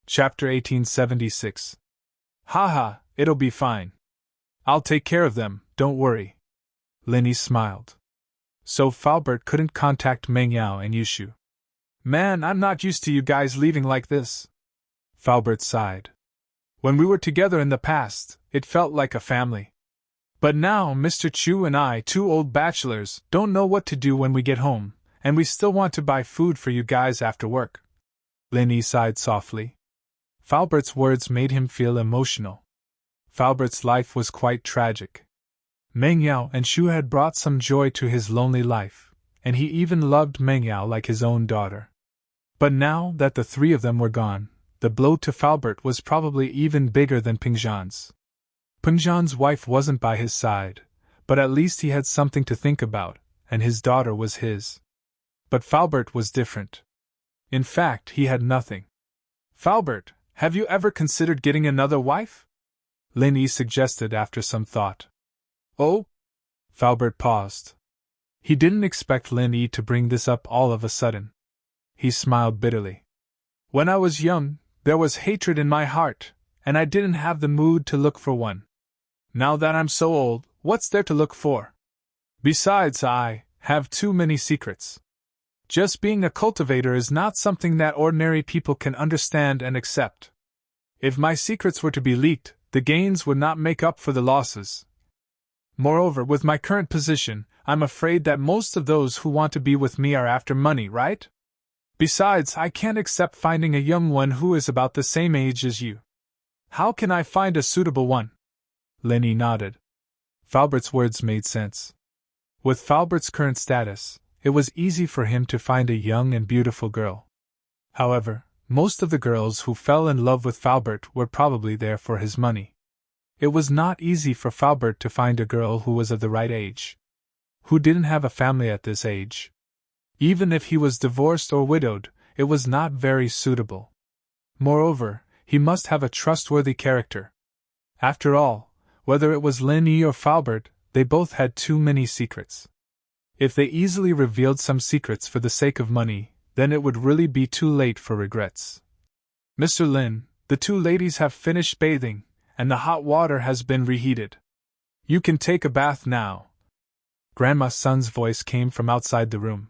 Chapter 1876. Haha, it'll be fine. I'll take care of them, don't worry. Linny smiled. So Falbert couldn't contact Meng Yao and Yushu. Man, I'm not used to you guys leaving like this. Falbert sighed. When we were together in the past, it felt like a family. But now Mr. Chu and I, two old bachelors, don't know what to do when we get home, and we still want to buy food for you guys after work. Linny sighed softly. Falbert's words made him feel emotional. Falbert's life was quite tragic. Meng Yao and Shu had brought some joy to his lonely life, and he even loved Meng Yao like his own daughter. But now that the three of them were gone, the blow to Falbert was probably even bigger than Pingzhan's. Pingzhan's wife wasn't by his side, but at least he had something to think about, and his daughter was his. But Falbert was different. In fact, he had nothing. Falbert, have you ever considered getting another wife? Linny suggested after some thought. Oh? Falbert paused. He didn't expect Linny to bring this up all of a sudden. He smiled bitterly. When I was young, there was hatred in my heart, and I didn't have the mood to look for one. Now that I'm so old, what's there to look for? Besides, I have too many secrets. Just being a cultivator is not something that ordinary people can understand and accept. If my secrets were to be leaked, the gains would not make up for the losses. Moreover, with my current position, I'm afraid that most of those who want to be with me are after money, right? Besides, I can't accept finding a young one who is about the same age as you. How can I find a suitable one? Linny nodded. Falbert's words made sense. With Falbert's current status, it was easy for him to find a young and beautiful girl. However, most of the girls who fell in love with Falbert were probably there for his money. It was not easy for Falbert to find a girl who was of the right age, who didn't have a family at this age. Even if he was divorced or widowed, it was not very suitable. Moreover, he must have a trustworthy character. After all, whether it was Linny or Falbert, they both had too many secrets. If they easily revealed some secrets for the sake of money, then it would really be too late for regrets. Mr. Lin, the two ladies have finished bathing, and the hot water has been reheated. You can take a bath now. Grandma Sun's voice came from outside the room.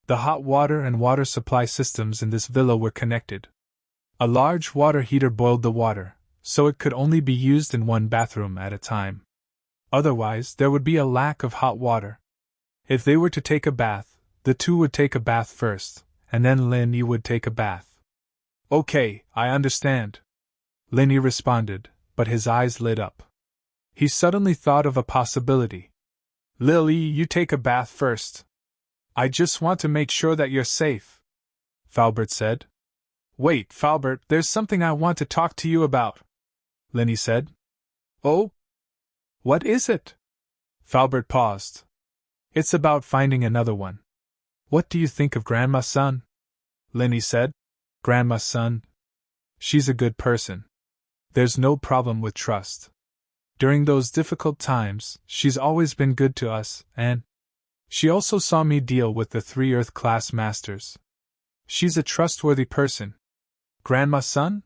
The hot water and water supply systems in this villa were connected. A large water heater boiled the water, so it could only be used in one bathroom at a time. Otherwise, there would be a lack of hot water. If they were to take a bath, the two would take a bath first, and then Linny would take a bath. Okay, I understand. Linny responded, but his eyes lit up. He suddenly thought of a possibility. Lily, you take a bath first. I just want to make sure that you're safe, Falbert said. Wait, Falbert, there's something I want to talk to you about, Linny said. Oh? What is it? Falbert paused. It's about finding another one. What do you think of Grandma Sun? Linny said. Grandma Sun? She's a good person. There's no problem with trust. During those difficult times, she's always been good to us, and she also saw me deal with the 3 Earth-class masters. She's a trustworthy person. Grandma Sun?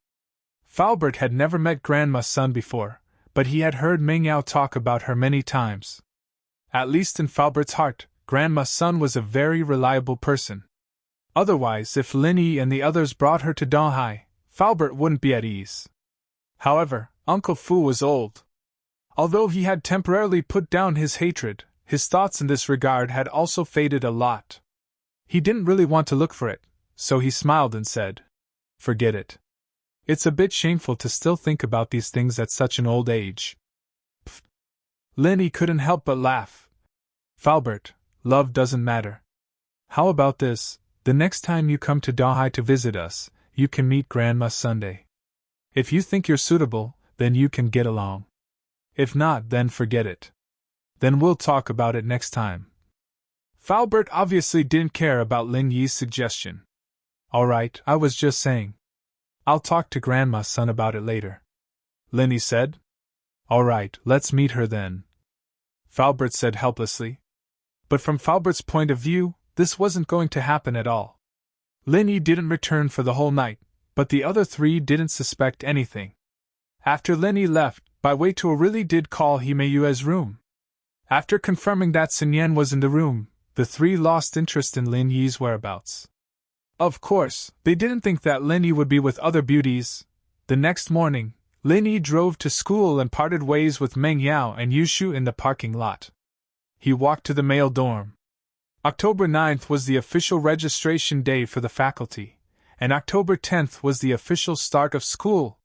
Falbert had never met Grandma Sun before, but he had heard Meng Yao talk about her many times. At least in Falbert's heart, Grandma Sun was a very reliable person. Otherwise, if Linny and the others brought her to Donghai, Falbert wouldn't be at ease. However, Uncle Fu was old. Although he had temporarily put down his hatred, his thoughts in this regard had also faded a lot. He didn't really want to look for it, so he smiled and said, Forget it. It's a bit shameful to still think about these things at such an old age. Pfft. Linny couldn't help but laugh. Falbert, love doesn't matter. How about this, the next time you come to Donghai to visit us, you can meet Grandma Sunday. If you think you're suitable, then you can get along. If not, then forget it. Then we'll talk about it next time. Falbert obviously didn't care about Lin Yi's suggestion. Alright, I was just saying. I'll talk to Grandma Sun about it later. Linny said. Alright, let's meet her then. Falbert said helplessly. But from Falbert's point of view, this wasn't going to happen at all. Linny didn't return for the whole night, but the other three didn't suspect anything. After Lenny left, Bai Weituo really did call Hime Yue's room. After confirming that Sun Yan was in the room, the three lost interest in Lin Yi's whereabouts. Of course, they didn't think that Lin Yi would be with other beauties. The next morning, Lin Yi drove to school and parted ways with Meng Yao and Yushu in the parking lot. He walked to the male dorm. October 9th was the official registration day for the faculty, and October 10th was the official start of school.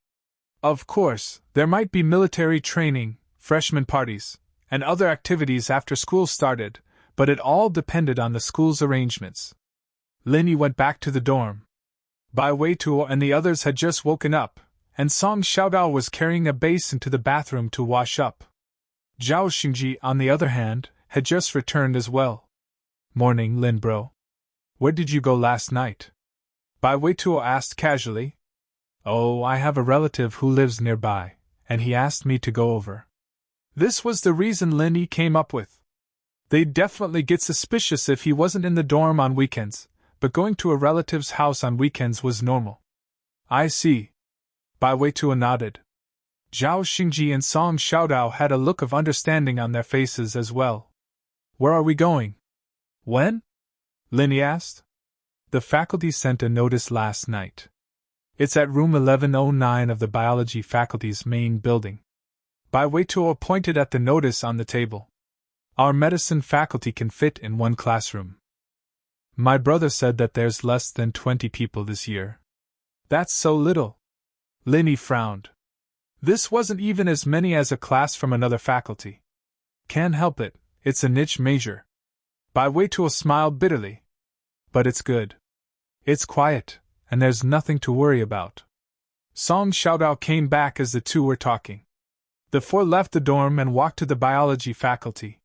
Of course, there might be military training, freshman parties, and other activities after school started, but it all depended on the school's arrangements. Lin Yi went back to the dorm. Bai Weituo and the others had just woken up, and Song Xiaodao was carrying a basin to the bathroom to wash up. Zhao Xingji, on the other hand, had just returned as well. "Morning, Lin bro. Where did you go last night?" Bai Weituo asked casually. "Oh, I have a relative who lives nearby, and he asked me to go over." This was the reason Lin Yi came up with. They'd definitely get suspicious if he wasn't in the dorm on weekends, but going to a relative's house on weekends was normal. "I see." Bai Weituo nodded. Zhao Xingji and Song Xiaodao had a look of understanding on their faces as well. "Where are we going?" "When?" Lin Yi asked. "The faculty sent a notice last night. It's at room 1109 of the biology faculty's main building." Bai Weituo pointed at the notice on the table. "Our medicine faculty can fit in one classroom. My brother said that there's less than 20 people this year." "That's so little." Lin Yi frowned. This wasn't even as many as a class from another faculty. "Can't help it, it's a niche major." Bai Weituo smiled bitterly. "But it's good. It's quiet, and there's nothing to worry about." Song Xiaodao came back as the two were talking. The four left the dorm and walked to the biology faculty.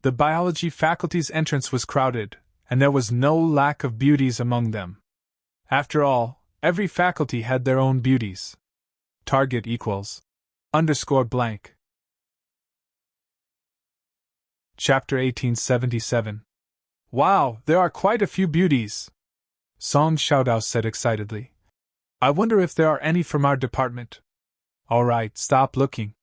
The biology faculty's entrance was crowded, and there was no lack of beauties among them. After all, every faculty had their own beauties. Target equals _blank. Chapter 1877. "Wow, there are quite a few beauties," Song Xiaodao said excitedly. "I wonder if there are any from our department." "All right, stop looking."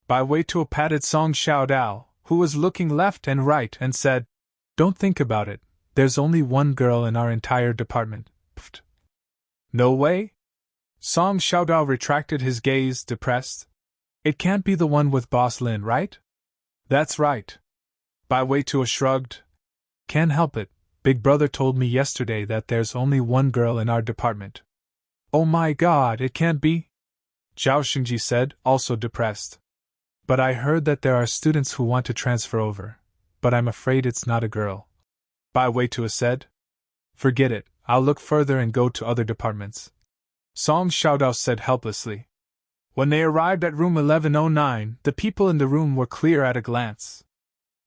Bai Weituo patted Song Xiaodao, who was looking left and right, and said, "Don't think about it, there's only one girl in our entire department." Pfft. "No way?" Song Xiaodao retracted his gaze, depressed. "It can't be the one with Boss Lin, right?" "That's right." Bai Weituo shrugged. "Can't help it, Big Brother told me yesterday that there's only one girl in our department." "Oh my god, it can't be!" Zhao Xingji said, also depressed. "But I heard that there are students who want to transfer over, but I'm afraid it's not a girl," Bai Weituo said. "Forget it, I'll look further and go to other departments," Song Xiaodao said helplessly. When they arrived at room 1109, the people in the room were clear at a glance.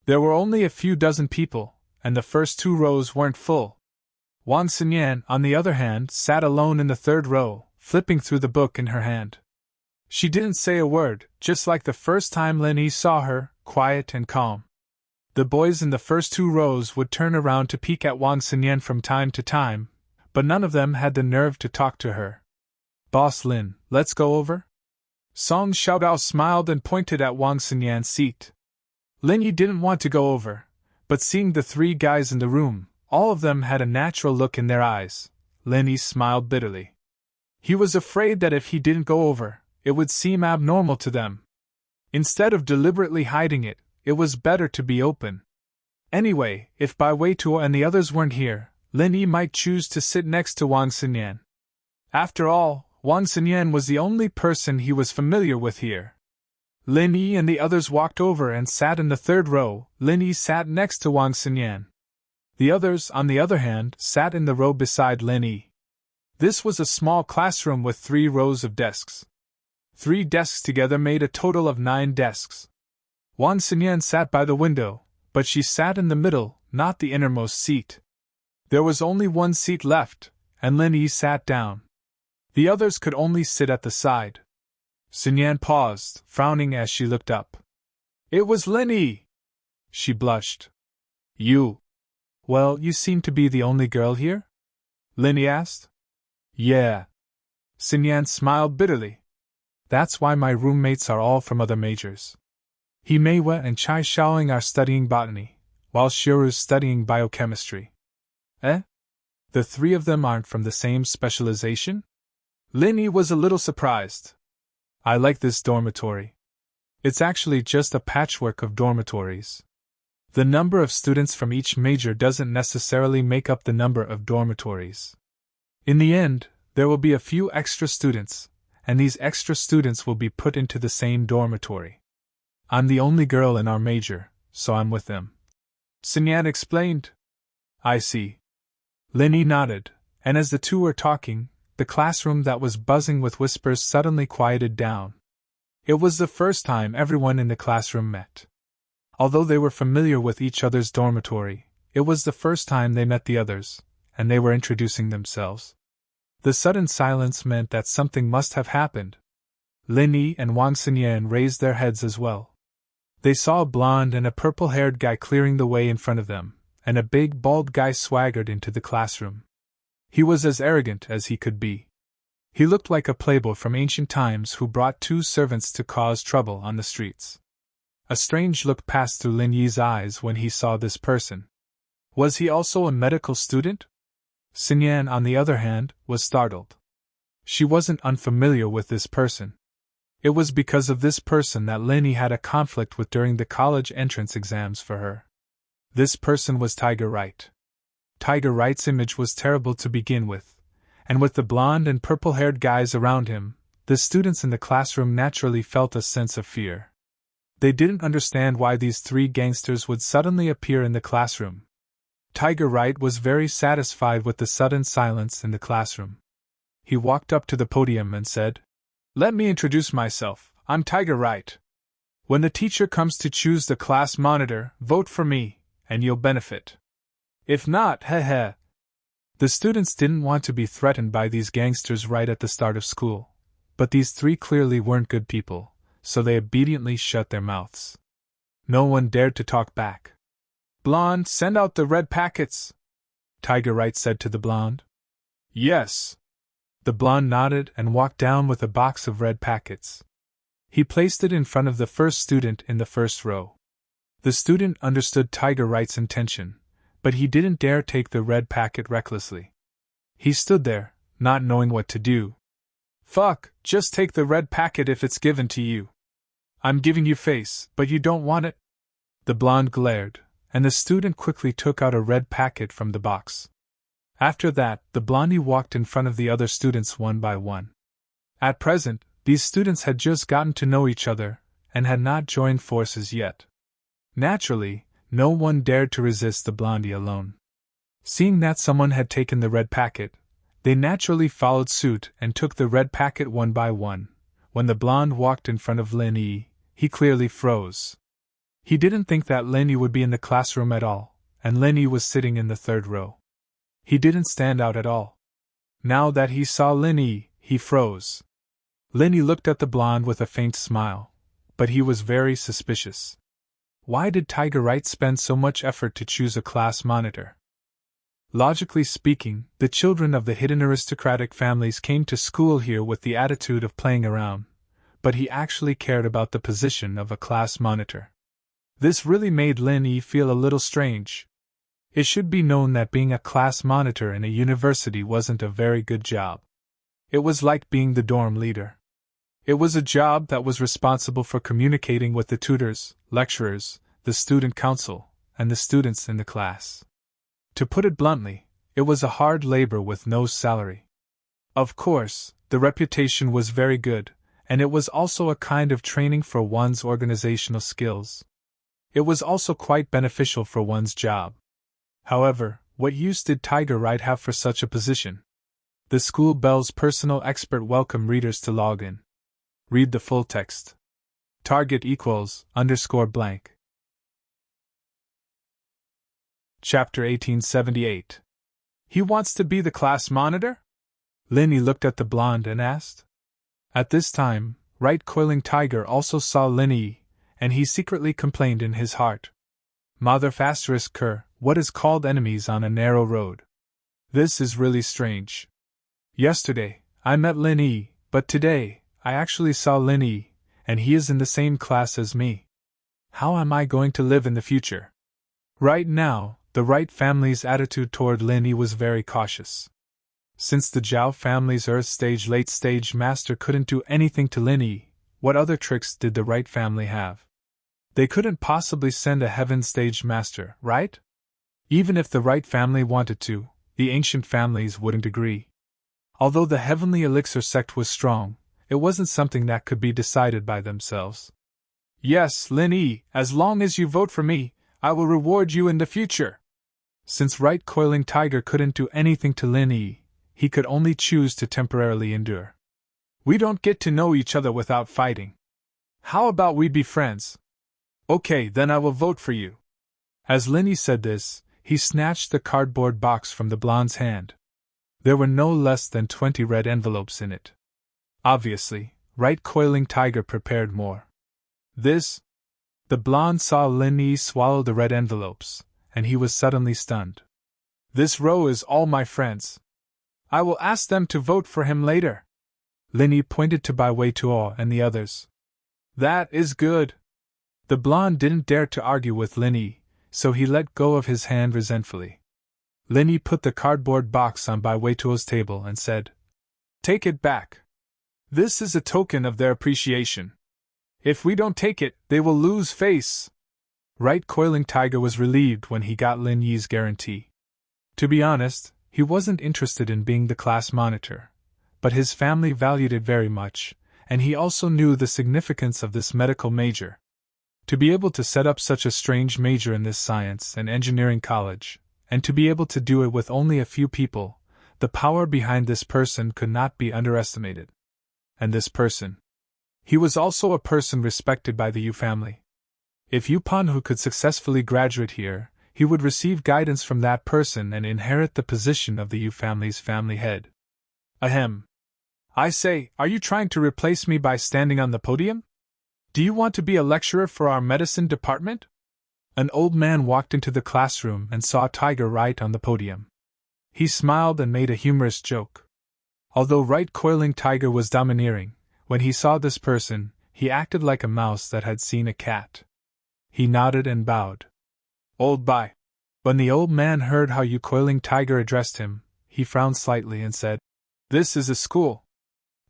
There were only a few dozen people, and the first two rows weren't full. Wang Xinyan, on the other hand, sat alone in the third row, flipping through the book in her hand. She didn't say a word, just like the first time Lin Yi saw her, quiet and calm. The boys in the first two rows would turn around to peek at Wang Xinyan from time to time, but none of them had the nerve to talk to her. "Boss Lin, let's go over?" Song Xiaodao smiled and pointed at Wang Xinyan's seat. Lin Yi didn't want to go over, but seeing the three guys in the room, all of them had a natural look in their eyes. Lin Yi smiled bitterly. He was afraid that if he didn't go over, it would seem abnormal to them. Instead of deliberately hiding it, it was better to be open. Anyway, if Bai Weituo and the others weren't here, Lin Yi might choose to sit next to Wang Xinyan. After all, Wang Xinyan was the only person he was familiar with here. Lin Yi and the others walked over and sat in the third row. Lin Yi sat next to Wang Xinyan. The others, on the other hand, sat in the row beside Lin Yi. This was a small classroom with 3 rows of desks. 3 desks together made a total of 9 desks. Wang Xinyan sat by the window, but she sat in the middle, not the innermost seat. There was only 1 seat left, and Lin Yi sat down. The others could only sit at the side. Xinyan paused, frowning as she looked up. It was Lin Yi. She blushed. "You? Well, you seem to be the only girl here?" Lin Yi asked. "Yeah." Sinyan smiled bitterly. That's why my roommates are all from other majors. Himewa and Chai Shaoling are studying botany, while Shiru's studying biochemistry. Eh? The three of them aren't from the same specialization? Linny was a little surprised. I like this dormitory. It's actually just a patchwork of dormitories. The number of students from each major doesn't necessarily make up the number of dormitories. In the end, there will be a few extra students, and these extra students will be put into the same dormitory. I'm the only girl in our major, so I'm with them. Sinyan explained. I see. Linny nodded, and as the two were talking, the classroom that was buzzing with whispers suddenly quieted down. It was the first time everyone in the classroom met. Although they were familiar with each other's dormitory, it was the first time they met the others, and they were introducing themselves. The sudden silence meant that something must have happened. Linny and Wang Xinyan raised their heads as well. They saw a blonde and a purple-haired guy clearing the way in front of them, and a big, bald guy swaggered into the classroom. He was as arrogant as he could be. He looked like a playboy from ancient times who brought two servants to cause trouble on the streets. A strange look passed through Lin Yi's eyes when he saw this person. Was he also a medical student? Xinyan, on the other hand, was startled. She wasn't unfamiliar with this person. It was because of this person that Lin Yi had a conflict with during the college entrance exams for her. This person was Tiger Wright. Tiger Wright's image was terrible to begin with, and with the blonde and purple-haired guys around him, the students in the classroom naturally felt a sense of fear. They didn't understand why these three gangsters would suddenly appear in the classroom. Tiger Wright was very satisfied with the sudden silence in the classroom. He walked up to the podium and said, "Let me introduce myself, I'm Tiger Wright. When the teacher comes to choose the class monitor, vote for me, and you'll benefit. If not, heh." The students didn't want to be threatened by these gangsters right at the start of school, but these three clearly weren't good people, so they obediently shut their mouths. No one dared to talk back. "Blonde, send out the red packets," Tiger Wright said to the blonde. "Yes." The blonde nodded and walked down with a box of red packets. He placed it in front of the first student in the first row. The student understood Tiger Wright's intention, but he didn't dare take the red packet recklessly. He stood there, not knowing what to do. "Fuck, just take the red packet if it's given to you. I'm giving you face, but you don't want it?" The blonde glared, and the student quickly took out a red packet from the box. After that, the blondie walked in front of the other students one by one. At present, these students had just gotten to know each other, and had not joined forces yet. Naturally, no one dared to resist the blondie alone. Seeing that someone had taken the red packet, they naturally followed suit and took the red packet one by one. When the blonde walked in front of Lin Yi, he clearly froze. He didn't think that Lin Yi would be in the classroom at all, and Lin Yi was sitting in the third row. He didn't stand out at all. Now that he saw Lin Yi, he froze. Lin Yi looked at the blonde with a faint smile, but he was very suspicious. Why did Tiger Wright spend so much effort to choose a class monitor? Logically speaking, the children of the hidden aristocratic families came to school here with the attitude of playing around, but he actually cared about the position of a class monitor. This really made Lin Yi feel a little strange. It should be known that being a class monitor in a university wasn't a very good job. It was like being the dorm leader. It was a job that was responsible for communicating with the tutors, lecturers, the student council, and the students in the class. To put it bluntly, it was a hard labor with no salary. Of course, the reputation was very good, and it was also a kind of training for one's organizational skills. It was also quite beneficial for one's job. However, what use did Tiger Wright have for such a position? The school bell's personal expert welcome readers to log in. Read the full text. Target =_blank. Chapter 1878. He wants to be the class monitor? Lin Yi looked at the blonde and asked. At this time, Right Coiling Tiger also saw Lin Yi, and he secretly complained in his heart. Mother ***, what is called enemies on a narrow road. This is really strange. Yesterday, I met Lin Yi, but today, I actually saw Lin Yi, and he is in the same class as me. How am I going to live in the future? Right now, the Wright family's attitude toward Lin Yi was very cautious. Since the Zhao family's Earth Stage late stage master couldn't do anything to Lin Yi, what other tricks did the Wright family have? They couldn't possibly send a Heaven Stage master, right? Even if the Wright family wanted to, the ancient families wouldn't agree. Although the Heavenly Elixir sect was strong, it wasn't something that could be decided by themselves. Yes, Lin Yi, as long as you vote for me, I will reward you in the future. Since Wright Coiling Tiger couldn't do anything to Lin Yi, he could only choose to temporarily endure. We don't get to know each other without fighting. How about we be friends? Okay, then I will vote for you. As Lin Yi said this, he snatched the cardboard box from the blonde's hand. There were no less than 20 red envelopes in it. Obviously, Wright Coiling Tiger prepared more. This? The blonde saw Lin Yi swallow the red envelopes, and he was suddenly stunned. This row is all my friends. I will ask them to vote for him later. Lin Yi pointed to Bai Weituo and the others. That is good. The blonde didn't dare to argue with Lin Yi, so he let go of his hand resentfully. Lin Yi put the cardboard box on Bai Weituo's table and said, Take it back. This is a token of their appreciation. If we don't take it, they will lose face. Wright Coiling Tiger was relieved when he got Lin Yi's guarantee. To be honest, he wasn't interested in being the class monitor, but his family valued it very much, and he also knew the significance of this medical major. To be able to set up such a strange major in this science and engineering college, and to be able to do it with only a few people, the power behind this person could not be underestimated. And this person. He was also a person respected by the Yu family. If Yu Panhu could successfully graduate here, he would receive guidance from that person and inherit the position of the Yu family's family head. Ahem. I say, are you trying to replace me by standing on the podium? Do you want to be a lecturer for our medicine department? An old man walked into the classroom and saw Tiger Wright on the podium. He smiled and made a humorous joke. Although Wright Coiling Tiger was domineering, when he saw this person, he acted like a mouse that had seen a cat. He nodded and bowed. Old Bai. When the old man heard how Yu Coiling Tiger addressed him, he frowned slightly and said, This is a school.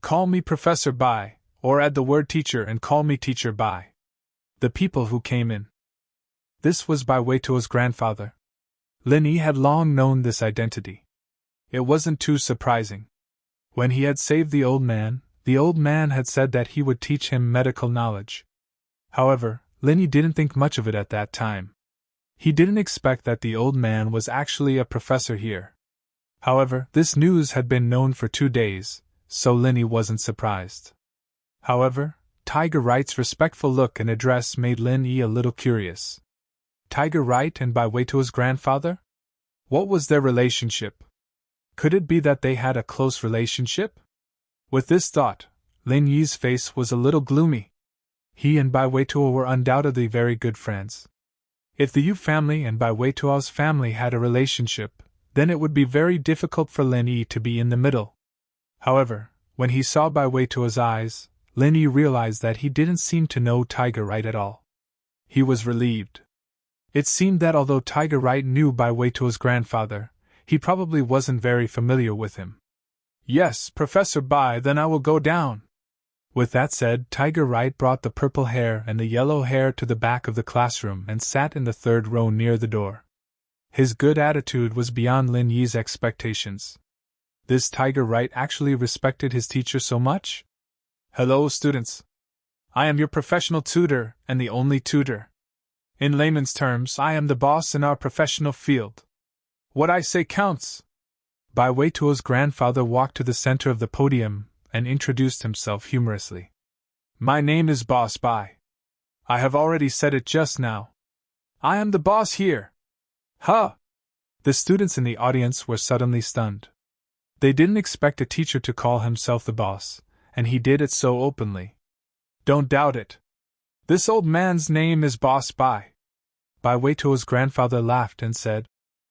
Call me Professor Bai, or add the word teacher and call me Teacher Bai. The people who came in. This was Bai Weituo's grandfather. Lin Yi had long known this identity. It wasn't too surprising. When he had saved the old man had said that he would teach him medical knowledge. However, Lin Yi didn't think much of it at that time. He didn't expect that the old man was actually a professor here. However, this news had been known for 2 days, so Lin Yi wasn't surprised. However, Tiger Wright's respectful look and address made Lin Yi a little curious. Tiger Wright and Bai Weituo's grandfather? What was their relationship? Could it be that they had a close relationship? With this thought, Lin Yi's face was a little gloomy. He and Bai Weituo were undoubtedly very good friends. If the Yu family and Bai Weituo's family had a relationship, then it would be very difficult for Lin Yi to be in the middle. However, when he saw Bai Weituo's eyes, Lin Yi realized that he didn't seem to know Tiger Wright at all. He was relieved. It seemed that although Tiger Wright knew Bai Weituo's grandfather, he probably wasn't very familiar with him. Yes, Professor Bai, then I will go down. With that said, Tiger Wright brought the purple hair and the yellow hair to the back of the classroom and sat in the 3rd row near the door. His good attitude was beyond Lin Yi's expectations. This Tiger Wright actually respected his teacher so much? Hello, students. I am your professional tutor and the only tutor. In layman's terms, I am the boss in our professional field. What I say counts. Bai Weituo's grandfather walked to the center of the podium and introduced himself humorously. My name is Boss Bai. I have already said it just now. I am the boss here. Huh! The students in the audience were suddenly stunned. They didn't expect a teacher to call himself the boss, and he did it so openly. Don't doubt it. This old man's name is Boss Bai. Bai Weituo's grandfather laughed and said,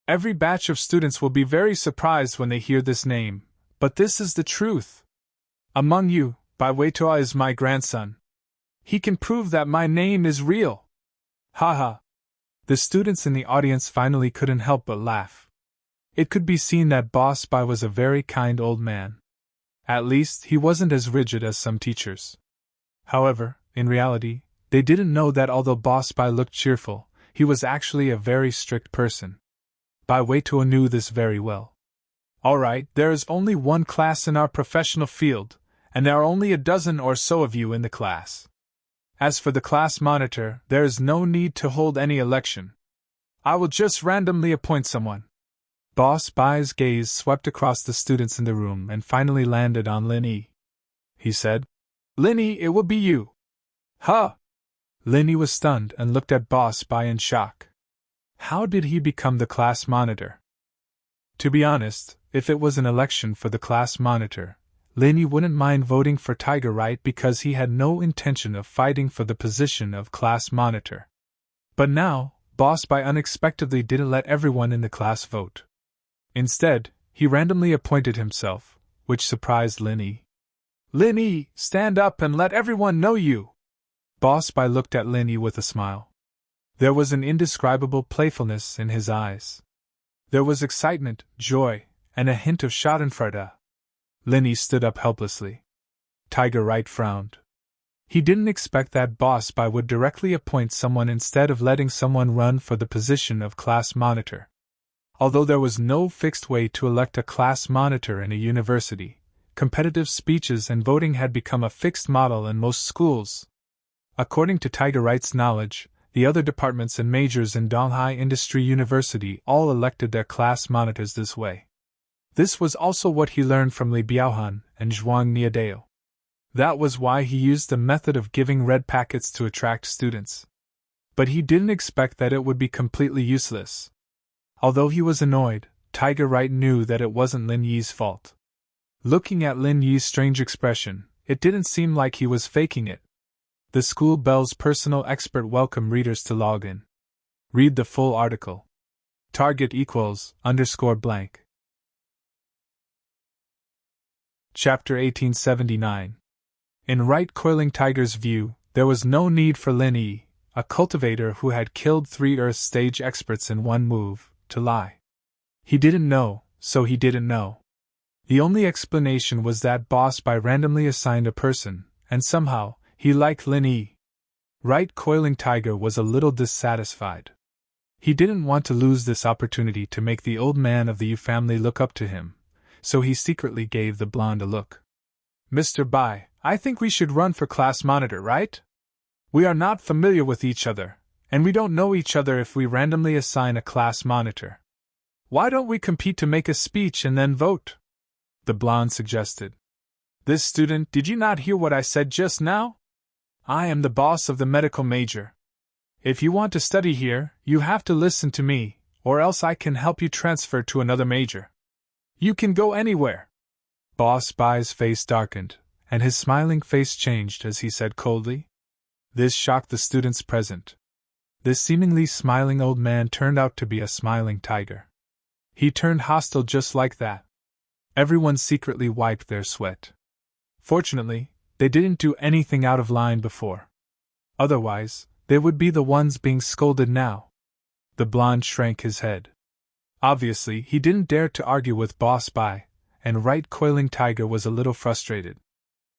Every batch of students will be very surprised when they hear this name, but this is the truth. Among you, Baiwetoa is my grandson. He can prove that my name is real. Haha. The students in the audience finally couldn't help but laugh. It could be seen that Boss Bai was a very kind old man. At least, he wasn't as rigid as some teachers. However, in reality, they didn't know that although Boss Bai looked cheerful, he was actually a very strict person. Baiwetoa knew this very well. Alright, there is only one class in our professional field, and there are only a dozen or so of you in the class. As for the class monitor, there is no need to hold any election. I will just randomly appoint someone. Boss Bai's gaze swept across the students in the room and finally landed on Lin Yi. He said, Lin Yi, it will be you. Huh? Lin Yi was stunned and looked at Boss Bai in shock. How did he become the class monitor? To be honest, if it was an election for the class monitor, Lin Yi wouldn't mind voting for Tiger Right because he had no intention of fighting for the position of class monitor. But now, Boss Bai unexpectedly didn't let everyone in the class vote. Instead, he randomly appointed himself, which surprised Lin Yi. Lin Yi, stand up and let everyone know you! Boss Bai looked at Lin Yi with a smile. There was an indescribable playfulness in his eyes. There was excitement, joy, and a hint of schadenfreude. Lin Yi stood up helplessly. Tiger Right frowned. He didn't expect that Boss Bai would directly appoint someone instead of letting someone run for the position of class monitor. Although there was no fixed way to elect a class monitor in a university, competitive speeches and voting had become a fixed model in most schools. According to Tiger Right's knowledge, the other departments and majors in Donghai Industry University all elected their class monitors this way. This was also what he learned from Li Biaohan and Zhuang Niadeo. That was why he used the method of giving red packets to attract students. But he didn't expect that it would be completely useless. Although he was annoyed, Tiger Right knew that it wasn't Lin Yi's fault. Looking at Lin Yi's strange expression, it didn't seem like he was faking it. The school bell's personal expert welcomed readers to log in. Read the full article. Target =_ blank. Chapter 1879. In Right Coiling Tiger's view, there was no need for Lin Yi, a cultivator who had killed 3 Earth stage experts in one move, to lie. He didn't know, so he didn't know. The only explanation was that Boss Bai randomly assigned a person, and somehow, he liked Lin Yi. Right Coiling Tiger was a little dissatisfied. He didn't want to lose this opportunity to make the old man of the Yu family look up to him, so he secretly gave the blonde a look. Mr. Bai, I think we should run for class monitor, right? We are not familiar with each other, and we don't know each other if we randomly assign a class monitor. Why don't we compete to make a speech and then vote? The blonde suggested. This student, did you not hear what I said just now? I am the boss of the medical major. If you want to study here, you have to listen to me, or else I can help you transfer to another major. You can go anywhere. Boss Bai's face darkened, and his smiling face changed as he said coldly. This shocked the students present. This seemingly smiling old man turned out to be a smiling tiger. He turned hostile just like that. Everyone secretly wiped their sweat. Fortunately, they didn't do anything out of line before. Otherwise, they would be the ones being scolded now. The blonde shrank his head. Obviously, he didn't dare to argue with Boss Bai, and Right Coiling Tiger was a little frustrated.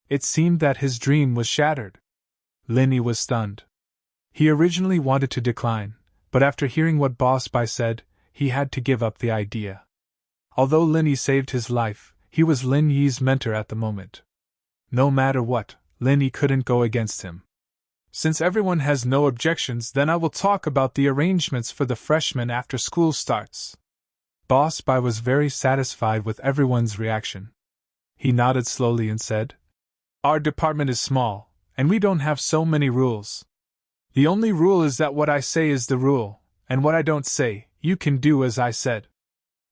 It seemed that his dream was shattered. Lin Yi was stunned. He originally wanted to decline, but after hearing what Boss Bai said, he had to give up the idea. Although Lin Yi saved his life, he was Lin Yi's mentor at the moment. No matter what, Lin Yi couldn't go against him. Since everyone has no objections, then I will talk about the arrangements for the freshmen after school starts. Boss Bai was very satisfied with everyone's reaction. He nodded slowly and said, Our department is small, and we don't have so many rules. The only rule is that what I say is the rule, and what I don't say, you can do as I said.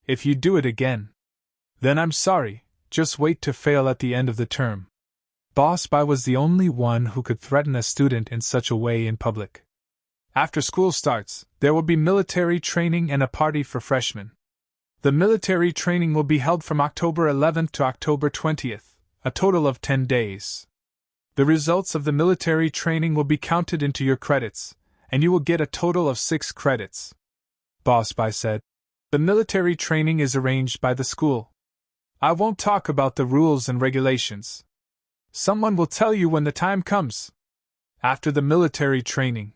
If you do it again, then I'm sorry, just wait to fail at the end of the term. Boss Bai was the only one who could threaten a student in such a way in public. After school starts, there will be military training and a party for freshmen. The military training will be held from October 11th to October 20th, a total of 10 days. The results of the military training will be counted into your credits, and you will get a total of 6 credits. Boss Bai said. The military training is arranged by the school. I won't talk about the rules and regulations. Someone will tell you when the time comes. After the military training,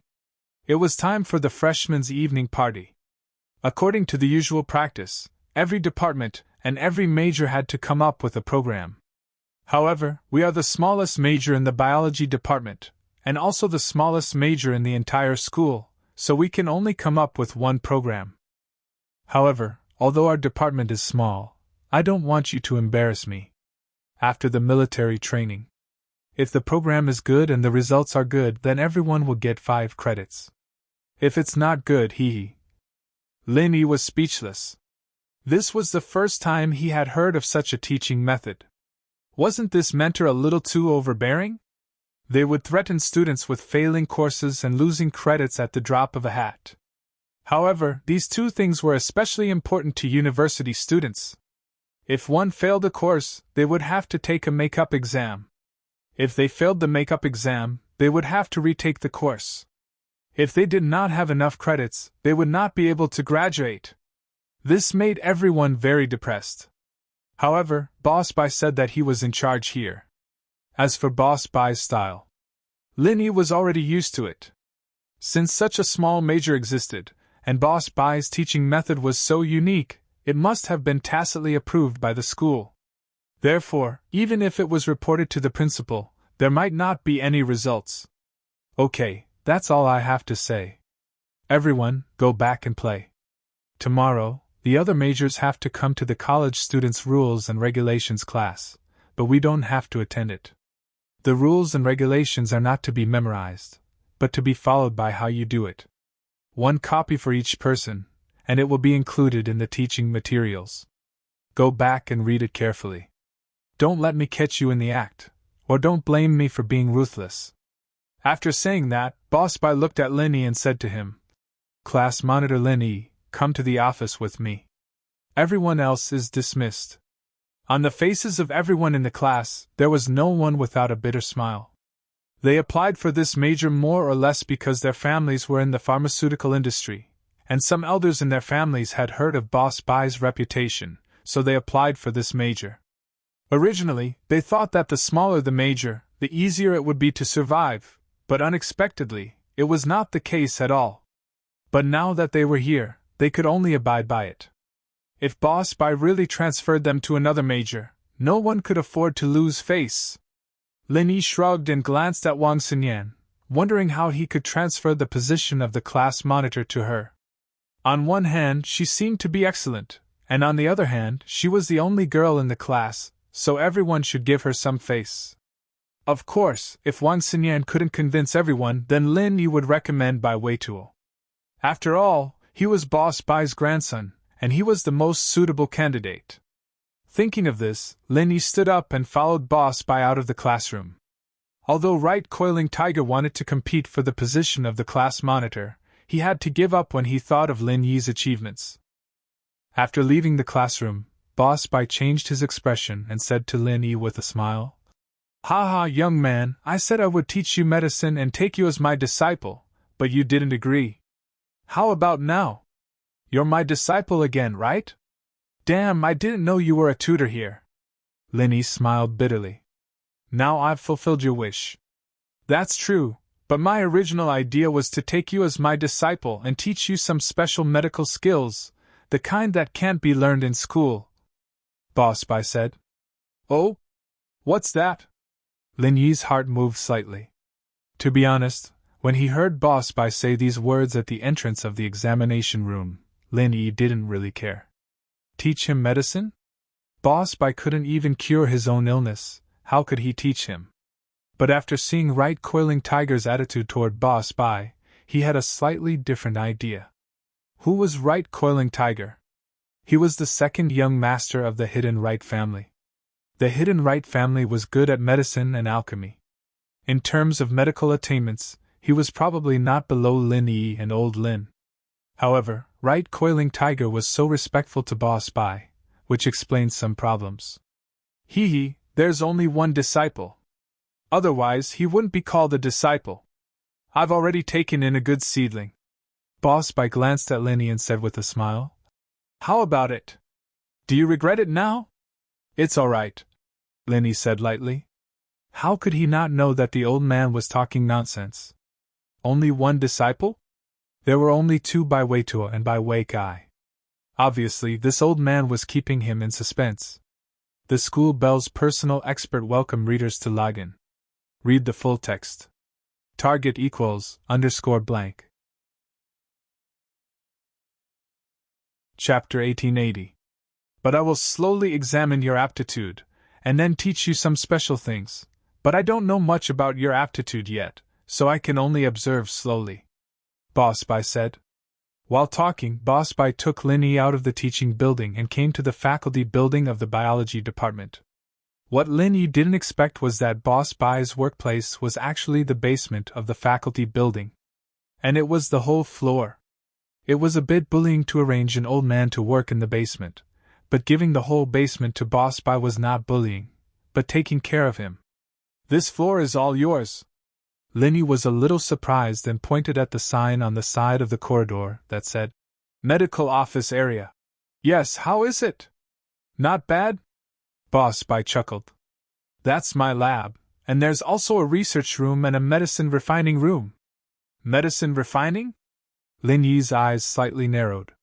it was time for the freshmen's evening party. According to the usual practice, every department and every major had to come up with a program. However, we are the smallest major in the biology department, and also the smallest major in the entire school, so we can only come up with one program. However, although our department is small, I don't want you to embarrass me. After the military training, if the program is good and the results are good, then everyone will get 5 credits. If it's not good, Lin Yi was speechless. This was the first time he had heard of such a teaching method. Wasn't this mentor a little too overbearing? They would threaten students with failing courses and losing credits at the drop of a hat. However, these 2 things were especially important to university students. If one failed a course, they would have to take a make-up exam. If they failed the make-up exam, they would have to retake the course. If they did not have enough credits, they would not be able to graduate. This made everyone very depressed. However, Boss Bai said that he was in charge here. As for Boss Bai's style, Lin Yi was already used to it. Since such a small major existed, and Boss Bai's teaching method was so unique, it must have been tacitly approved by the school. Therefore, even if it was reported to the principal, there might not be any results. Okay, that's all I have to say. Everyone, go back and play. Tomorrow, the other majors have to come to the college students' rules and regulations class, but we don't have to attend it. The rules and regulations are not to be memorized, but to be followed by how you do it. 1 copy for each person, and it will be included in the teaching materials. Go back and read it carefully. Don't let me catch you in the act, or don't blame me for being ruthless. After saying that, Boss Bai looked at Lin Yi and said to him, Class Monitor Lin Yi, come to the office with me. Everyone else is dismissed. On the faces of everyone in the class, there was no one without a bitter smile. They applied for this major more or less because their families were in the pharmaceutical industry, and some elders in their families had heard of Boss Bai's reputation, so they applied for this major. Originally, they thought that the smaller the major, the easier it would be to survive, but unexpectedly, it was not the case at all. But now that they were here, they could only abide by it. If Boss Bai really transferred them to another major, no one could afford to lose face. Lin Yi shrugged and glanced at Wang Xinyan, wondering how he could transfer the position of the class monitor to her. On one hand, she seemed to be excellent, and on the other hand, she was the only girl in the class, so everyone should give her some face. Of course, if Wang Xinyan couldn't convince everyone, then Lin Yi would recommend Bai Weitul. After all, he was Boss Bai's grandson, and he was the most suitable candidate. Thinking of this, Lin Yi stood up and followed Boss Bai out of the classroom. Although Right Coiling Tiger wanted to compete for the position of the class monitor, he had to give up when he thought of Lin Yi's achievements. After leaving the classroom, Boss Bai changed his expression and said to Lin Yi with a smile, Ha ha, young man, I said I would teach you medicine and take you as my disciple, but you didn't agree. How about now? You're my disciple again, right? Damn, I didn't know you were a tutor here. Lin Yi smiled bitterly. Now I've fulfilled your wish. That's true, but my original idea was to take you as my disciple and teach you some special medical skills, the kind that can't be learned in school. Boss Bai said. Oh? What's that? Lin Yi's heart moved slightly. To be honest, when he heard Boss Bai say these words at the entrance of the examination room, Lin Yi didn't really care. Teach him medicine? Boss Bai couldn't even cure his own illness, how could he teach him? But after seeing Right Coiling Tiger's attitude toward Boss Bai, he had a slightly different idea. Who was Right Coiling Tiger? He was the second young master of the Hidden Right family. The Hidden Right family was good at medicine and alchemy. In terms of medical attainments, he was probably not below Lin Yi and Old Lin. However, Right Coiling Tiger was so respectful to Boss Bai, which explains some problems. There's only one disciple. Otherwise, he wouldn't be called a disciple. I've already taken in a good seedling. Boss Bai glanced at Linny and said with a smile, "How about it? Do you regret it now?" "It's all right," Linny said lightly. How could he not know that the old man was talking nonsense? Only one disciple? There were only two by Weitua and by Wei Kai. Obviously, this old man was keeping him in suspense. The school bell's personal expert welcome readers to log in. Read the full text. Target equals _blank. Chapter 1880. But I will slowly examine your aptitude, and then teach you some special things. But I don't know much about your aptitude yet, so I can only observe slowly. Boss Bai said. While talking, Boss Bai took Linny out of the teaching building and came to the faculty building of the biology department. What Linny didn't expect was that Boss Bai's workplace was actually the basement of the faculty building. And it was the whole floor. It was a bit bullying to arrange an old man to work in the basement, but giving the whole basement to Boss Bai was not bullying, but taking care of him. "This floor is all yours." Linny was a little surprised and pointed at the sign on the side of the corridor that said, "Medical Office Area." "Yes, how is it?" "Not bad?" Boss Bai chuckled. "That's my lab, and there's also a research room and a medicine refining room." "Medicine refining?" Lin Yi's eyes slightly narrowed.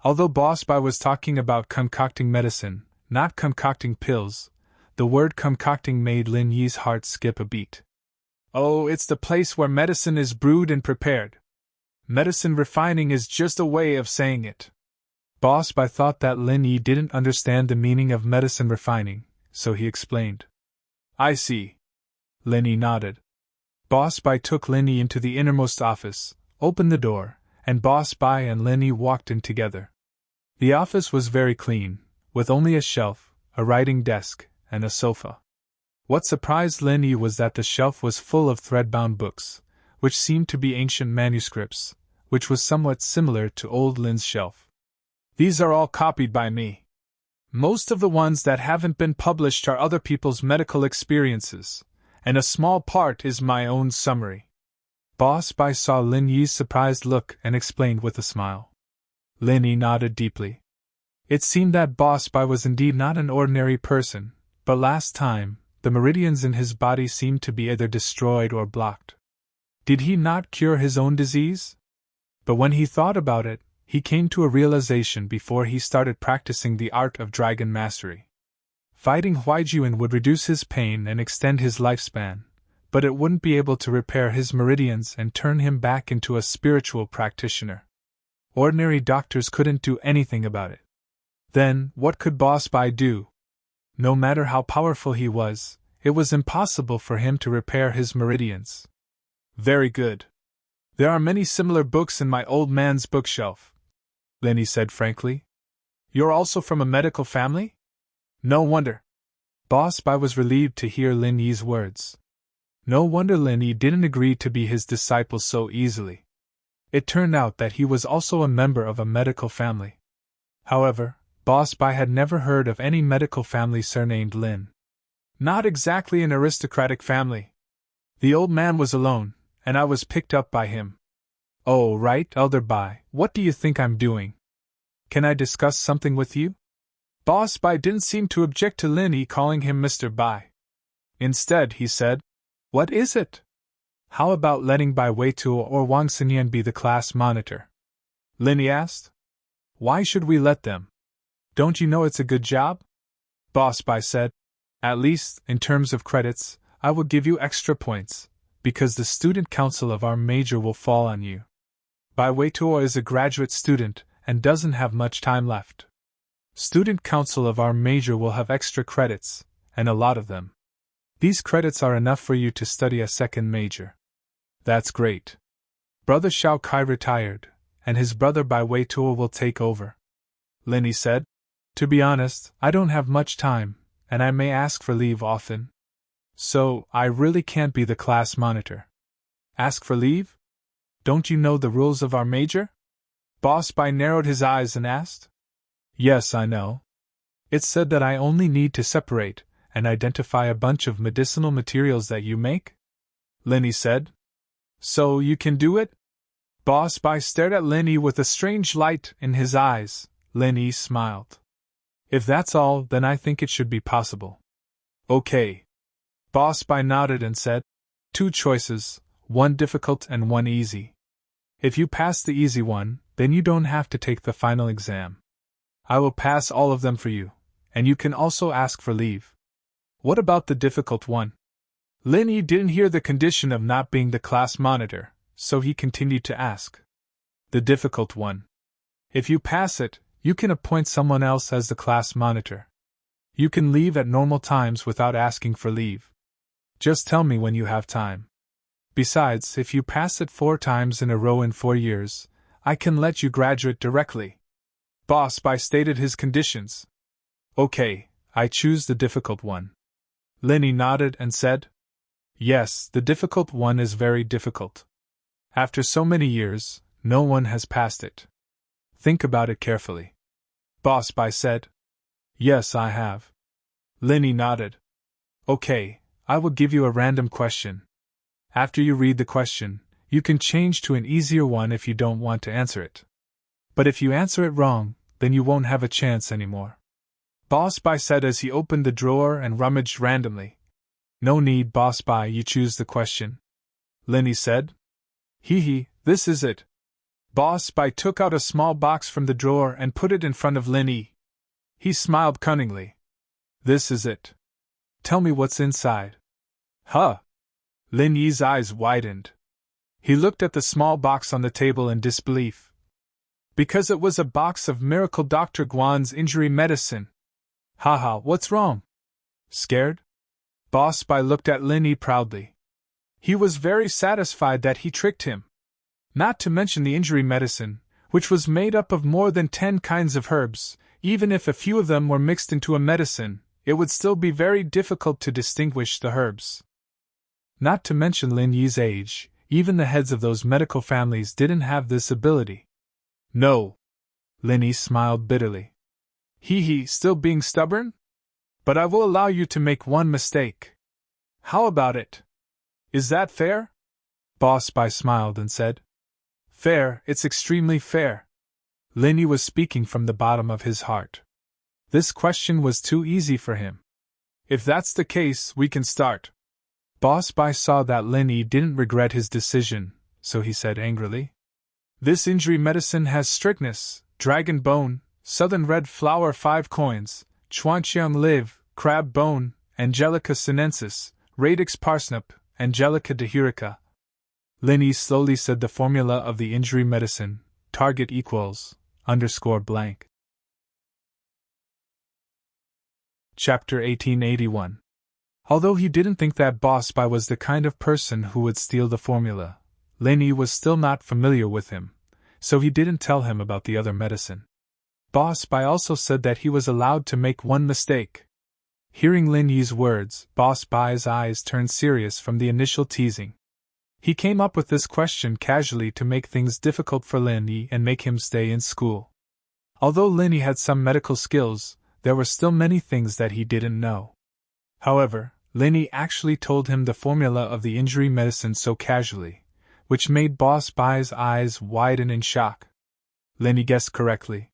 Although Boss Bai was talking about concocting medicine, not concocting pills, the word concocting made Lin Yi's heart skip a beat. "Oh, it's the place where medicine is brewed and prepared. Medicine refining is just a way of saying it." Boss Bai thought that Lin Yi didn't understand the meaning of medicine refining, so he explained. "I see." Lin Yi nodded. Boss Bai took Lin Yi into the innermost office, opened the door, and Boss Bai and Lin Yi walked in together. The office was very clean, with only a shelf, a writing desk, and a sofa. What surprised Lin Yi was that the shelf was full of thread-bound books, which seemed to be ancient manuscripts, which was somewhat similar to old Lin's shelf. "These are all copied by me. Most of the ones that haven't been published are other people's medical experiences, and a small part is my own summary." Boss Bai saw Lin Yi's surprised look and explained with a smile. Lin Yi nodded deeply. It seemed that Boss Bai was indeed not an ordinary person, but last time, the meridians in his body seemed to be either destroyed or blocked. Did he not cure his own disease? But when he thought about it, he came to a realization before he started practicing the art of dragon mastery. Fighting Huaijuan would reduce his pain and extend his lifespan, but it wouldn't be able to repair his meridians and turn him back into a spiritual practitioner. Ordinary doctors couldn't do anything about it. Then, what could Boss Bai do? No matter how powerful he was, it was impossible for him to repair his meridians. "Very good. There are many similar books in my old man's bookshelf," Lin Yi said frankly. "You're also from a medical family?" "No wonder." Boss Bai was relieved to hear Lin Yi's words. No wonder Lin Yi didn't agree to be his disciple so easily. It turned out that he was also a member of a medical family. However, Boss Bai had never heard of any medical family surnamed Lin. Not exactly an aristocratic family. The old man was alone, and I was picked up by him. "Oh, right, Elder Bai, what do you think I'm doing? Can I discuss something with you?" Boss Bai didn't seem to object to Lin Yi calling him Mr. Bai. Instead, he said, "What is it? How about letting Bai Weitu or Wang Xinyan be the class monitor?" Lin Yi asked. "Why should we let them? Don't you know it's a good job?" Boss Bai said, "At least, in terms of credits, I will give you extra points, because the student council of our major will fall on you. Bai Weitu is a graduate student and doesn't have much time left. Student council of our major will have extra credits, and a lot of them. These credits are enough for you to study a second major." "That's great. Brother Xiao Kai retired, and his brother Bai Weitu will take over," Lin Yi said. "To be honest, I don't have much time, and I may ask for leave often. So, I really can't be the class monitor." "Ask for leave? Don't you know the rules of our major?" Boss Bai narrowed his eyes and asked. "Yes, I know. It's said that I only need to separate, and identify a bunch of medicinal materials that you make? Linny said. So you can do it? Boss Spy stared at Linny with a strange light in his eyes. Linny smiled. If that's all, then I think it should be possible. Okay. Boss Spy nodded and said, 2 choices, one difficult and one easy. If you pass the easy one, then you don't have to take the final exam. I will pass all of them for you, and you can also ask for leave. What about the difficult one? Linny didn't hear the condition of not being the class monitor, so he continued to ask. The difficult one. If you pass it, you can appoint someone else as the class monitor. You can leave at normal times without asking for leave. Just tell me when you have time. Besides, if you pass it 4 times in a row in 4 years, I can let you graduate directly. Boss Spy stated his conditions. Okay, I choose the difficult one. Linny nodded and said, Yes, the difficult one is very difficult. After so many years, no one has passed it. Think about it carefully. Boss Spy said. Yes, I have. Linny nodded. Okay, I will give you a random question. After you read the question, you can change to an easier one if you don't want to answer it. But if you answer it wrong, then you won't have a chance anymore. Boss Spy said as he opened the drawer and rummaged randomly. No need, Boss Spy, you choose the question. Linny said. Hee, this is it. Boss Spy took out a small box from the drawer and put it in front of Linny. He smiled cunningly. This is it. Tell me what's inside. Huh? Linny's eyes widened. He looked at the small box on the table in disbelief. Because it was a box of Miracle Dr. Guan's injury medicine. Haha, what's wrong? Scared? Boss Spy looked at Linny proudly. He was very satisfied that he tricked him. Not to mention the injury medicine, which was made up of more than 10 kinds of herbs. Even if a few of them were mixed into a medicine, it would still be very difficult to distinguish the herbs. Not to mention Lin Yi's age, even the heads of those medical families didn't have this ability. No. Linny smiled bitterly. Hee, still being stubborn? But I will allow you to make one mistake. How about it? Is that fair? Boss Spy smiled and said. Fair, it's extremely fair. Linny was speaking from the bottom of his heart. This question was too easy for him. If that's the case, we can start. Boss Spy saw that Linny didn't regret his decision, so he said angrily. This injury medicine has strictness, dragon bone, southern red flower 5 coins, chuanqiang live, crab bone, angelica sinensis, radix parsnip, angelica dahirica. Linny slowly said the formula of the injury medicine, target equals, _blank. Chapter 1881. Although he didn't think that Boss Spy was the kind of person who would steal the formula, Linny was still not familiar with him, so he didn't tell him about the other medicine. Boss Spy also said that he was allowed to make one mistake. Hearing Lin Yi's words, Boss Spy's eyes turned serious from the initial teasing. He came up with this question casually to make things difficult for Lin Yi and make him stay in school. Although Lin Yi had some medical skills, there were still many things that he didn't know. However, Lin Yi actually told him the formula of the injury medicine so casually, which made Boss Spy's eyes widen in shock. Lin Yi guessed correctly.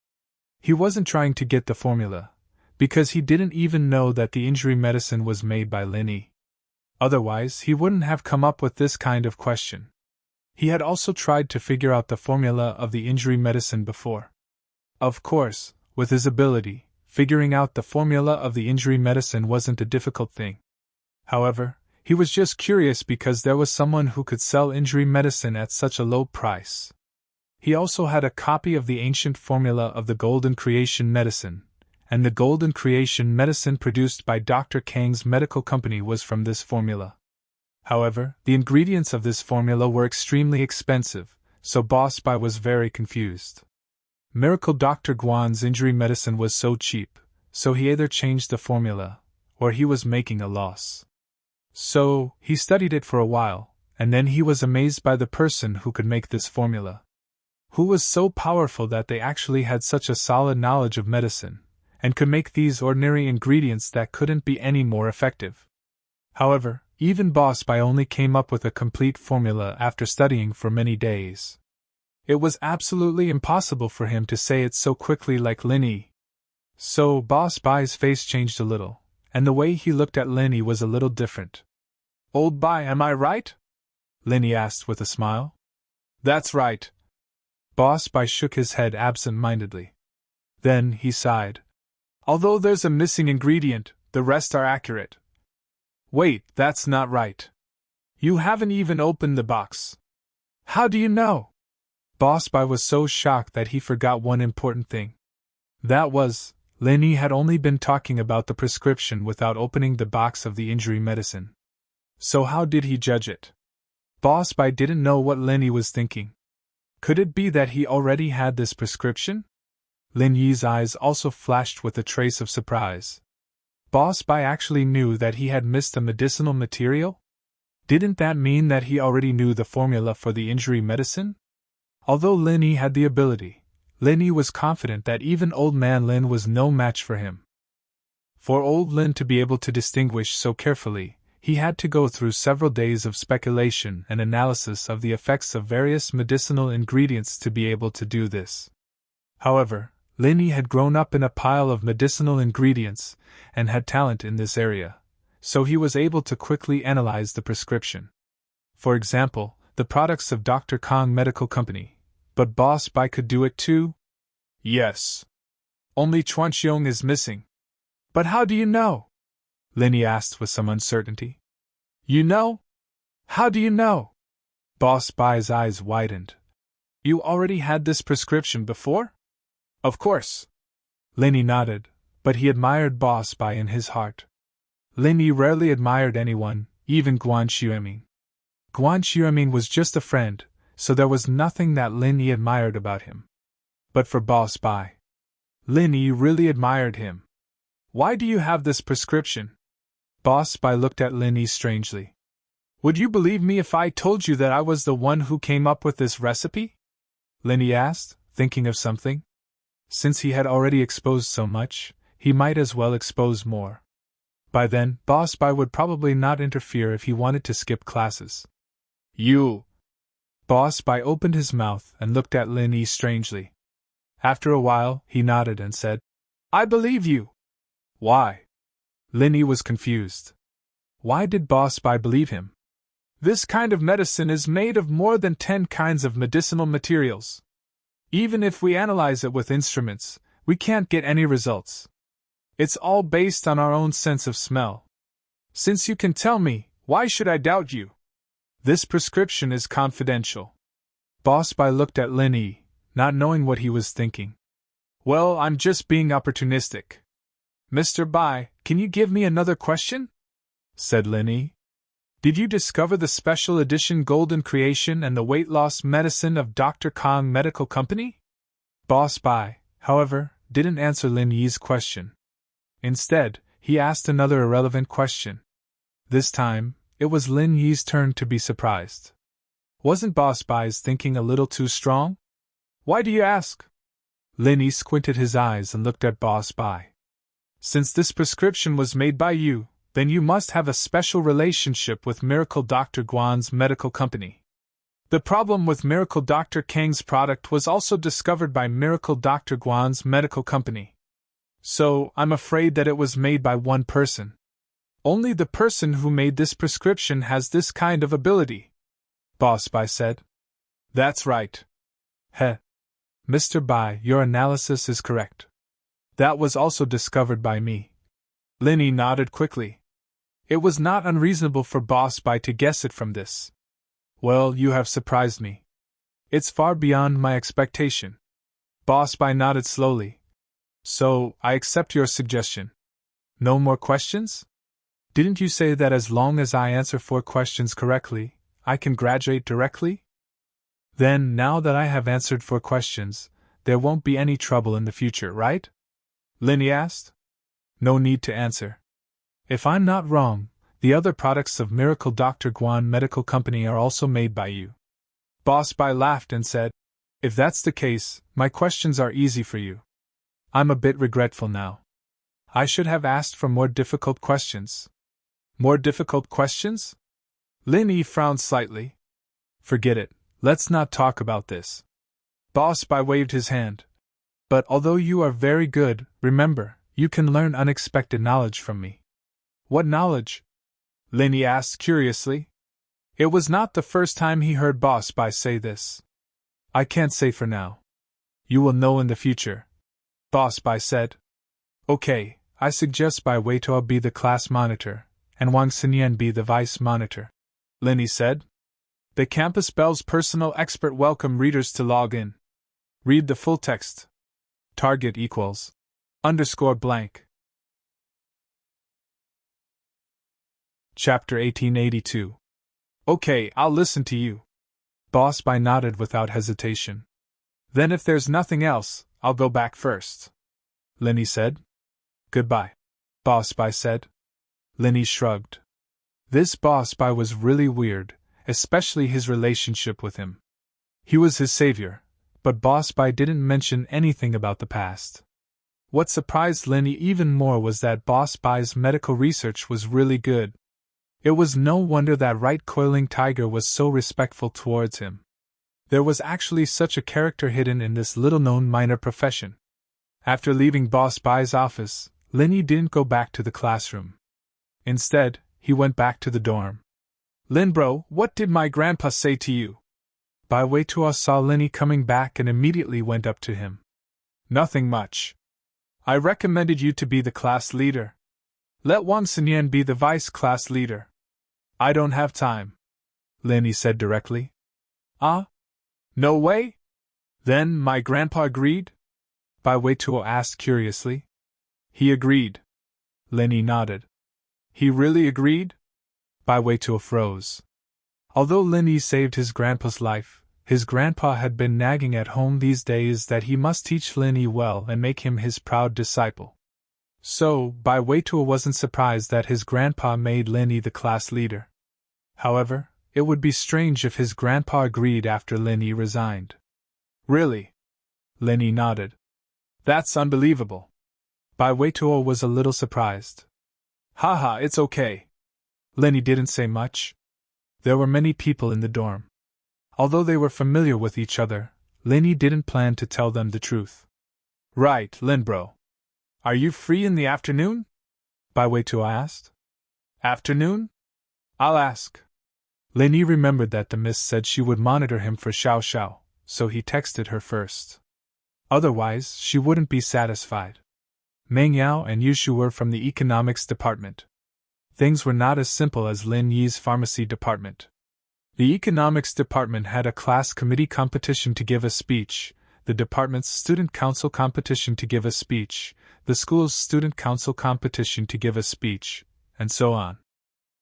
He wasn't trying to get the formula, because he didn't even know that the injury medicine was made by Lin Yi. Otherwise, he wouldn't have come up with this kind of question. He had also tried to figure out the formula of the injury medicine before. Of course, with his ability, figuring out the formula of the injury medicine wasn't a difficult thing. However, he was just curious because there was someone who could sell injury medicine at such a low price. He also had a copy of the ancient formula of the Golden Creation medicine, and the Golden Creation medicine produced by Dr. Kang's medical company was from this formula. However, the ingredients of this formula were extremely expensive, so Boss Spy was very confused. Miracle Dr. Guan's injury medicine was so cheap, so he either changed the formula, or he was making a loss. So, he studied it for a while, and then he was amazed by the person who could make this formula. Who was so powerful that they actually had such a solid knowledge of medicine, and could make these ordinary ingredients that couldn't be any more effective. However, even Boss Bai only came up with a complete formula after studying for many days. It was absolutely impossible for him to say it so quickly like Lin Yi. So Boss Bai's face changed a little, and the way he looked at Lin Yi was a little different. "Old Bai, am I right?" Lin Yi asked with a smile. "That's right." Boss Bai shook his head absent-mindedly. Then he sighed. "Although there's a missing ingredient, the rest are accurate." "Wait, that's not right. You haven't even opened the box. How do you know?" Boss Bai was so shocked that he forgot one important thing. That was, Lin Yi had only been talking about the prescription without opening the box of the injury medicine. So how did he judge it? Boss Bai didn't know what Lin Yi was thinking. Could it be that he already had this prescription? Lin Yi's eyes also flashed with a trace of surprise. Boss Bai actually knew that he had missed a medicinal material? Didn't that mean that he already knew the formula for the injury medicine? Although Lin Yi had the ability, Lin Yi was confident that even Old Man Lin was no match for him. For Old Lin to be able to distinguish so carefully, he had to go through several days of speculation and analysis of the effects of various medicinal ingredients to be able to do this. However, Lin Yi had grown up in a pile of medicinal ingredients and had talent in this area, so he was able to quickly analyze the prescription. For example, the products of Dr. Kong Medical Company. But Boss Bai could do it too? Yes. Only Chuanxiong is missing. But how do you know? Lin Yi asked with some uncertainty. You know? How do you know? Boss Bai's eyes widened. You already had this prescription before? Of course. Lin Yi nodded, but he admired Boss Bai in his heart. Lin Yi rarely admired anyone, even Guan Xueming. Guan Xueming was just a friend, so there was nothing that Lin Yi admired about him. But for Boss Bai, Lin Yi really admired him. Why do you have this prescription? Boss Bai looked at Lin Yi strangely. Would you believe me if I told you that I was the one who came up with this recipe? Lin Yi asked, thinking of something. Since he had already exposed so much, he might as well expose more. By then, Boss Bai would probably not interfere if he wanted to skip classes. You! Boss Bai opened his mouth and looked at Lin Yi strangely. After a while, he nodded and said, I believe you. Why? Lin Yi was confused. Why did Boss Bai believe him? This kind of medicine is made of more than 10 kinds of medicinal materials. Even if we analyze it with instruments, we can't get any results. It's all based on our own sense of smell. Since you can tell me, why should I doubt you? This prescription is confidential. Boss Bai looked at Lin Yi, not knowing what he was thinking. Well, I'm just being opportunistic. Mr. Bai, can you give me another question? Said Lin Yi. Did you discover the special edition golden creation and the weight loss medicine of Dr. Kong Medical Company? Boss Bai, however, didn't answer Lin Yi's question. Instead, he asked another irrelevant question. This time, it was Lin Yi's turn to be surprised. Wasn't Boss Bai's thinking a little too strong? Why do you ask? Lin Yi squinted his eyes and looked at Boss Bai. Since this prescription was made by you, then you must have a special relationship with Miracle Dr. Guan's medical company. The problem with Miracle Dr. Kang's product was also discovered by Miracle Dr. Guan's medical company. So, I'm afraid that it was made by one person. Only the person who made this prescription has this kind of ability. Boss Bai said. That's right. Heh. Mr. Bai, your analysis is correct. That was also discovered by me. Lin Yi nodded quickly. It was not unreasonable for Boss Bai to guess it from this. Well, you have surprised me. It's far beyond my expectation. Boss Bai nodded slowly. So, I accept your suggestion. No more questions? Didn't you say that as long as I answer 4 questions correctly, I can graduate directly? Then, now that I have answered 4 questions, there won't be any trouble in the future, right? Lin Yi asked. No need to answer. If I'm not wrong, the other products of Miracle Dr. Guan Medical Company are also made by you. Boss Bai laughed and said, If that's the case, my questions are easy for you. I'm a bit regretful now. I should have asked for more difficult questions. More difficult questions? Lin Yi frowned slightly. Forget it, let's not talk about this. Boss Bai waved his hand. But although you are very good, remember, you can learn unexpected knowledge from me. What knowledge? Lin Yi asked curiously. It was not the first time he heard Boss Bai say this. I can't say for now. You will know in the future, Boss Bai said. Okay, I suggest Bai Weituo be the class monitor, and Wang Xinyan be the vice monitor, Lin Yi said. The campus bell's personal expert welcome readers to log in. Read the full text. Target equals _blank. Chapter 1882. Okay, I'll listen to you. Boss Bai nodded without hesitation. Then if there's nothing else, I'll go back first, Lin Yi said. Goodbye, Boss Bai said. Lin Yi shrugged. This Boss Bai was really weird, especially his relationship with him. He was his savior, but Boss Bai didn't mention anything about the past. What surprised Lin Yi even more was that Boss Bai's medical research was really good. It was no wonder that right coiling tiger was so respectful towards him. There was actually such a character hidden in this little-known minor profession. After leaving Boss Bai's office, Lin Yi didn't go back to the classroom. Instead, he went back to the dorm. Lin bro, what did my grandpa say to you? Bai Weituo saw Lin Yi coming back and immediately went up to him. Nothing much. I recommended you to be the class leader. Let Wang Xinyan be the vice class leader. I don't have time, Lin Yi said directly. Ah? No way? Then my grandpa agreed? Bai Weituo asked curiously. He agreed. Lin Yi nodded. He really agreed? Bai Weituo froze. Although Lin Yi saved his grandpa's life, his grandpa had been nagging at home these days that he must teach Lin Yi well and make him his proud disciple. So, Bai Weituo wasn't surprised that his grandpa made Lin Yi the class leader. However, it would be strange if his grandpa agreed after Lin Yi resigned. Really? Lin Yi nodded. That's unbelievable. Bai Weituo was a little surprised. Haha, it's okay. Lin Yi didn't say much. There were many people in the dorm. Although they were familiar with each other, Lin Yi didn't plan to tell them the truth. Right, Lin bro. Are you free in the afternoon? Bai Weituo asked. Afternoon? I'll ask. Lin Yi remembered that the miss said she would monitor him for Xiao Xiao, so he texted her first. Otherwise, she wouldn't be satisfied. Meng Yao and Yushu were from the economics department. Things were not as simple as Lin Yi's pharmacy department. The economics department had a class committee competition to give a speech, the department's student council competition to give a speech, the school's student council competition to give a speech, and so on.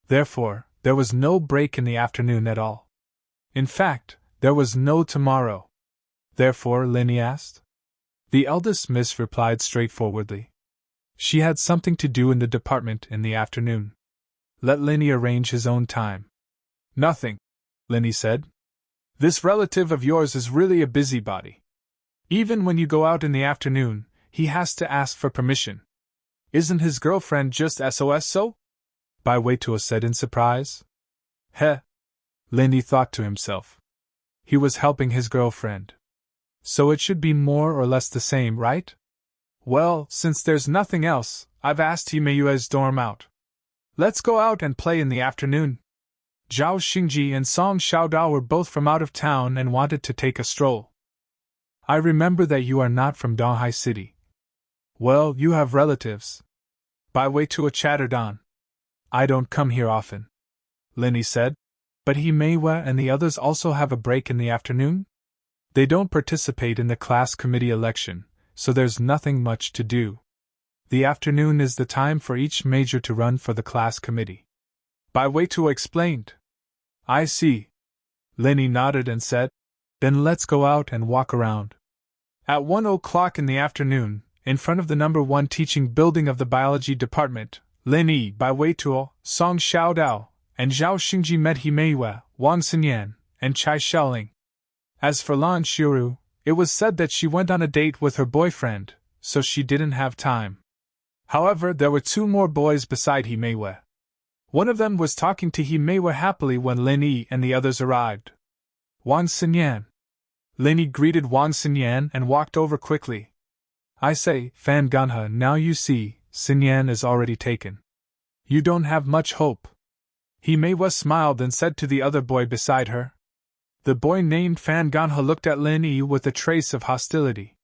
Therefore, there was no break in the afternoon at all. In fact, there was no tomorrow. Therefore, Lin Yi asked. The eldest miss replied straightforwardly. She had something to do in the department in the afternoon. Let Lin Yi arrange his own time. Nothing, Lin Yi said. This relative of yours is really a busybody. Even when you go out in the afternoon, he has to ask for permission. Isn't his girlfriend just SOS so? Bai Weituo said in surprise. Heh. Lin Yi thought to himself. He was helping his girlfriend. So it should be more or less the same, right? Well, since there's nothing else, I've asked Himeyue's dorm out. Let's go out and play in the afternoon. Zhao Xingji and Song Xiaodao were both from out of town and wanted to take a stroll. I remember that you are not from Donghai City. Well, you have relatives. Bai Weituo chattered on. I don't come here often, Lin Yi said. But Himeyue and the others also have a break in the afternoon? They don't participate in the class committee election, so there's nothing much to do. The afternoon is the time for each major to run for the class committee. Bai Weituo explained. I see. Lin Yi nodded and said, Then let's go out and walk around. At 1:00 in the afternoon, in front of the number 1 teaching building of the biology department, Lin Yi, Bai Weituo, Song Xiaodao, and Zhao Xingji met Himeyue, Wang Xinyan, and Chai Xiaoling. As for Lan Xiuru, it was said that she went on a date with her boyfriend, so she didn't have time. However, there were two more boys beside Himeiwa. One of them was talking to Himeiwa happily when Lin Yi and the others arrived. Wang Xinyan. Lin Yi greeted Wang Xinyan and walked over quickly. I say, Fan Ganha, now you see, Xinyan is already taken. You don't have much hope. Himeiwa smiled and said to the other boy beside her. The boy named Fan Ganha looked at Lin Yi with a trace of hostility.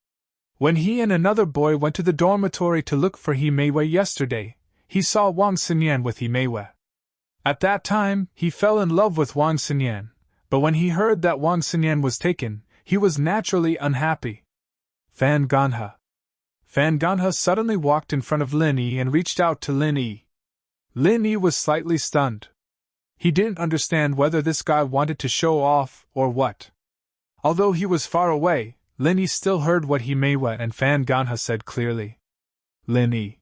When he and another boy went to the dormitory to look for Himeiwa yesterday, he saw Wang Xinyan with Himeiwa. At that time, he fell in love with Wang Xinyan, but when he heard that Wang Xinyan was taken, he was naturally unhappy. Fan Ganha. Fan Ganha suddenly walked in front of Lin Yi and reached out to Lin Yi. Lin Yi was slightly stunned. He didn't understand whether this guy wanted to show off or what. Although he was far away, Lin Yi still heard what Himeiwa and Fan Ganha said clearly. Lin Yi.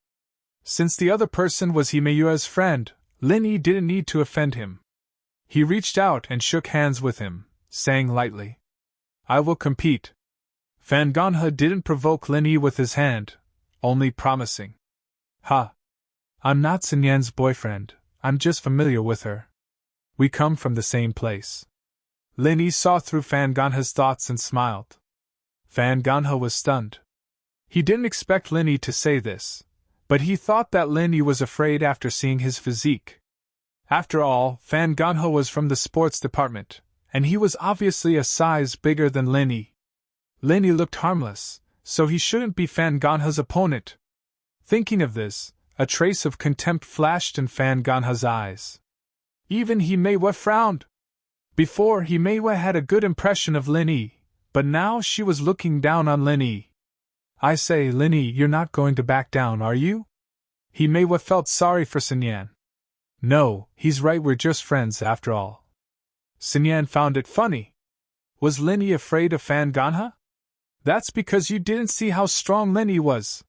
Since the other person was Himeiwa's friend, Lin Yi didn't need to offend him. He reached out and shook hands with him, saying lightly, I will compete. Fan Ganha didn't provoke Lin Yi with his hand, only promising. Ha! I'm not Xinyan's boyfriend, I'm just familiar with her. We come from the same place. Lin Yi saw through Fan Ganha's thoughts and smiled. Fan Ganha was stunned. He didn't expect Lin Yi to say this, but he thought that Lin Yi was afraid after seeing his physique. After all, Fan Ganha was from the sports department, and he was obviously a size bigger than Lin Yi. Lin Yi looked harmless, so he shouldn't be Fan Ganha's opponent. Thinking of this, a trace of contempt flashed in Fan Ganha's eyes. Even Himeiwa frowned. Before, Himeiwa had a good impression of Lin Yi, but now she was looking down on Lin Yi. I say, Lin Yi, you're not going to back down, are you? Himeiwa felt sorry for Xinyan. No, he's right, we're just friends after all. Xinyan found it funny. Was Lin Yi afraid of Fan Ganha? That's because you didn't see how strong Lin Yi was.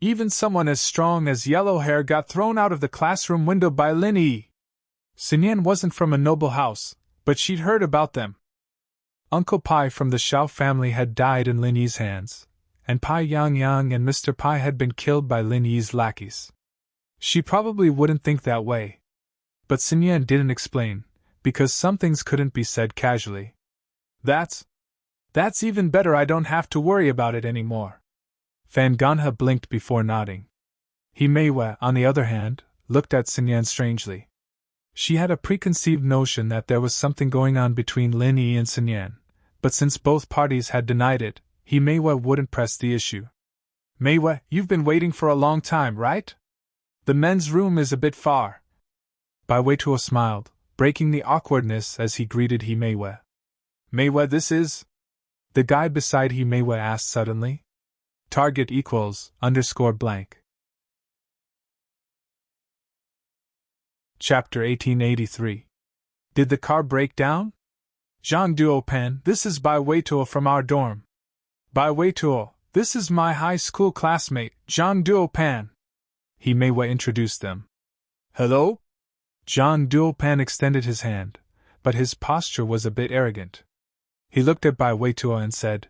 Even someone as strong as Yellowhair got thrown out of the classroom window by Lin Yi. Xinyan wasn't from a noble house, but she'd heard about them. Uncle Pai from the Xiao family had died in Lin Yi's hands, and Pai Yang and Mr. Pai had been killed by Lin Yi's lackeys. She probably wouldn't think that way. But Xinyan didn't explain, because some things couldn't be said casually. That's even better, I don't have to worry about it anymore. Fan Ganha blinked before nodding. Himeiwa, on the other hand, looked at Xinyan strangely. She had a preconceived notion that there was something going on between Lin Yi and Xinyan, but since both parties had denied it, Himeiwa wouldn't press the issue. Meiwa, you've been waiting for a long time, right? The men's room is a bit far. Bai Weituo smiled, breaking the awkwardness as he greeted Himeiwa. Meiwa, this is? The guy beside Himeiwa asked suddenly. Target equals _blank. Chapter 1883. Did the car break down? Zhang Duopan, this is Bai Weituo from our dorm. Bai Weituo, this is my high school classmate, Zhang Duopan. Himeiwa introduced them. Hello? Zhang Duopan extended his hand, but his posture was a bit arrogant. He looked at Bai Weituo and said,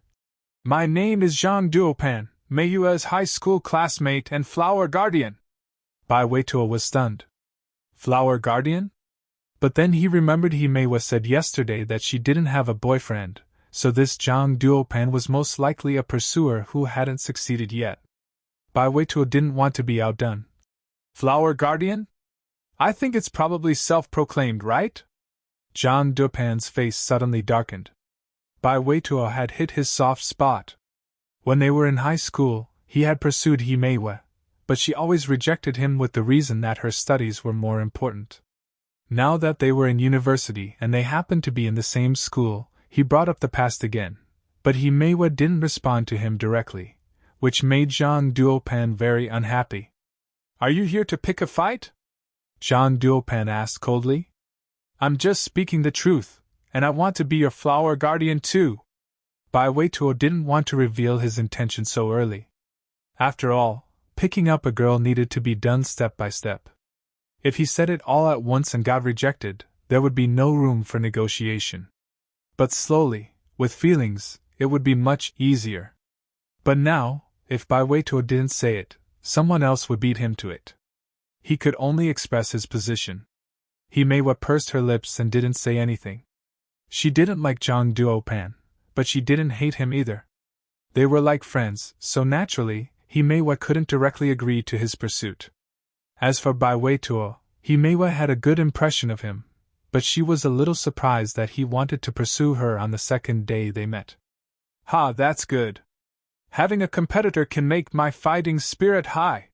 My name is Zhang Duopan, Meiyua's high school classmate and flower guardian. Bai Weituo was stunned. Flower guardian? But then he remembered Himeiwa said yesterday that she didn't have a boyfriend, so this Zhang Duopan was most likely a pursuer who hadn't succeeded yet. Bai Weituo didn't want to be outdone. Flower guardian? I think it's probably self-proclaimed, right? Zhang Duopan's face suddenly darkened. Bai Weituo had hit his soft spot. When they were in high school, he had pursued Himeiwa, but she always rejected him with the reason that her studies were more important. Now that they were in university and they happened to be in the same school, he brought up the past again, but Himeiwa didn't respond to him directly, which made Zhang Duopan very unhappy. Are you here to pick a fight? Zhang Duopan asked coldly. I'm just speaking the truth, and I want to be your flower guardian too. Bai Weituo didn't want to reveal his intention so early. After all, picking up a girl needed to be done step by step. If he said it all at once and got rejected, there would be no room for negotiation. But slowly, with feelings, it would be much easier. But now, if Bai Weituo didn't say it, someone else would beat him to it. He could only express his position. Himeiwa pursed her lips and didn't say anything. She didn't like Zhang Duopan, but she didn't hate him either. They were like friends, so naturally, Himeiwa couldn't directly agree to his pursuit. As for Bai Weituo, Himeiwa had a good impression of him, but she was a little surprised that he wanted to pursue her on the second day they met. Ha, that's good. Having a competitor can make my fighting spirit high.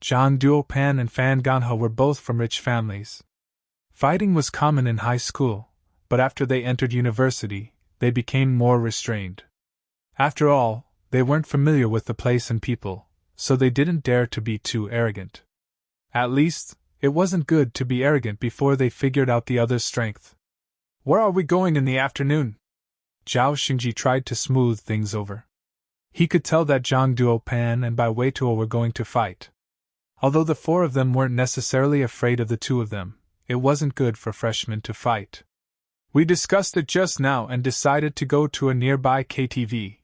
Zhang Duopan and Fan Ganha were both from rich families. Fighting was common in high school, but after they entered university, they became more restrained. After all, they weren't familiar with the place and people, so they didn't dare to be too arrogant. At least, it wasn't good to be arrogant before they figured out the other's strength. Where are we going in the afternoon? Zhao Xingji tried to smooth things over. He could tell that Zhang Duopan and Bai Weituo were going to fight. Although the four of them weren't necessarily afraid of the two of them, it wasn't good for freshmen to fight. We discussed it just now and decided to go to a nearby KTV.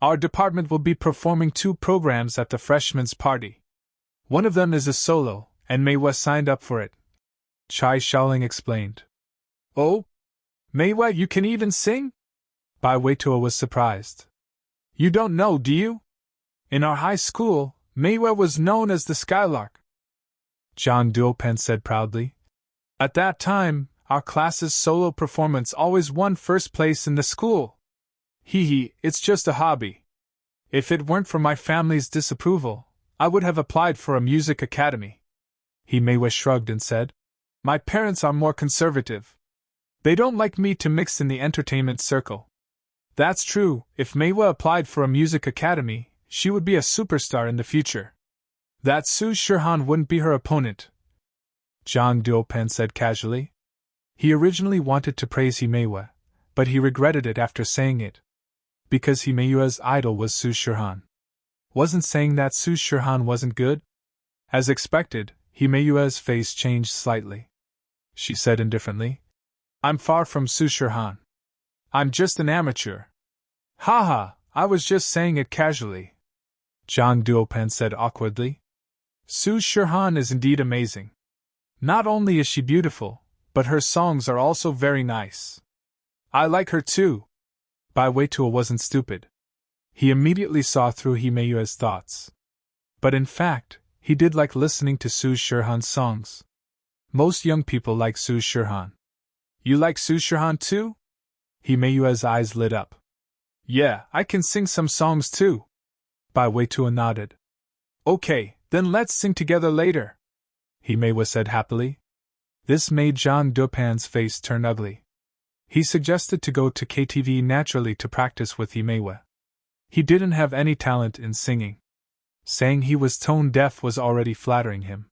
Our department will be performing 2 programs at the freshmen's party. One of them is a solo, and Meiwa signed up for it. Chai Shaoling explained. Oh? Meiwa, you can even sing? Bai Weituo was surprised. You don't know, do you? In our high school, Meiwa was known as the Skylark. Zhang Duopan said proudly. At that time, our class's solo performance always won first place in the school. Hee, it's just a hobby. If it weren't for my family's disapproval, I would have applied for a music academy. Himeiwa shrugged and said, My parents are more conservative. They don't like me to mix in the entertainment circle. That's true, if Meiwa applied for a music academy, she would be a superstar in the future. That Su Shihan wouldn't be her opponent, Zhang Duopan said casually. He originally wanted to praise Himeiwa, but he regretted it after saying it. Because Himeiwa's idol was Su Shihan. Wasn't saying that Su Shihan wasn't good? As expected, Himeiwa's face changed slightly. She said indifferently, I'm far from Su Shihan. I'm just an amateur. Haha, I was just saying it casually. Zhang Duopan said awkwardly. Su Shihan is indeed amazing. Not only is she beautiful, but her songs are also very nice. I like her too. Bai Weituo wasn't stupid. He immediately saw through Himeiwa's thoughts. But in fact, he did like listening to Su Shihan's songs. Most young people like Su Shihan. You like Su Shihan too? Himeiwa's eyes lit up. Yeah, I can sing some songs too. Bai Weituo nodded. Okay, then let's sing together later, Himeiwa said happily. This made Zhang Duopan's face turn ugly. He suggested to go to KTV naturally to practice with Himeiwa. He didn't have any talent in singing. Saying he was tone deaf was already flattering him.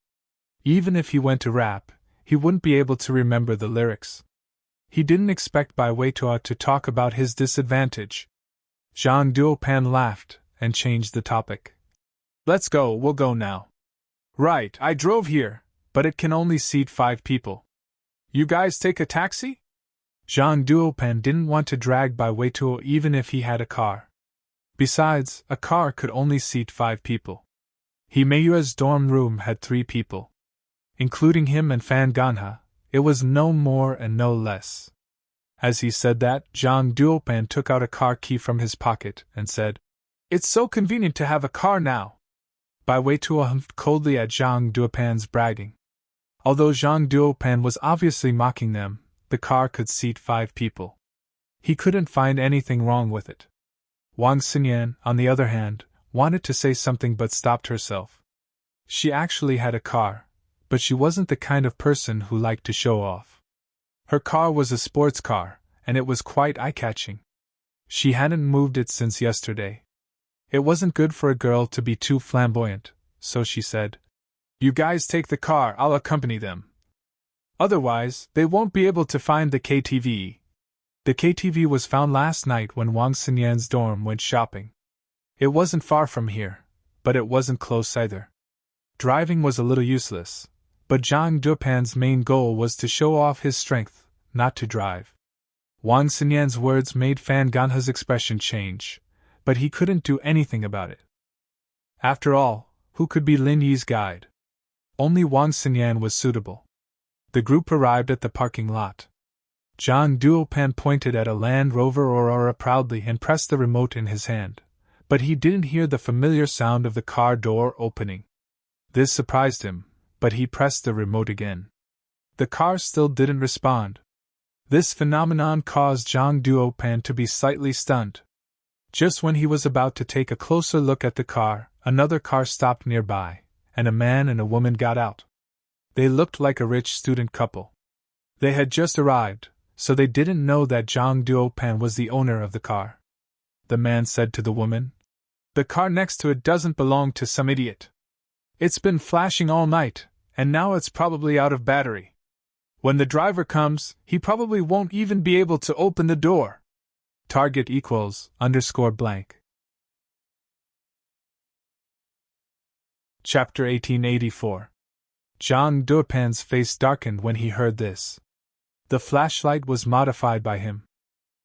Even if he went to rap, he wouldn't be able to remember the lyrics. He didn't expect Bai Weituo to talk about his disadvantage. Zhang Duopan laughed and changed the topic. Let's go, we'll go now. Right, I drove here, but it can only seat 5 people. You guys take a taxi? Zhang Duopan didn't want to drag Bai Weituo even if he had a car. Besides, a car could only seat 5 people. Himeiwa's dorm room had 3 people. Including him and Fan Ganha, it was no more and no less. As he said that, Zhang Duopan took out a car key from his pocket and said, It's so convenient to have a car now. Bai Weituo humphed coldly at Zhang Duopan's bragging. Although Zhang Duopan was obviously mocking them, the car could seat 5 people. He couldn't find anything wrong with it. Wang Xinyan, on the other hand, wanted to say something but stopped herself. She actually had a car, but she wasn't the kind of person who liked to show off. Her car was a sports car, and it was quite eye-catching. She hadn't moved it since yesterday. It wasn't good for a girl to be too flamboyant, so she said, You guys take the car, I'll accompany them. Otherwise, they won't be able to find the KTV. The KTV was found last night when Wang Xinyan's dorm went shopping. It wasn't far from here, but it wasn't close either. Driving was a little useless, but Zhang Duopan's main goal was to show off his strength, not to drive. Wang Xinyan's words made Fan Ganha's expression change, but he couldn't do anything about it. After all, who could be Lin Yi's guide. Only Wang Xinyan was suitable. The group arrived at the parking lot. Zhang Duopan pointed at a Land Rover Aurora proudly and pressed the remote in his hand, but he didn't hear the familiar sound of the car door opening. This surprised him, but he pressed the remote again. The car still didn't respond. This phenomenon caused Zhang Duopan to be slightly stunned. Just when he was about to take a closer look at the car, another car stopped nearby, and a man and a woman got out. They looked like a rich student couple. They had just arrived, so they didn't know that Zhang Duopan was the owner of the car. The man said to the woman, "The car next to it doesn't belong to some idiot. It's been flashing all night, and now it's probably out of battery. When the driver comes, he probably won't even be able to open the door. Target equals _blank." Chapter 1884. Zhang Duopan's face darkened when he heard this. The flashlight was modified by him.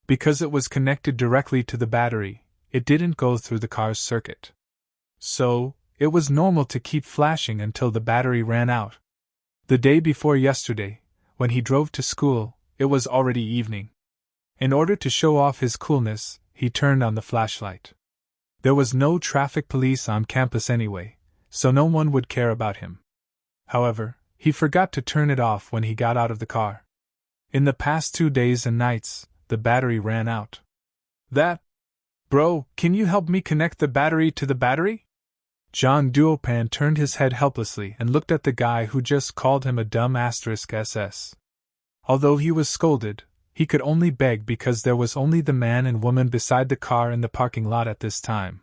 Because it was connected directly to the battery, it didn't go through the car's circuit. So, it was normal to keep flashing until the battery ran out. The day before yesterday, when he drove to school, it was already evening. In order to show off his coolness, he turned on the flashlight. There was no traffic police on campus anyway, so no one would care about him. However, he forgot to turn it off when he got out of the car. In the past 2 days and nights, the battery ran out. Bro, can you help me connect the battery to the battery? Zhang Duopan turned his head helplessly and looked at the guy who just called him a dumb *SS. Although he was scolded, he could only beg because there was only the man and woman beside the car in the parking lot at this time.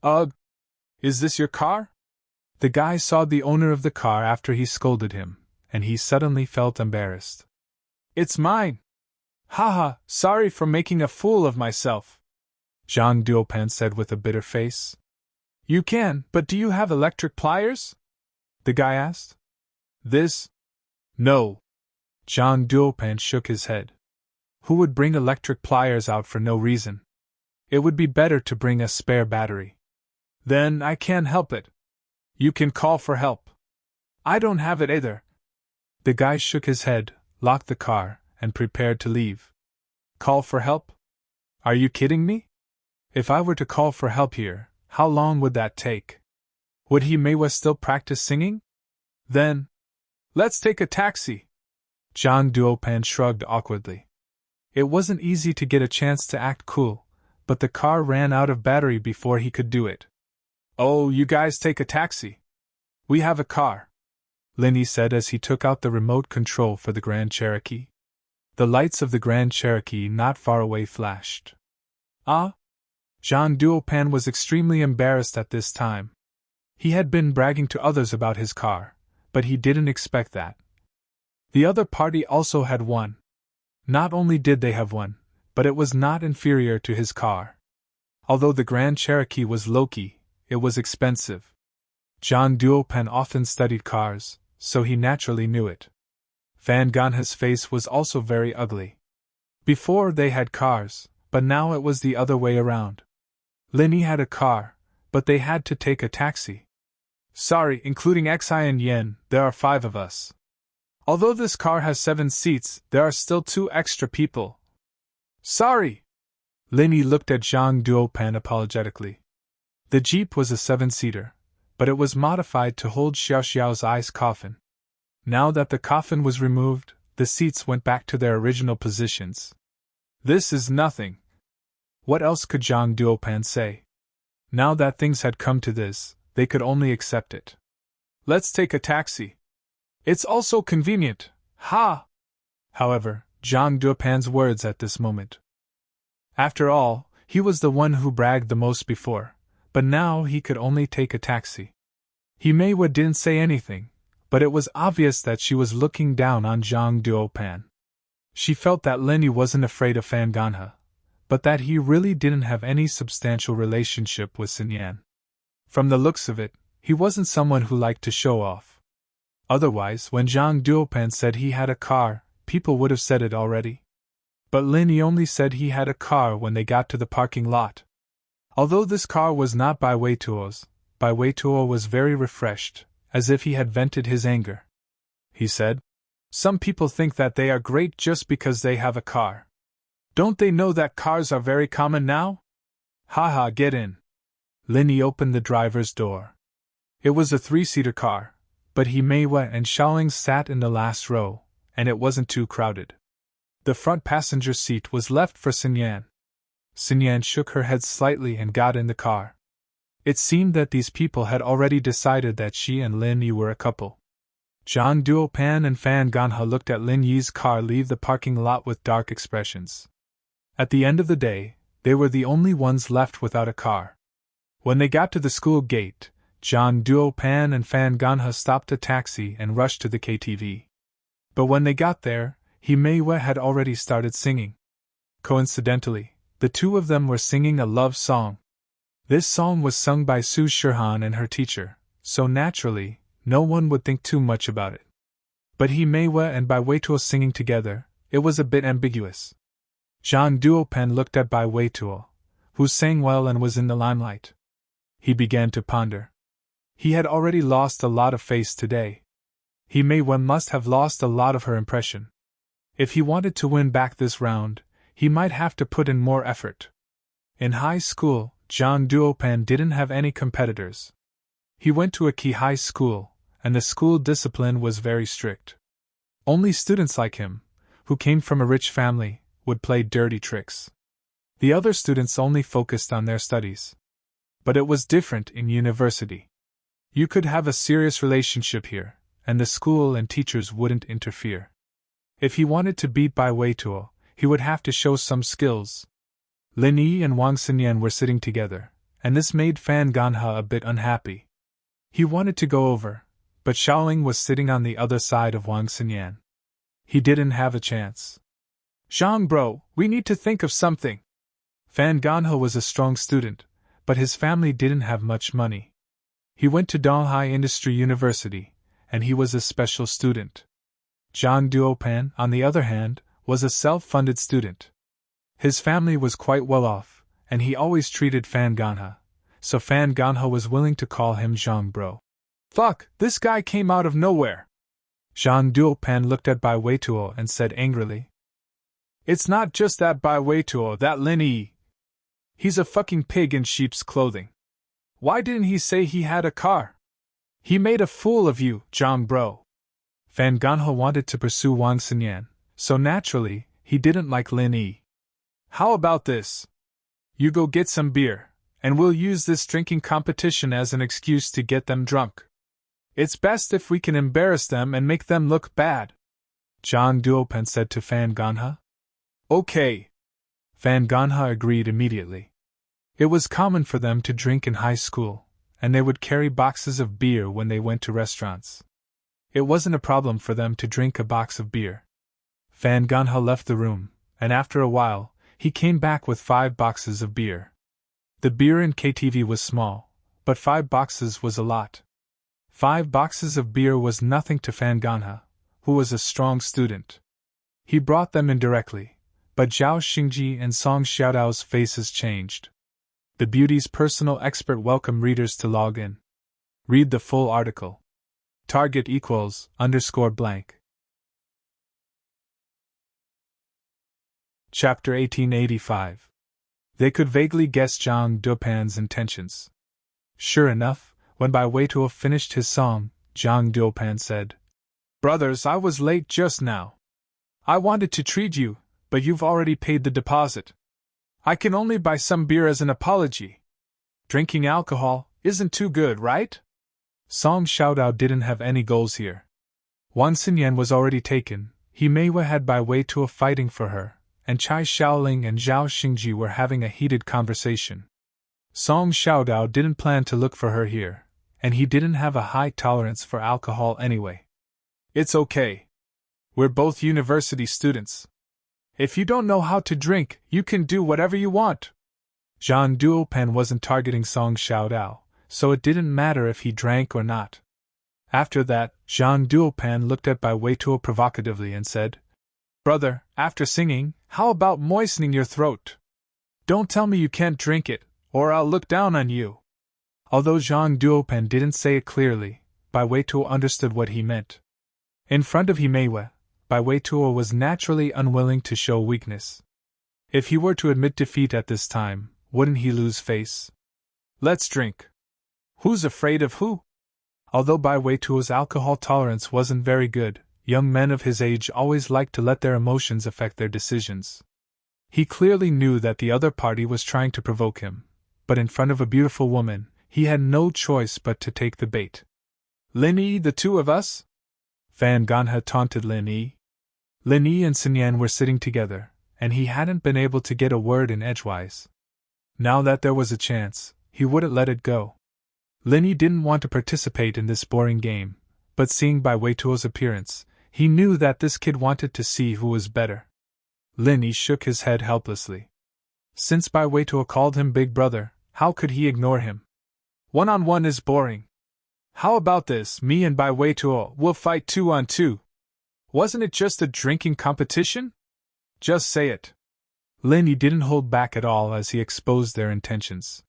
"Ugh! Is this your car?" The guy saw the owner of the car after he scolded him, and he suddenly felt embarrassed. "It's mine! Haha, sorry for making a fool of myself," Zhang Duopan said with a bitter face. "You can, but do you have electric pliers?" the guy asked. No. Zhang Duopan shook his head. Who would bring electric pliers out for no reason? It would be better to bring a spare battery. Then I can't help it. You can call for help. I don't have it either. The guy shook his head, locked the car, and prepared to leave. Call for help? Are you kidding me? If I were to call for help here, how long would that take? Would he may still practice singing? Then, let's take a taxi. Zhang Duopan shrugged awkwardly. It wasn't easy to get a chance to act cool, but the car ran out of battery before he could do it. "Oh, you guys take a taxi. We have a car," Linny said as he took out the remote control for the Grand Cherokee. The lights of the Grand Cherokee not far away flashed. "Ah?" Zhang Duopan was extremely embarrassed at this time. He had been bragging to others about his car, but he didn't expect that. The other party also had one. Not only did they have one, but it was not inferior to his car. Although the Grand Cherokee was low-key, it was expensive. Zhang Duopan often studied cars, so he naturally knew it. Van Ganha's face was also very ugly. Before they had cars, but now it was the other way around. Linny had a car, but they had to take a taxi. "Sorry, including Xi and Yen, there are 5 of us. Although this car has 7 seats, there are still 2 extra people." "Sorry!" Linny looked at Zhang Duopan apologetically. The Jeep was a 7-seater, but it was modified to hold Xiaoxiao's ice coffin. Now that the coffin was removed, the seats went back to their original positions. "This is nothing." What else could Zhang Duopan say? Now that things had come to this, they could only accept it. "Let's take a taxi. It's also convenient, ha!" However, Zhang Duopan's words at this moment. After all, he was the one who bragged the most before, but now he could only take a taxi. Himeiwa didn't say anything, but it was obvious that she was looking down on Zhang Duopan. She felt that Lenny wasn't afraid of Fan Ganha, but that he really didn't have any substantial relationship with Xinyan. From the looks of it, he wasn't someone who liked to show off. Otherwise, when Zhang Duopan said he had a car, people would have said it already. But Linny only said he had a car when they got to the parking lot. Although this car was not by Weituo's, Bai Weituo was very refreshed, as if he had vented his anger. He said, "Some people think that they are great just because they have a car. Don't they know that cars are very common now? Haha, get in." Linny opened the driver's door. It was a 3-seater car, but Meiwa and Xiaoling sat in the last row, and it wasn't too crowded. The front passenger seat was left for Xinyan. Xinyan shook her head slightly and got in the car. It seemed that these people had already decided that she and Lin Yi were a couple. Zhang Duopan and Fan Ganha looked at Lin Yi's car leave the parking lot with dark expressions. At the end of the day, they were the only ones left without a car. When they got to the school gate, Zhang Duopan and Fan Ganha stopped a taxi and rushed to the KTV. But when they got there, Meiwa had already started singing. Coincidentally, the two of them were singing a love song. This song was sung by Su Shihan and her teacher, so naturally, no one would think too much about it. But Meiwa and Bai Weituo singing together, it was a bit ambiguous. Zhang Duopan looked at Bai Weituo, who sang well and was in the limelight. He began to ponder. He had already lost a lot of face today. Meiwa must have lost a lot of her impression. If he wanted to win back this round, he might have to put in more effort. In high school, Zhang Duopan didn't have any competitors. He went to a key high school, and the school discipline was very strict. Only students like him, who came from a rich family, would play dirty tricks. The other students only focused on their studies. But it was different in university. You could have a serious relationship here, and the school and teachers wouldn't interfere. If he wanted to beat Bai Weituo, he would have to show some skills. Lin Yi and Wang Xinyan were sitting together, and this made Fan Ganha a bit unhappy. He wanted to go over, but Xiaoling was sitting on the other side of Wang Xinyan. He didn't have a chance. "Zhang bro, we need to think of something." Fan Ganha was a strong student, but his family didn't have much money. He went to Donghai Industry University, and he was a special student. Zhang Duopan, on the other hand, was a self-funded student. His family was quite well off, and he always treated Fan Ganha, so Fan Ganha was willing to call him Zhang bro. "Fuck, this guy came out of nowhere." Zhang Duopan looked at Bai Weituo and said angrily. "It's not just that Bai Weituo, that Lin Yi. He's a fucking pig in sheep's clothing. Why didn't he say he had a car? He made a fool of you, Zhang bro." Fan Ganha wanted to pursue Wang Xinyan, so naturally, he didn't like Lin Yi. "How about this? You go get some beer, and we'll use this drinking competition as an excuse to get them drunk. It's best if we can embarrass them and make them look bad," Zhang Duopan said to Fan Ganha. "Okay." Fan Ganha agreed immediately. It was common for them to drink in high school, and they would carry boxes of beer when they went to restaurants. It wasn't a problem for them to drink a box of beer. Fan Ganha left the room, and after a while, he came back with 5 boxes of beer. The beer in KTV was small, but 5 boxes was a lot. 5 boxes of beer was nothing to Fan Ganha, who was a strong student. He brought them indirectly, but Zhao Xingji and Song Xiaodao's faces changed. The Beauty's personal expert welcomed readers to log in. Read the full article. Target =_blank. Chapter 1885. They could vaguely guess Zhang Duopan's intentions. Sure enough, when Bai Weituo finished his song, Zhang Duopan said, "Brothers, I was late just now. I wanted to treat you, but you've already paid the deposit. I can only buy some beer as an apology. Drinking alcohol isn't too good, right?" Song Xiaodao didn't have any goals here. Wang Xinyan was already taken, Meiwa had Bai Weituo fighting for her, and Chai Xiaoling and Zhao Xingji were having a heated conversation. Song Xiaodao didn't plan to look for her here, and he didn't have a high tolerance for alcohol anyway. "It's okay. We're both university students. If you don't know how to drink, you can do whatever you want." Zhang Duopan wasn't targeting Song Xiaodao, so it didn't matter if he drank or not. After that, Zhang Duopan looked at Bai Weituo provocatively and said, "Brother, after singing, how about moistening your throat? Don't tell me you can't drink it, or I'll look down on you." Although Jean Duopen didn't say it clearly, Bai Weituo understood what he meant. In front of Himeiwa, Bai Weituo was naturally unwilling to show weakness. If he were to admit defeat at this time, wouldn't he lose face? Let's drink. Who's afraid of who? Although Bai Weituo's alcohol tolerance wasn't very good, young men of his age always liked to let their emotions affect their decisions. He clearly knew that the other party was trying to provoke him, but in front of a beautiful woman, he had no choice but to take the bait. Lin Yi, the two of us? Fan Ganha taunted Lin Yi. Lin Yi and Sun Yan were sitting together, and he hadn't been able to get a word in edgewise. Now that there was a chance, he wouldn't let it go. Lin Yi didn't want to participate in this boring game, but seeing Bai Weituo's appearance, he knew that this kid wanted to see who was better. Lin Yi shook his head helplessly. Since Bai Weituo called him big brother, how could he ignore him? One-on-one is boring. How about this, me and Bai Weituo will fight 2-on-2? Wasn't it just a drinking competition? Just say it. Lin Yi didn't hold back at all as he exposed their intentions.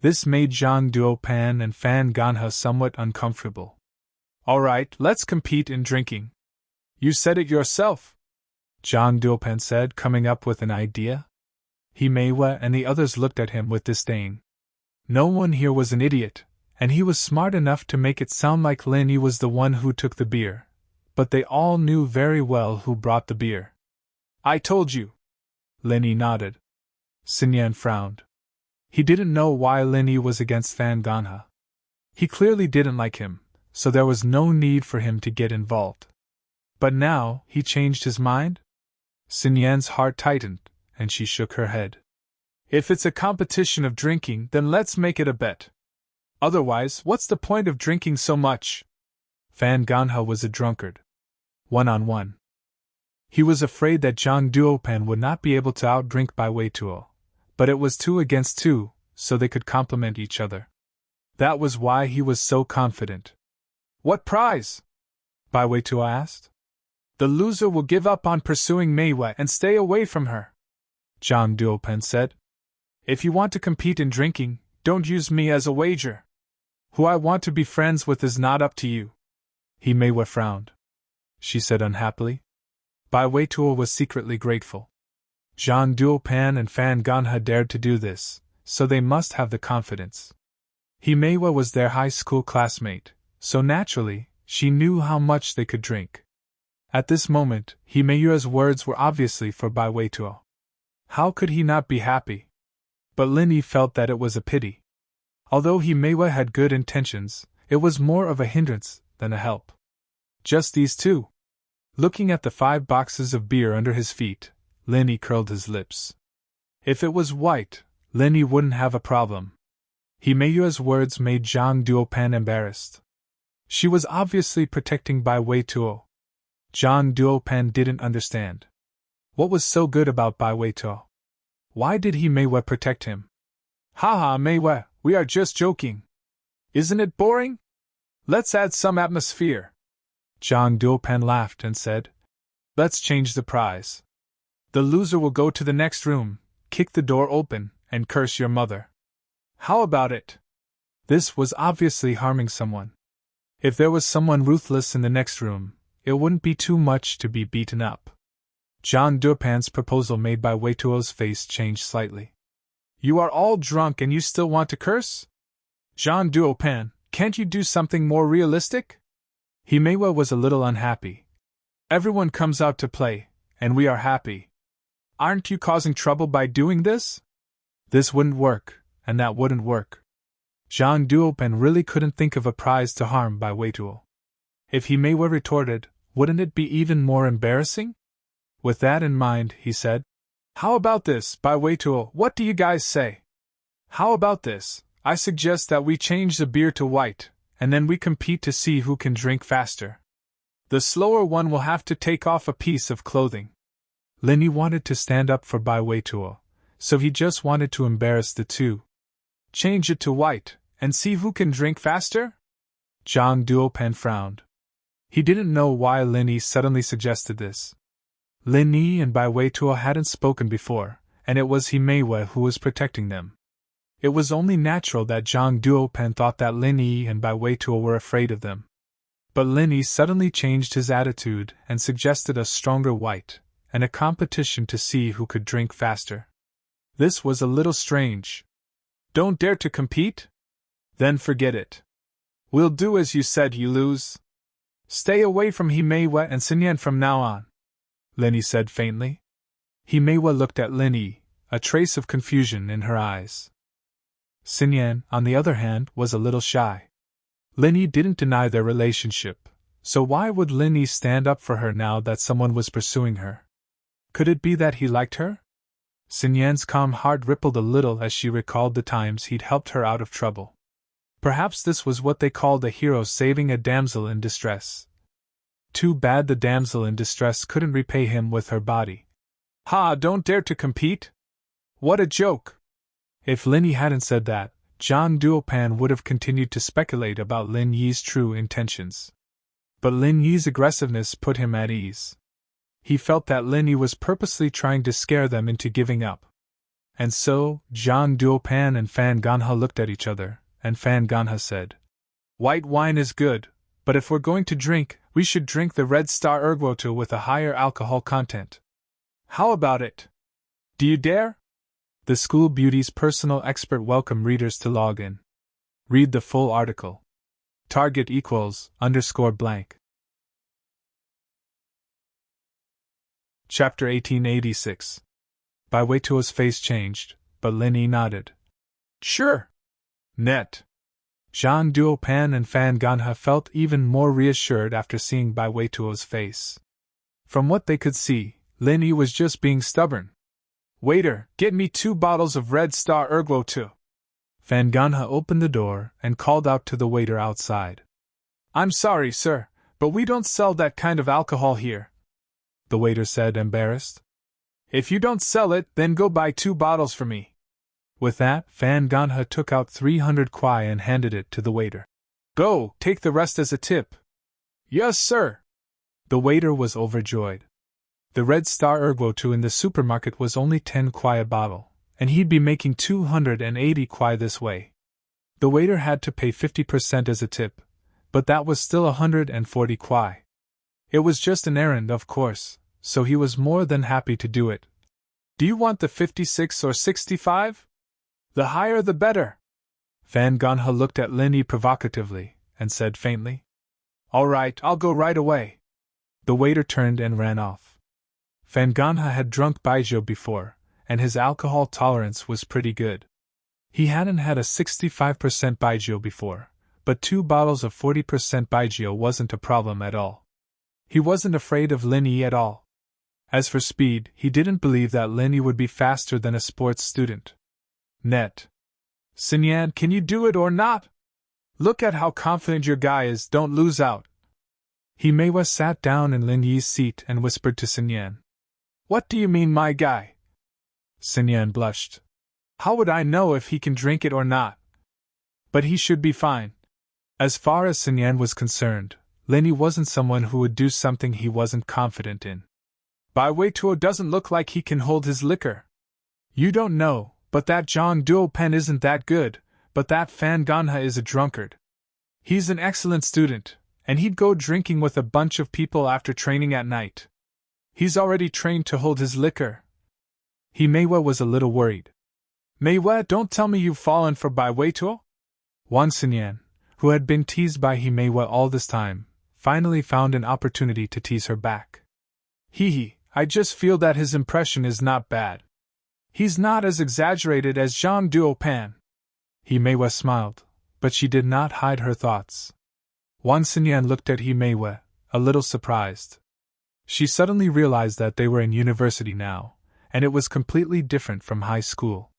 This made Zhang Duopan and Fan Ganha somewhat uncomfortable. Alright, let's compete in drinking. You said it yourself, Zhang Duopan said, coming up with an idea. Himeiwa and the others looked at him with disdain. No one here was an idiot, and he was smart enough to make it sound like Lin Yi was the one who took the beer, but they all knew very well who brought the beer. I told you. Lin Yi nodded. Sun Yan frowned. He didn't know why Lin Yi was against Fan Ganha. He clearly didn't like him, so there was no need for him to get involved. But now, he changed his mind? Sun Yan's heart tightened, and she shook her head. If it's a competition of drinking, then let's make it a bet. Otherwise, what's the point of drinking so much? Fan Ganha was a drunkard. 1-on-1. He was afraid that Zhang Duopan would not be able to outdrink Bai Weituo, but it was 2 against 2, so they could complement each other. That was why he was so confident. What prize? Bai Weituo asked. The loser will give up on pursuing Meiwa and stay away from her, Zhang Duopan said. If you want to compete in drinking, don't use me as a wager. Who I want to be friends with is not up to you. Himeiwa frowned. She said unhappily. Bai Weituo was secretly grateful. Zhang Duopan and Fan Ganha dared to do this, so they must have the confidence. Himeiwa was their high school classmate, so naturally, she knew how much they could drink. At this moment, Himeiwa's words were obviously for Bai Weituo. How could he not be happy? But Lin Yi felt that it was a pity. Although Himeiwa had good intentions, it was more of a hindrance than a help. Just these two. Looking at the 5 boxes of beer under his feet, Lin Yi curled his lips. If it was white, Lin Yi wouldn't have a problem. Himeiwa's words made Zhang Duopan embarrassed. She was obviously protecting Bai Weituo. Zhang Duopan didn't understand. What was so good about Bai Weituo? Why did Himeiwa protect him? Haha, Meiwa, we are just joking. Isn't it boring? Let's add some atmosphere. Zhang Duopan laughed and said, Let's change the prize. The loser will go to the next room, kick the door open, and curse your mother. How about it? This was obviously harming someone. If there was someone ruthless in the next room, it wouldn't be too much to be beaten up. Zhang Duopan's proposal made Bai Weituo's face change slightly. You are all drunk and you still want to curse? Zhang Duopan, can't you do something more realistic? Himeiwa was a little unhappy. Everyone comes out to play, and we are happy. Aren't you causing trouble by doing this? This wouldn't work, and that wouldn't work. Zhang Duopan really couldn't think of a prize to harm Bai Weituo. If Himeiwa retorted, wouldn't it be even more embarrassing? With that in mind, he said, How about this, Bai Weituo, what do you guys say? How about this, I suggest that we change the beer to white, and then we compete to see who can drink faster. The slower one will have to take off a piece of clothing. Lin Yi wanted to stand up for Bai Weituo, so he just wanted to embarrass the two. Change it to white, and see who can drink faster? Zhang Duopan frowned. He didn't know why Lin Yi suddenly suggested this. Lin Yi and Bai Weituo hadn't spoken before, and it was Himeiwa who was protecting them. It was only natural that Zhang Duopan thought that Lin Yi and Bai Weituo were afraid of them. But Lin Yi suddenly changed his attitude and suggested a stronger white, and a competition to see who could drink faster. This was a little strange. Don't dare to compete? Then forget it. We'll do as you said, you lose. Stay away from Himeiwa and Sinyan from now on, Lin Yi said faintly. Himeiwa looked at Lin Yi, a trace of confusion in her eyes. Sinyan, on the other hand, was a little shy. Lin Yi didn't deny their relationship, so why would Lin Yi stand up for her now that someone was pursuing her? Could it be that he liked her? Sinyan's calm heart rippled a little as she recalled the times he'd helped her out of trouble. Perhaps this was what they called a hero saving a damsel in distress. Too bad the damsel in distress couldn't repay him with her body. Ha! Don't dare to compete? What a joke! If Lin Yi hadn't said that, Zhang Duopan would have continued to speculate about Lin Yi's true intentions. But Lin Yi's aggressiveness put him at ease. He felt that Lin Yi was purposely trying to scare them into giving up. And so, Zhang Duopan and Fan Ganha looked at each other, and Fan Ganha said, "White wine is good, but if we're going to drink, we should drink the Red Star Ergwoto with a higher alcohol content. How about it? Do you dare?" The School Beauty's personal expert welcome readers to log in. Read the full article. Target =_blank. Chapter 1886. Bai Weituo's face changed, but Lin Yi nodded. Sure. Net. Zhang Duopan and Fan Ganha felt even more reassured after seeing Bai Weituo's face. From what they could see, Lin Yi was just being stubborn. Waiter, get me 2 bottles of Red Star Ergwoto. Fan Ganha opened the door and called out to the waiter outside. I'm sorry, sir, but we don't sell that kind of alcohol here, the waiter said, embarrassed. If you don't sell it, then go buy 2 bottles for me. With that, Fan Ganha took out 300 kwai and handed it to the waiter. Go, take the rest as a tip. Yes, sir. The waiter was overjoyed. The Red Star Ergwoto in the supermarket was only 10 kwai a bottle, and he'd be making 280 kwai this way. The waiter had to pay 50% as a tip, but that was still 140 kwai. It was just an errand, of course, so he was more than happy to do it. Do you want the 56 or 65? The higher the better. Fan Ganha looked at Lin Yi provocatively, and said faintly. All right, I'll go right away. The waiter turned and ran off. Fan Ganha had drunk baijiu before, and his alcohol tolerance was pretty good. He hadn't had a 65% baijiu before, but 2 bottles of 40% baijiu wasn't a problem at all. He wasn't afraid of Lin Yi at all. As for speed, he didn't believe that Lin Yi would be faster than a sports student. Net. Sinyan, can you do it or not? Look at how confident your guy is, don't lose out. Himeiwa sat down in Lin Yi's seat and whispered to Sinyan. What do you mean, my guy? Sinyan blushed. How would I know if he can drink it or not? But he should be fine. As far as Sinyan was concerned, Lin Yi wasn't someone who would do something he wasn't confident in. Bai Weituo doesn't look like he can hold his liquor. You don't know, but that Zhang Duopan isn't that good, but that Fan Ganha is a drunkard. He's an excellent student, and he'd go drinking with a bunch of people after training at night. He's already trained to hold his liquor. Himeiwa was a little worried. Meiwa, don't tell me you've fallen for Bai Weituo? Wan Sinyan, who had been teased by Himeiwa all this time, finally found an opportunity to tease her back. Hee, I just feel that his impression is not bad. He's not as exaggerated as Zhang Duopan. Himeiwa smiled, but she did not hide her thoughts. Wan Sinyan looked at Himeiwa, a little surprised. She suddenly realized that they were in university now, and it was completely different from high school.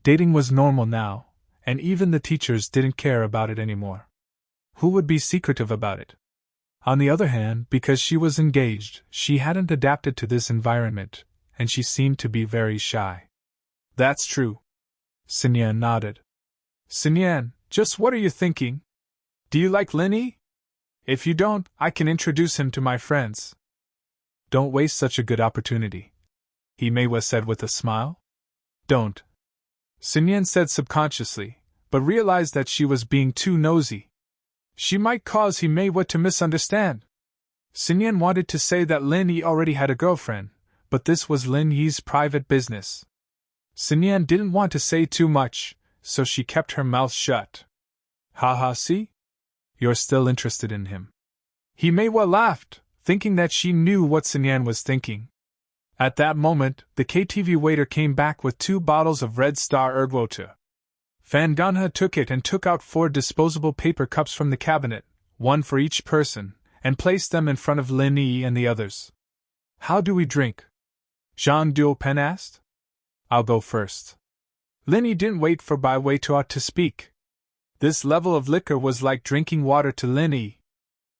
Dating was normal now, and even the teachers didn't care about it anymore. Who would be secretive about it? On the other hand, because she was engaged, she hadn't adapted to this environment, and she seemed to be very shy. That's true. Sinyan nodded. Sinyan, just what are you thinking? Do you like Lin Yi? If you don't, I can introduce him to my friends. Don't waste such a good opportunity, Himeiwa said with a smile. Don't. Sinyan said subconsciously, but realized that she was being too nosy. She might cause Himeiwa to misunderstand. Sinyan wanted to say that Lin Yi already had a girlfriend, but this was Lin Yi's private business. Sinyan didn't want to say too much, so she kept her mouth shut. Haha, see? You're still interested in him. Himeiwa laughed, thinking that she knew what Sinyan was thinking. At that moment, the KTV waiter came back with 2 bottles of Red Star Ergwote. Fanganha took it and took out 4 disposable paper cups from the cabinet, 1 for each person, and placed them in front of Lin Yi and the others. How do we drink? Jean Duopen asked. I'll go first. Lin Yi didn't wait for Bai Weitua to speak. This level of liquor was like drinking water to Lin Yi.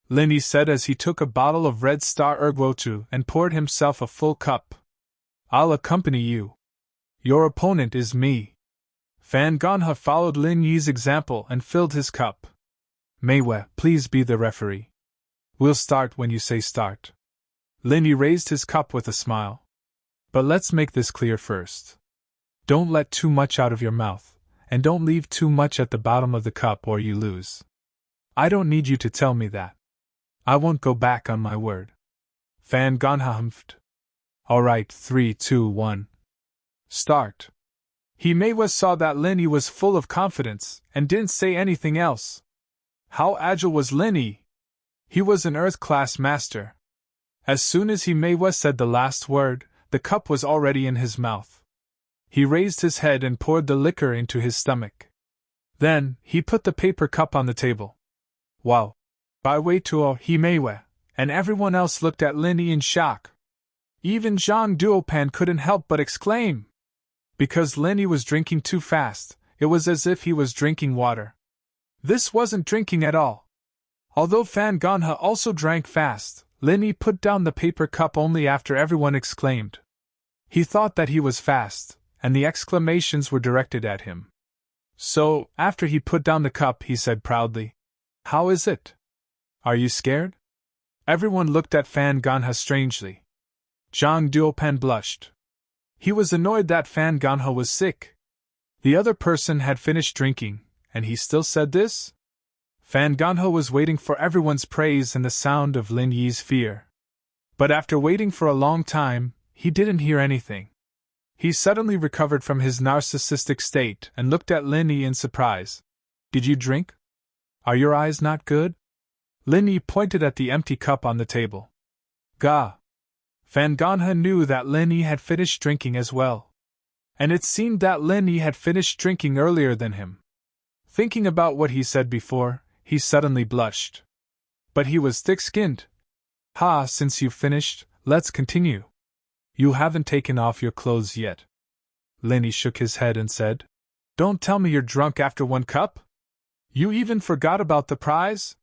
Lin Yi said as he took a bottle of Red Star Ergwote and poured himself a full cup. I'll accompany you. Your opponent is me. Fanganha followed Lin Yi's example and filled his cup. Meiwe, please be the referee. We'll start when you say start. Lin Yi raised his cup with a smile. But let's make this clear first. Don't let too much out of your mouth, and don't leave too much at the bottom of the cup or you lose. I don't need you to tell me that. I won't go back on my word. Fanganha humphed. All right, 3, 2, 1. Start. Himeiwa saw that Lin Yi was full of confidence and didn't say anything else. How agile was Lin Yi? He was an Earth-class master. As soon as Himeiwa said the last word, the cup was already in his mouth. He raised his head and poured the liquor into his stomach. Then, he put the paper cup on the table. Wow! Bai Weitua, Himeiwa, and everyone else looked at Lin Yi in shock. Even Jean Duopan couldn't help but exclaim. Because Lin Yi was drinking too fast, it was as if he was drinking water. This wasn't drinking at all. Although Fanganha also drank fast, Lin Yi put down the paper cup only after everyone exclaimed. He thought that he was fast, and the exclamations were directed at him. So, after he put down the cup, he said proudly, How is it? Are you scared? Everyone looked at Fanganha strangely. Zhang Duopan blushed. He was annoyed that Fanganha was sick. The other person had finished drinking, and he still said this? Fanganha was waiting for everyone's praise and the sound of Lin Yi's fear. But after waiting for a long time, he didn't hear anything. He suddenly recovered from his narcissistic state and looked at Lin Yi in surprise. Did you drink? Are your eyes not good? Lin Yi pointed at the empty cup on the table. Gah! Fanganha knew that Lin Yi had finished drinking as well. And it seemed that Lin Yi had finished drinking earlier than him. Thinking about what he said before, he suddenly blushed. But he was thick-skinned. Ha, since you've finished, let's continue. You haven't taken off your clothes yet. Lin Yi shook his head and said, Don't tell me you're drunk after 1 cup? You even forgot about the prize?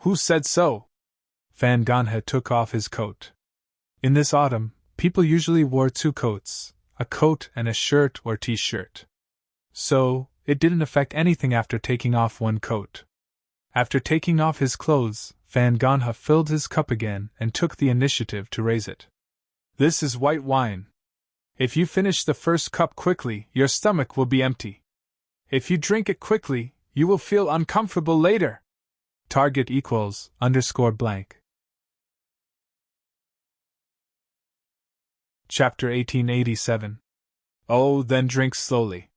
Who said so? Fanganha took off his coat. In this autumn, people usually wore 2 coats, a coat and a shirt or t-shirt. So, it didn't affect anything after taking off 1 coat. After taking off his clothes, Fanganha filled his cup again and took the initiative to raise it. This is white wine. If you finish the first cup quickly, your stomach will be empty. If you drink it quickly, you will feel uncomfortable later. Target equals _blank. Chapter 1887. Oh, then drink slowly.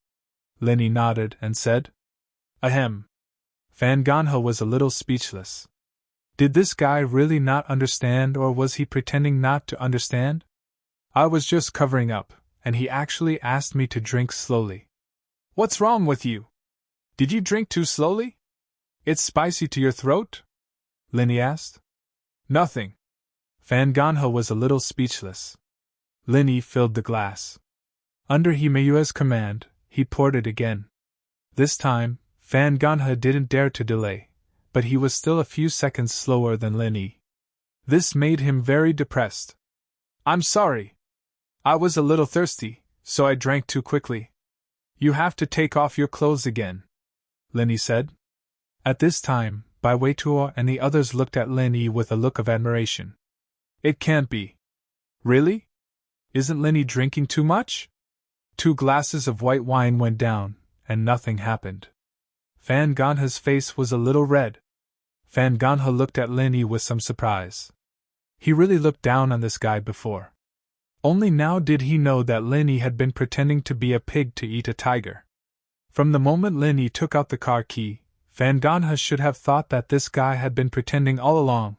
Lin Yi nodded and said. Ahem. Fanganha was a little speechless. Did this guy really not understand, or was he pretending not to understand? I was just covering up, and he actually asked me to drink slowly. What's wrong with you? Did you drink too slowly? It's spicy to your throat? Lin Yi asked. Nothing. Fanganha was a little speechless. Lin Yi filled the glass. Under Himeiwa's command, he poured it again. This time, Fanganha didn't dare to delay, but he was still a few seconds slower than Lin Yi. This made him very depressed. I'm sorry. I was a little thirsty, so I drank too quickly. You have to take off your clothes again, Lin Yi said. At this time, Bai Weitua and the others looked at Lin Yi with a look of admiration. It can't be. Really? Isn't Lin Yi drinking too much? 2 glasses of white wine went down, and nothing happened. Fan Ganha's face was a little red. Fan Ganha looked at Lin Yi with some surprise. He really looked down on this guy before. Only now did he know that Lin Yi had been pretending to be a pig to eat a tiger. From the moment Lin Yi took out the car key, Fan Ganha should have thought that this guy had been pretending all along.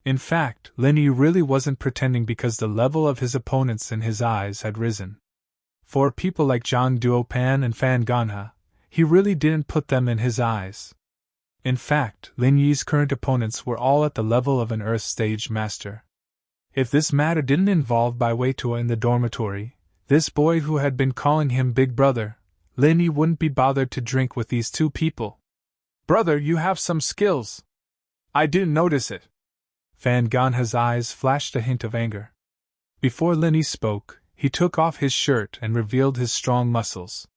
In fact, Lin Yi really wasn't pretending because the level of his opponents in his eyes had risen. For people like Zhang Duopan and Fan Ganha, he really didn't put them in his eyes. In fact, Lin Yi's current opponents were all at the level of an Earth stage master. If this matter didn't involve Bai Weitua in the dormitory, this boy who had been calling him Big Brother, Lin Yi wouldn't be bothered to drink with these 2 people. "Brother, you have some skills. I didn't notice it." Fan Ganha's eyes flashed a hint of anger. Before Lin Yi spoke, he took off his shirt and revealed his strong muscles.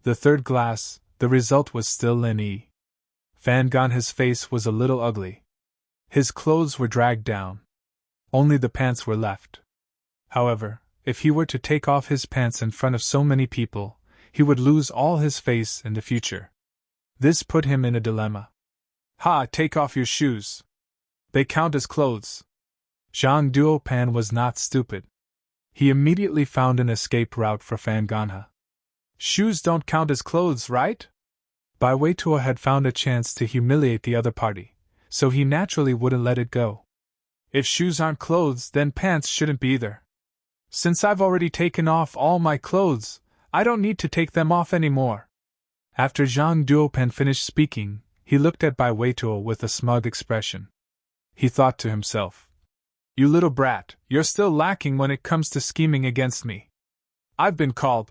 The 3rd glass, the result was still Lin Yi. Fan Ganha's face was a little ugly. His clothes were dragged down. Only the pants were left. However, if he were to take off his pants in front of so many people, he would lose all his face in the future. This put him in a dilemma. "Ha, take off your shoes. They count as clothes." Zhang Duopan was not stupid. He immediately found an escape route for Fan Ganha. "Shoes don't count as clothes, right?" Bai Weitua had found a chance to humiliate the other party, so he naturally wouldn't let it go. "If shoes aren't clothes, then pants shouldn't be either. Since I've already taken off all my clothes, I don't need to take them off anymore." After Zhang Duopan finished speaking, he looked at Bai Weitua with a smug expression. He thought to himself, "You little brat, you're still lacking when it comes to scheming against me. I've been called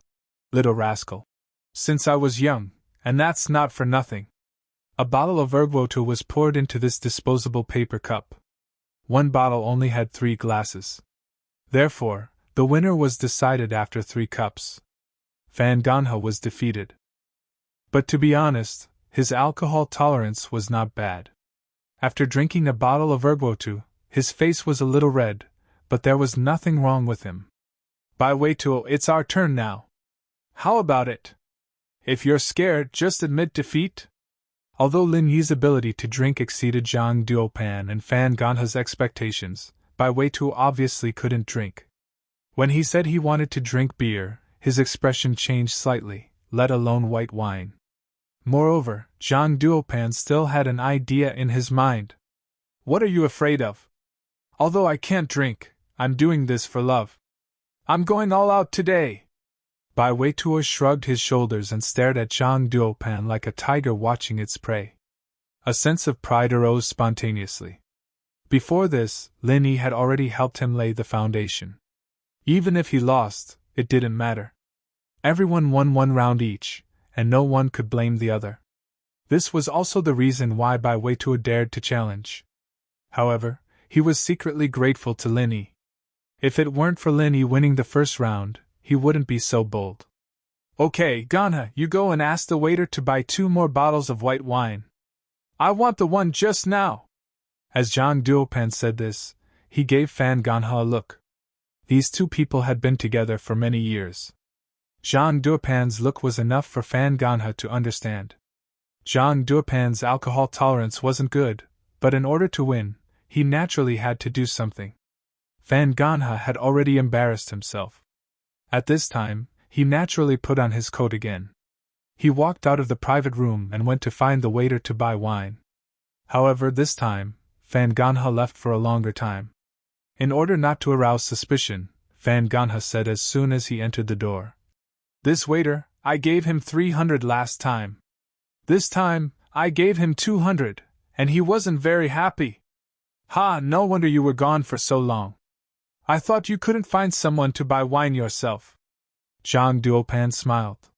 little rascal since I was young, and that's not for nothing." A bottle of ergwotu was poured into this disposable paper cup. 1 bottle only had 3 glasses. Therefore, the winner was decided after 3 cups. Fan Ganha was defeated. But to be honest, his alcohol tolerance was not bad. After drinking a bottle of ergwotu, his face was a little red, but there was nothing wrong with him. "Bai Weitua, it's our turn now. How about it? If you're scared, just admit defeat." Although Lin Yi's ability to drink exceeded Zhang Duopan and Fan Ganha's expectations, Bai Weitua obviously couldn't drink. When he said he wanted to drink beer, his expression changed slightly, let alone white wine. Moreover, Zhang Duopan still had an idea in his mind. "What are you afraid of? Although I can't drink, I'm doing this for love. I'm going all out today." Bai Weitua shrugged his shoulders and stared at Zhang Duopan like a tiger watching its prey. A sense of pride arose spontaneously. Before this, Lin Yi had already helped him lay the foundation. Even if he lost, it didn't matter. Everyone won 1 round each, and no one could blame the other. This was also the reason why Bai Weitua dared to challenge. However, he was secretly grateful to Lin Yi. If it weren't for Lin Yi winning the first round, he wouldn't be so bold. "Okay, Ganha, you go and ask the waiter to buy 2 more bottles of white wine. I want the one just now." As Zhang Duopan said this, he gave Fan Ganha a look. These 2 people had been together for many years. Zhang Duopan's look was enough for Fan Ganha to understand. Zhang Duopan's alcohol tolerance wasn't good, but in order to win, he naturally had to do something. Fan Ganha had already embarrassed himself. At this time, he naturally put on his coat again. He walked out of the private room and went to find the waiter to buy wine. However, this time, Fan Ganha left for a longer time. In order not to arouse suspicion, Fan Ganha said as soon as he entered the door, "This waiter, I gave him 300 last time. This time, I gave him 200, and he wasn't very happy. Ha, no wonder you were gone for so long. I thought you couldn't find someone to buy wine yourself." Zhang Duopan smiled.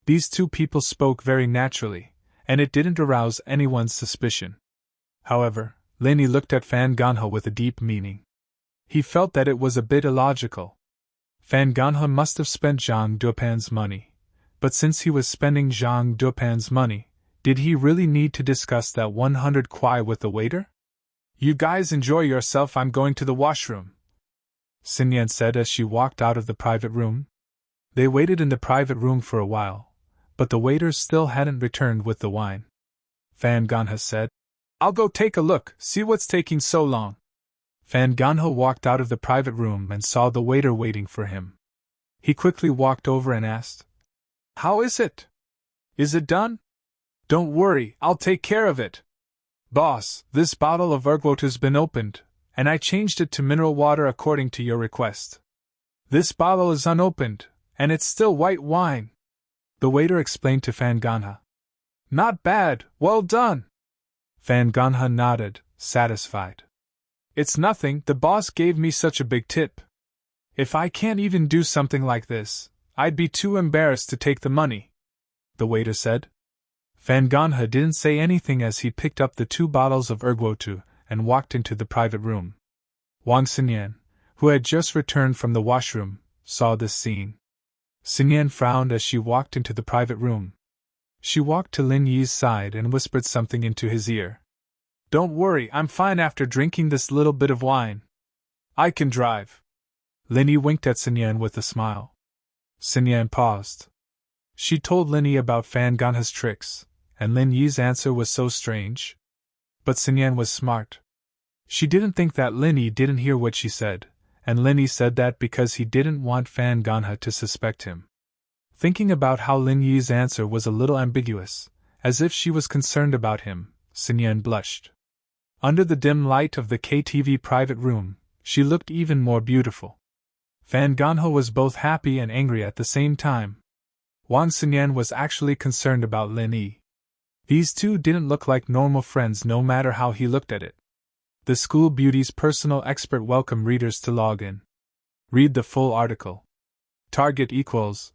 These 2 people spoke very naturally, and it didn't arouse anyone's suspicion. However, Lin Yi looked at Fan Ganha with a deep meaning. He felt that it was a bit illogical. Fan Ganha must have spent Zhang Duopan's money, but since he was spending Zhang Duopan's money, did he really need to discuss that 100 kwai with the waiter? "You guys enjoy yourself, I'm going to the washroom," Xinyan said as she walked out of the private room. They waited in the private room for a while, but the waiters still hadn't returned with the wine. Fan Ganha said, "I'll go take a look, see what's taking so long." Fan Ganha walked out of the private room and saw the waiter waiting for him. He quickly walked over and asked, "How is it? Is it done?" "Don't worry, I'll take care of it. Boss, this bottle of ergwotu's been opened, and I changed it to mineral water according to your request. This bottle is unopened, and it's still white wine," the waiter explained to Fan Ganha. "Not bad, well done." Fan Ganha nodded, satisfied. "It's nothing, the boss gave me such a big tip. If I can't even do something like this, I'd be too embarrassed to take the money," the waiter said. Fan Ganha didn't say anything as he picked up the 2 bottles of ergwotu and walked into the private room. Wang Xinyan, who had just returned from the washroom, saw this scene. Xinyan frowned as she walked into the private room. She walked to Lin Yi's side and whispered something into his ear. "Don't worry, I'm fine after drinking this little bit of wine. I can drive." Lin Yi winked at Xinyan with a smile. Xinyan paused. She told Lin Yi about Fan Ganha's tricks, and Lin Yi's answer was so strange. But Xinyan was smart. She didn't think that Lin Yi didn't hear what she said, and Lin Yi said that because he didn't want Fan Ganha to suspect him. Thinking about how Lin Yi's answer was a little ambiguous, as if she was concerned about him, Xinyan blushed. Under the dim light of the KTV private room, she looked even more beautiful. Fan Ganha was both happy and angry at the same time. Wang Xinyan was actually concerned about Lin Yi. These two didn't look like normal friends no matter how he looked at it. The School Beauty's personal expert welcome readers to log in. Read the full article. Target =_.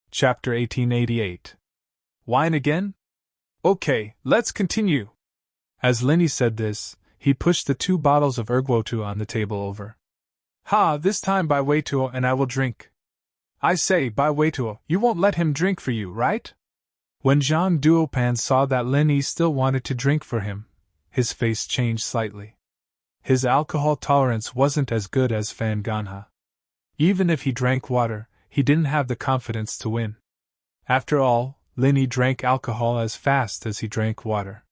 Chapter 1888. Wine again? Okay, let's continue. As Lin Yi said this, he pushed the 2 bottles of ergwotu on the table over. "Ha, this time Bai Weituo and I will drink. I say, Bai Weituo, you won't let him drink for you, right?" When Zhang Duopan saw that Lin Yi still wanted to drink for him, his face changed slightly. His alcohol tolerance wasn't as good as Fan Ganha. Even if he drank water, he didn't have the confidence to win. After all, Lin Yi drank alcohol as fast as he drank water.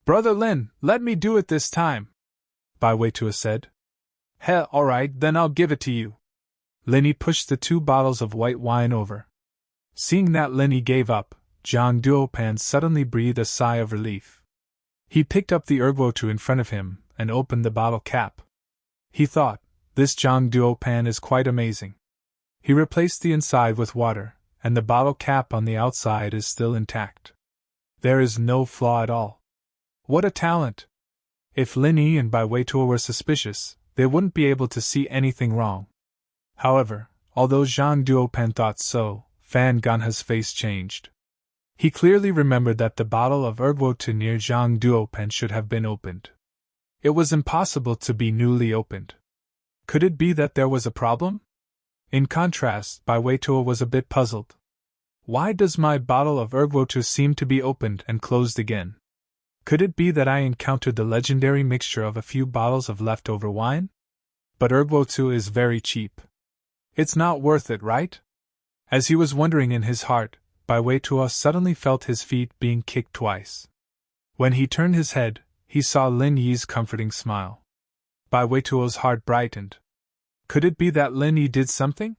"Brother Lin, let me do it this time," Bai Weituo said. "Heh, alright, then I'll give it to you." Lin Yi pushed the 2 bottles of white wine over. Seeing that Lin Yi gave up, Zhang Duopan suddenly breathed a sigh of relief. He picked up the ergwotu in front of him and opened the bottle cap. He thought, "This Zhang Duopan is quite amazing." He replaced the inside with water, and the bottle cap on the outside is still intact. There is no flaw at all. What a talent! If Lin Yi and Bai Weituo were suspicious, they wouldn't be able to see anything wrong. However, although Zhang Duopan thought so, Fan Ganha's face changed. He clearly remembered that the bottle of ergwotu near Zhang Duopan should have been opened. It was impossible to be newly opened. Could it be that there was a problem? In contrast, Bai Weituo was a bit puzzled. Why does my bottle of ergwotu seem to be opened and closed again? Could it be that I encountered the legendary mixture of a few bottles of leftover wine? But ergwotu is very cheap. It's not worth it, right? As he was wondering in his heart, Bai Weituo suddenly felt his feet being kicked twice. When he turned his head, he saw Lin Yi's comforting smile. Bai Weituo's heart brightened. Could it be that Lin Yi did something?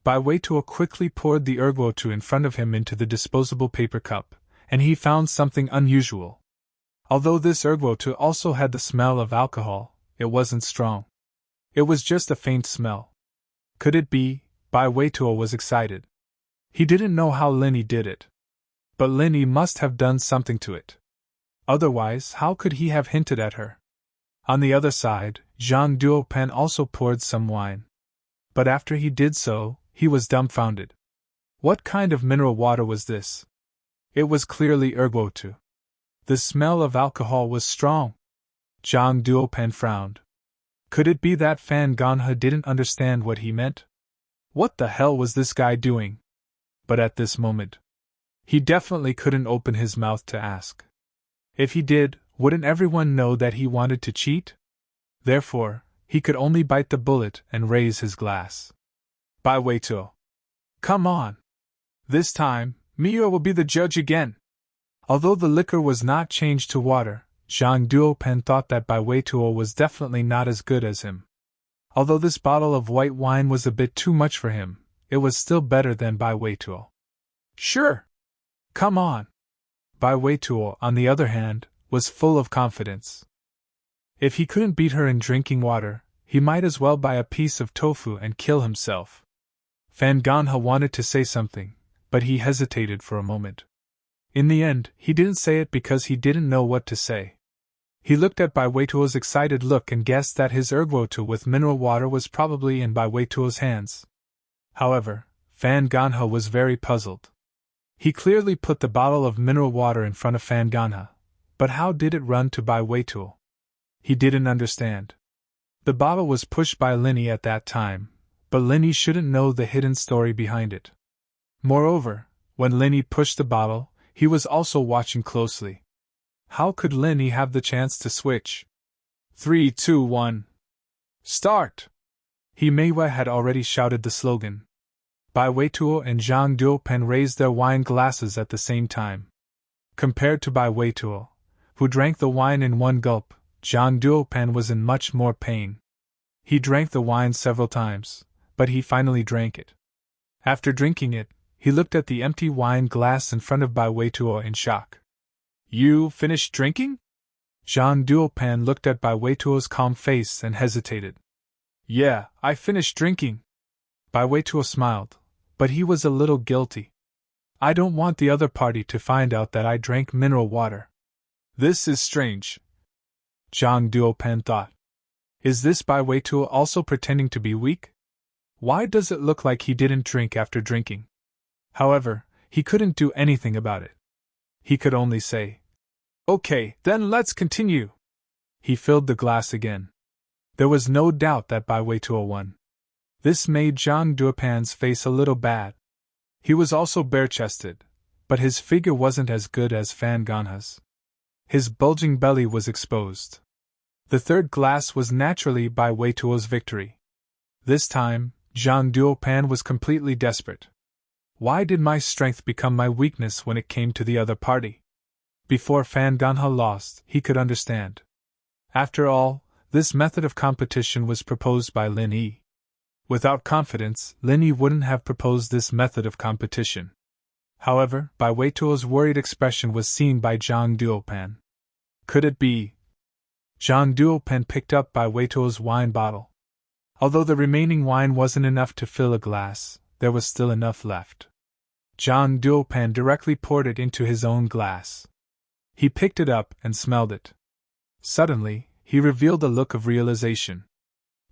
Bai Weituo quickly poured the ergwotu in front of him into the disposable paper cup, and he found something unusual. Although this ergwotu also had the smell of alcohol, it wasn't strong. It was just a faint smell. Could it be? Bai Weituo was excited. He didn't know how Lin Yi did it. But Lin Yi must have done something to it. Otherwise, how could he have hinted at her? On the other side, Zhang Duopan also poured some wine. But after he did so, he was dumbfounded. What kind of mineral water was this? It was clearly ergwotu. The smell of alcohol was strong. Zhang Duopan frowned. Could it be that Fan Ganha didn't understand what he meant? What the hell was this guy doing? But at this moment, he definitely couldn't open his mouth to ask. If he did, wouldn't everyone know that he wanted to cheat? Therefore, he could only bite the bullet and raise his glass. Bai Weituo. Come on. This time, Miyo will be the judge again. Although the liquor was not changed to water, Zhang Duopan thought that Bai Weituo was definitely not as good as him. Although this bottle of white wine was a bit too much for him, it was still better than Bai Weituo. Sure. Come on. Bai Weituo, on the other hand, was full of confidence. If he couldn't beat her in drinking water, he might as well buy a piece of tofu and kill himself. Fan Ganha wanted to say something, but he hesitated for a moment. In the end, he didn't say it because he didn't know what to say. He looked at Bai Weituo's excited look and guessed that his ergwotu with mineral water was probably in Bai Weituo's hands. However, Fan Ganha was very puzzled. He clearly put the bottle of mineral water in front of Fan Ganha, but how did it run to Bai Weituo? He didn't understand. The bottle was pushed by Linny at that time, but Linny shouldn't know the hidden story behind it. Moreover, when Linny pushed the bottle, he was also watching closely. How could Linny have the chance to switch? 3, 2, 1. Start! Himeiwa had already shouted the slogan. Bai Weituo and Zhang Duopan raised their wine glasses at the same time. Compared to Bai Weituo, who drank the wine in one gulp, Zhang Duopan was in much more pain. He drank the wine several times, but he finally drank it. After drinking it, he looked at the empty wine glass in front of Bai Weituo in shock. You finished drinking? Zhang Duopan looked at Bai Weituo's calm face and hesitated. Yeah, I finished drinking. Bai Weituo smiled, but he was a little guilty. I don't want the other party to find out that I drank mineral water. This is strange. Zhang Duopan thought. Is this Bai Weituo also pretending to be weak? Why does it look like he didn't drink after drinking? However, he couldn't do anything about it. He could only say, Okay, then let's continue. He filled the glass again. There was no doubt that Bai Weituo won. This made Zhang Duopan's face a little bad. He was also bare-chested, but his figure wasn't as good as Fan Ganha's. His bulging belly was exposed. The third glass was naturally Bai Weituo's victory. This time, Zhang Duopan was completely desperate. Why did my strength become my weakness when it came to the other party? Before Fan Ganha lost, he could understand. After all, this method of competition was proposed by Lin Yi. Without confidence, Lin Yi wouldn't have proposed this method of competition. However, Bai Weituo's worried expression was seen by Zhang Duopan. Could it be? Zhang Duopan picked up Bai Weituo's wine bottle. Although the remaining wine wasn't enough to fill a glass, there was still enough left. Zhang Duopan directly poured it into his own glass. He picked it up and smelled it. Suddenly, he revealed a look of realization.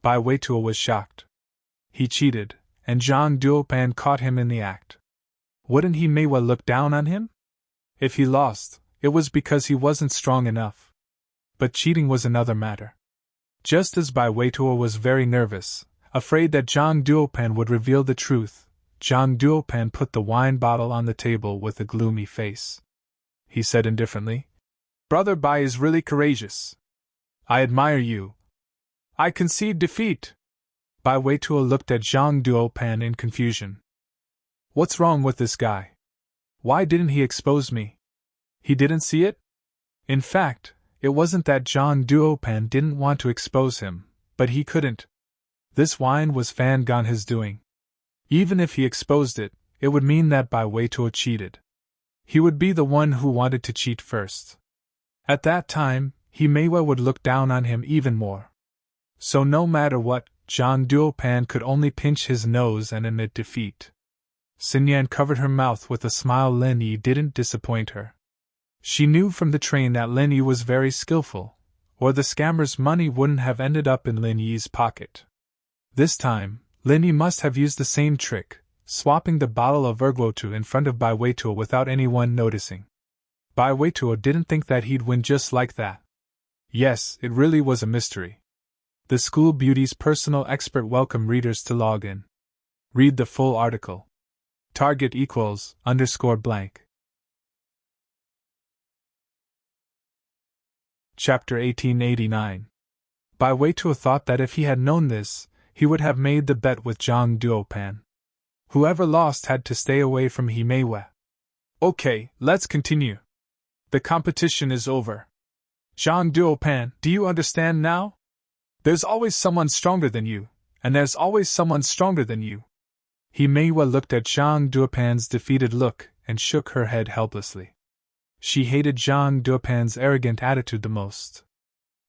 Bai Weituo was shocked. He cheated, and Zhang Duopan caught him in the act. Wouldn't Himeiwa look down on him? If he lost, it was because he wasn't strong enough. But cheating was another matter. Just as Bai Weituo was very nervous, afraid that Zhang Duopan would reveal the truth, Zhang Duopan put the wine bottle on the table with a gloomy face. He said indifferently, Brother Bai is really courageous. I admire you. I concede defeat. Bai Weituo looked at Zhang Duopan in confusion. What's wrong with this guy? Why didn't he expose me? He didn't see it? In fact, it wasn't that Zhang Duopan didn't want to expose him, but he couldn't. This wine was Fan Ganha's doing. Even if he exposed it, it would mean that Bai Weituo cheated. He would be the one who wanted to cheat first. At that time, Himeiwa would look down on him even more. So no matter what, Zhang Duopan could only pinch his nose and admit defeat. Xinyan covered her mouth with a smile. Lin Yi didn't disappoint her. She knew from the train that Lin Yi was very skillful, or the scammer's money wouldn't have ended up in Lin Yi's pocket. This time, Lin Yi must have used the same trick, swapping the bottle of ergwotu in front of Bai Weituo without anyone noticing. Bai Weituo didn't think that he'd win just like that. Yes, it really was a mystery. The School Beauty's personal expert welcome readers to log in. Read the full article. Target =_blank. Chapter 1889. Bai Weituo thought that if he had known this, he would have made the bet with Zhang Duopan. Whoever lost had to stay away from Himeiwa. Okay, let's continue. The competition is over. Zhang Duopan, do you understand now? There's always someone stronger than you, and there's always someone stronger than you. Himeiwa looked at Zhang Duopan's defeated look and shook her head helplessly. She hated Zhang Duopan's arrogant attitude the most.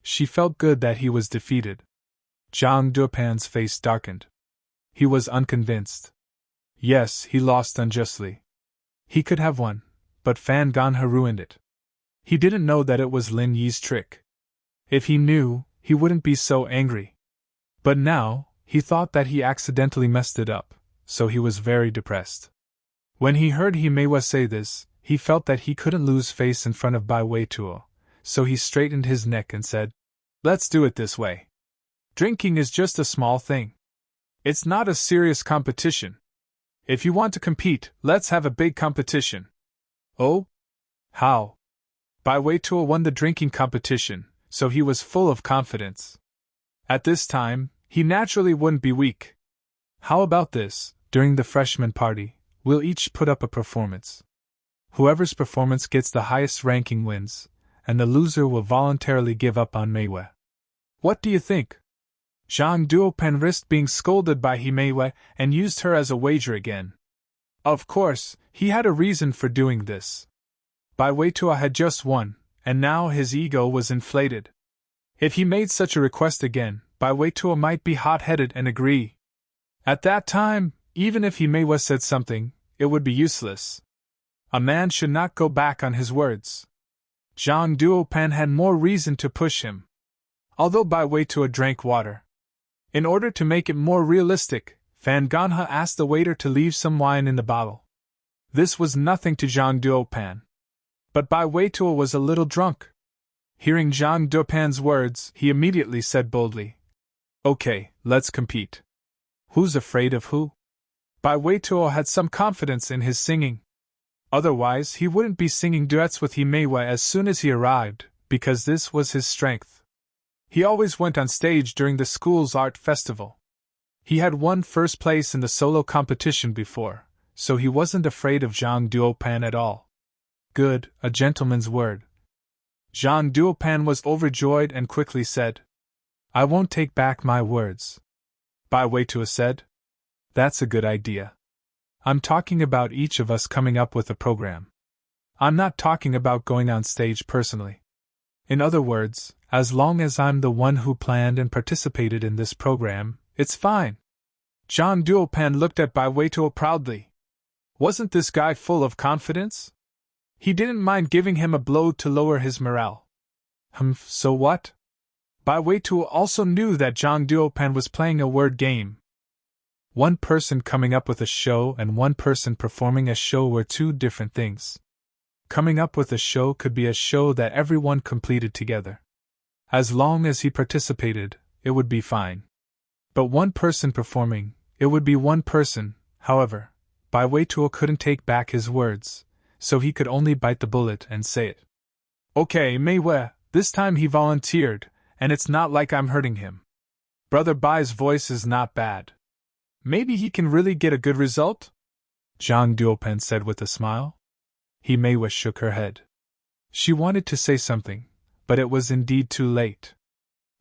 She felt good that he was defeated. Zhang Duopan's face darkened. He was unconvinced. Yes, he lost unjustly. He could have won, but Fan Ganha ruined it. He didn't know that it was Lin Yi's trick. If he knew, he wouldn't be so angry. But now, he thought that he accidentally messed it up, so he was very depressed. When he heard Himeiwa say this, he felt that he couldn't lose face in front of Bai Weituo, so he straightened his neck and said, "Let's do it this way. Drinking is just a small thing. It's not a serious competition. If you want to compete, let's have a big competition." Oh? How? Bai Weituo won the drinking competition, so he was full of confidence. At this time, he naturally wouldn't be weak. How about this? During the freshman party, we'll each put up a performance. Whoever's performance gets the highest ranking wins, and the loser will voluntarily give up on Meiwa. What do you think? Zhang Duopan risked being scolded by Himeiwa and used her as a wager again. Of course, he had a reason for doing this. Bai Weituo had just won, and now his ego was inflated. If he made such a request again, Bai Weituo might be hot-headed and agree. At that time, even if Himeiwa said something, it would be useless. A man should not go back on his words. Zhang Duopan had more reason to push him. Although Bai Weituo drank water. In order to make it more realistic, Fan Ganha asked the waiter to leave some wine in the bottle. This was nothing to Zhang Duopan. But Bai Weituo was a little drunk. Hearing Zhang Duopan's words, he immediately said boldly, "Okay, let's compete." Who's afraid of who? Bai Weituo had some confidence in his singing. Otherwise, he wouldn't be singing duets with Himeiwa as soon as he arrived, because this was his strength. He always went on stage during the school's art festival. He had won first place in the solo competition before, so he wasn't afraid of Zhang Duopan at all. Good, a gentleman's word. Zhang Duopan was overjoyed and quickly said, "I won't take back my words." Bai Weituo said, "That's a good idea. I'm talking about each of us coming up with a program. I'm not talking about going on stage personally. In other words, as long as I'm the one who planned and participated in this program, it's fine." Zhang Duopan looked at Bai Weituo proudly. Wasn't this guy full of confidence? He didn't mind giving him a blow to lower his morale. So what? Bai Weituo also knew that Zhang Duopan was playing a word game. One person coming up with a show and one person performing a show were two different things. Coming up with a show could be a show that everyone completed together. As long as he participated, it would be fine. But one person performing, it would be one person. However, Bai Weituo couldn't take back his words, so he could only bite the bullet and say it. "Okay, Meiwa, this time he volunteered, and it's not like I'm hurting him. Brother Bai's voice is not bad. Maybe he can really get a good result?" Zhang Duopan said with a smile. Himeiwa shook her head. She wanted to say something, but it was indeed too late.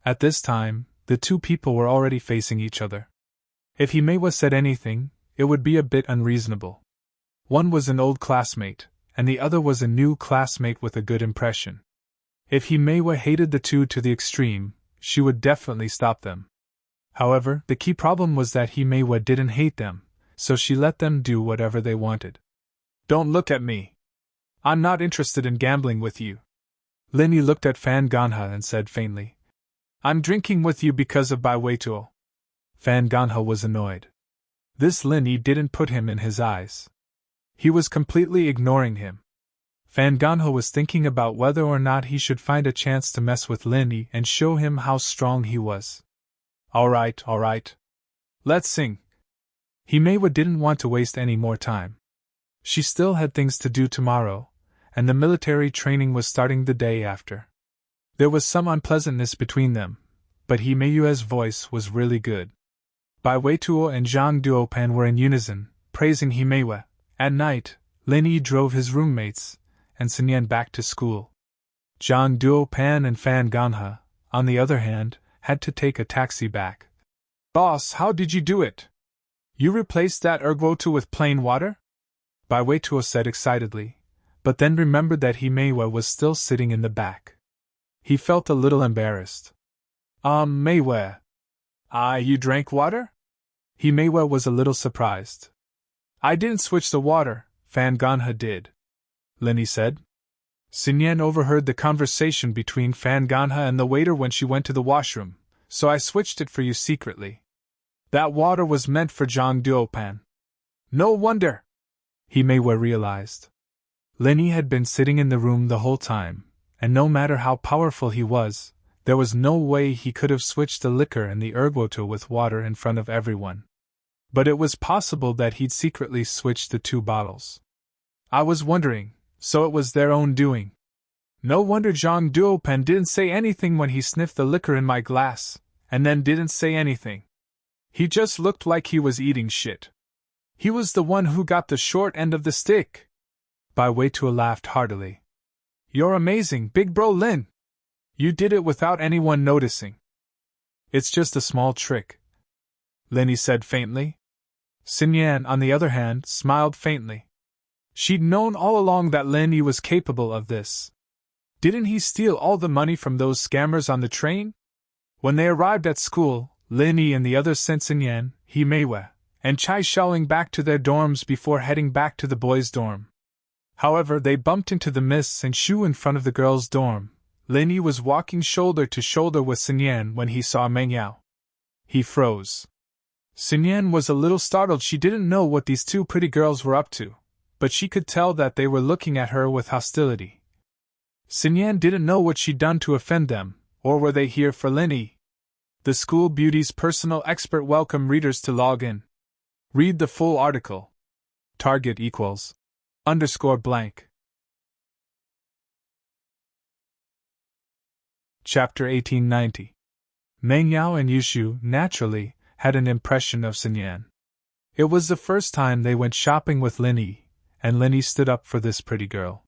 At this time, the two people were already facing each other. If Himeiwa said anything, it would be a bit unreasonable. One was an old classmate, and the other was a new classmate with a good impression. If Himeiwa hated the two to the extreme, she would definitely stop them. However, the key problem was that Himeiwa didn't hate them, so she let them do whatever they wanted. "Don't look at me. I'm not interested in gambling with you." Linny looked at Fan Ganha and said faintly, "I'm drinking with you because of Bai Weituo." Fan Ganha was annoyed. This Linny didn't put him in his eyes. He was completely ignoring him. Fan Ganha was thinking about whether or not he should find a chance to mess with Linny and show him how strong he was. All right. Let's sing." Himeiwa didn't want to waste any more time. She still had things to do tomorrow, and the military training was starting the day after. There was some unpleasantness between them, but Himeyue's voice was really good. Bai Weituo and Zhang Duopan were in unison, praising Himeyue. At night, Lin Yi drove his roommates and Sinyan back to school. Zhang Duopan and Fan Ganha, on the other hand, had to take a taxi back. "Boss, how did you do it? You replaced that ergwotu with plain water?" Bai Weituo said excitedly, but then remembered that Himeyue was still sitting in the back. He felt a little embarrassed. Meiyue. You drank water?" Himeyue was a little surprised. "I didn't switch the water, Fan Ganha did," Lin Yi said. Sinyan overheard the conversation between Fan Ganha and the waiter when she went to the washroom, so I switched it for you secretly. That water was meant for Zhang Duopan. No wonder, Himeyue realized. Lin Yi had been sitting in the room the whole time, and no matter how powerful he was, there was no way he could have switched the liquor and the ergwotu with water in front of everyone. But it was possible that he'd secretly switched the two bottles. I was wondering, so it was their own doing. No wonder Zhang Duopan didn't say anything when he sniffed the liquor in my glass, and then didn't say anything. He just looked like he was eating shit. He was the one who got the short end of the stick. Bai Weituo laughed heartily. You're amazing, big bro Lin. You did it without anyone noticing. It's just a small trick, Lin Yi said faintly. Sinyan, on the other hand, smiled faintly. She'd known all along that Lin Yi was capable of this. Didn't he steal all the money from those scammers on the train? When they arrived at school, Lin Yi and the others sent Sinyan, Himeyue, and Chai Shaoling back to their dorms before heading back to the boys' dorm. However, they bumped into the Miss and Shu in front of the girls' dorm. Lin Yi was walking shoulder to shoulder with Sinyan when he saw Meng Yao. He froze. Sinyan was a little startled. She didn't know what these two pretty girls were up to, but she could tell that they were looking at her with hostility. Sinyan didn't know what she'd done to offend them, or were they here for Lin Yi? The School Beauty's personal expert welcome readers to log in. Read the full article. Target equals _blank. Chapter 1890. Meng Yao and Yushu, naturally, had an impression of Sinyan. It was the first time they went shopping with Lin Yi, and Lin Yi stood up for this pretty girl.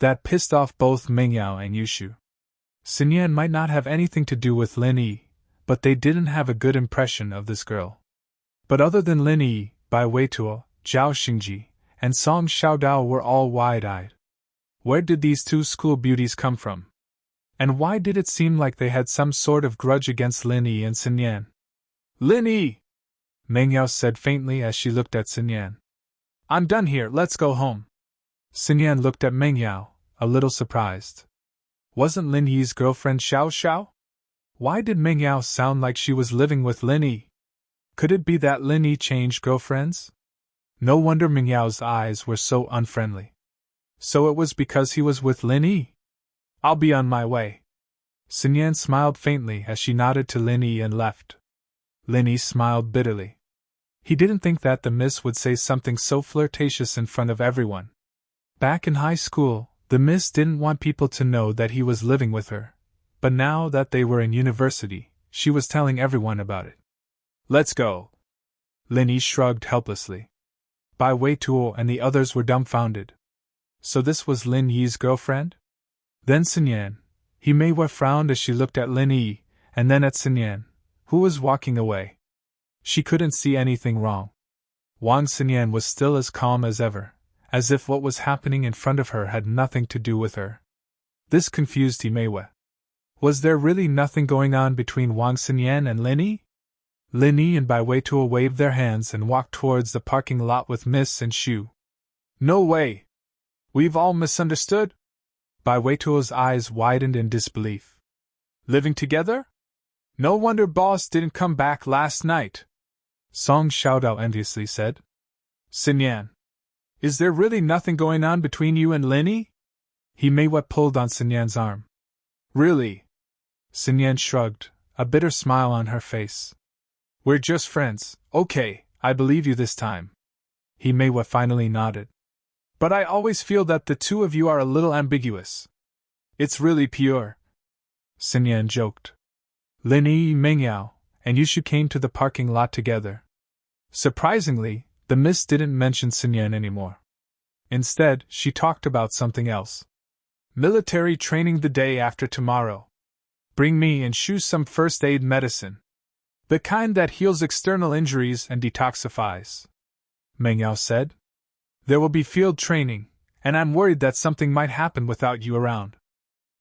That pissed off both Meng Yao and Yushu. Sinyan might not have anything to do with Lin Yi, but they didn't have a good impression of this girl. But other than Lin Yi, Bai Weituo, Zhao Xingji, and Song Xiaodao were all wide-eyed. Where did these two school beauties come from? And why did it seem like they had some sort of grudge against Lin Yi and Sinyan? Lin Yi! Meng Yao said faintly as she looked at Sinyan. I'm done here, let's go home. Sinyan looked at Meng Yao, a little surprised. Wasn't Lin Yi's girlfriend Xiao Xiao? Why did Meng Yao sound like she was living with Lin Yi? Could it be that Lin Yi changed girlfriends? No wonder Meng Yao's eyes were so unfriendly. So it was because he was with Lin Yi? I'll be on my way. Sinyan smiled faintly as she nodded to Lin Yi and left. Lin Yi smiled bitterly. He didn't think that the miss would say something so flirtatious in front of everyone. Back in high school, the miss didn't want people to know that he was living with her, but now that they were in university, she was telling everyone about it. Let's go. Lin Yi shrugged helplessly. Bai Weituo and the others were dumbfounded. So this was Lin Yi's girlfriend? Then Sinyan. Himeyue frowned as she looked at Lin Yi, and then at Sinyan, who was walking away. She couldn't see anything wrong. Wang Sinyan was still as calm as ever, as if what was happening in front of her had nothing to do with her. This confused Himeyue. Was there really nothing going on between Wang Sinyan and Lin Yi? Lin Yi and Bai Weituo waved their hands and walked towards the parking lot with Miss and Shu. No way! We've all misunderstood? Bai Weituo's eyes widened in disbelief. Living together? No wonder boss didn't come back last night. Song Xiaodao enviously said. Sinyan. Is there really nothing going on between you and Lin Yi? Himeyue pulled on Sinyan's arm. Really? Sinyan shrugged, a bitter smile on her face. We're just friends, okay, I believe you this time. Himeyue finally nodded. But I always feel that the two of you are a little ambiguous. It's really pure. Sinyan joked. Lin, Mengyao, and Yushu came to the parking lot together. Surprisingly, the miss didn't mention Sinyan anymore. Instead, she talked about something else. Military training the day after tomorrow. Bring me and Shu some first aid medicine. The kind that heals external injuries and detoxifies. Mengyao said. There will be field training, and I'm worried that something might happen without you around.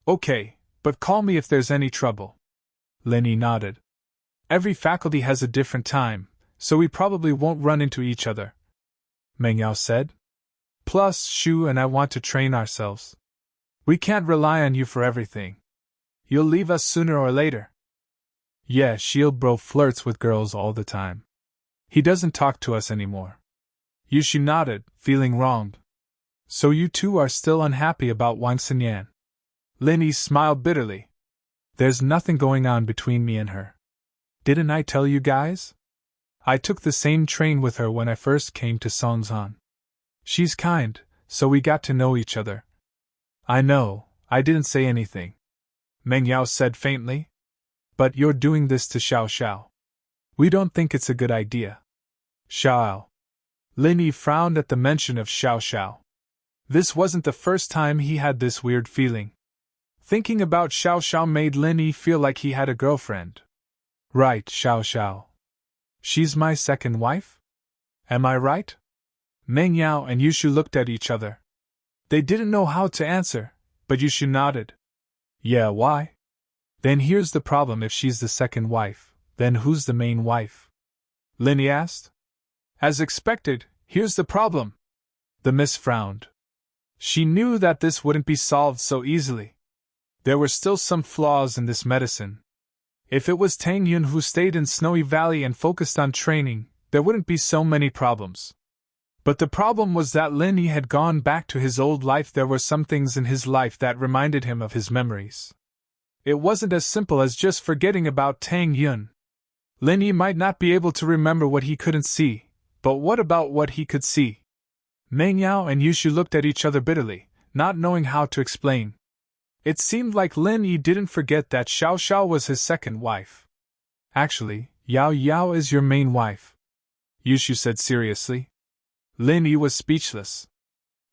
Okay, but call me if there's any trouble. Lin nodded. Every faculty has a different time, so we probably won't run into each other. Mengyao said. Plus, Shu and I want to train ourselves. We can't rely on you for everything. You'll leave us sooner or later. Yeah, Shield Bro flirts with girls all the time. He doesn't talk to us anymore. Yushu nodded, feeling wronged. So you two are still unhappy about Wang Xinyan? Lin smiled bitterly. There's nothing going on between me and her. Didn't I tell you guys? I took the same train with her when I first came to Songzhan. She's kind, so we got to know each other. I know, I didn't say anything. Mengyao said faintly. But you're doing this to Xiao Xiao. We don't think it's a good idea. Xiao. Lin frowned at the mention of Xiao Xiao. This wasn't the first time he had this weird feeling. Thinking about Xiao Xiao made Lin feel like he had a girlfriend. Right, Xiao Xiao. She's my second wife? Am I right? Mengyao and Yushu looked at each other. They didn't know how to answer, but Yushu nodded. Yeah, why? Then here's the problem: if she's the second wife, then who's the main wife? Lin asked. As expected, here's the problem. The miss frowned. She knew that this wouldn't be solved so easily. There were still some flaws in this medicine. If it was Tang Yun who stayed in Snowy Valley and focused on training, there wouldn't be so many problems. But the problem was that Lin had gone back to his old life. There were some things in his life that reminded him of his memories. It wasn't as simple as just forgetting about Tang Yun. Lin might not be able to remember what he couldn't see, but what about what he could see? Mengyao and Yushu looked at each other bitterly, not knowing how to explain. It seemed like Lin didn't forget that Xiao Xiao was his second wife. Actually, Yao Yao is your main wife, Yushu said seriously. Lin was speechless.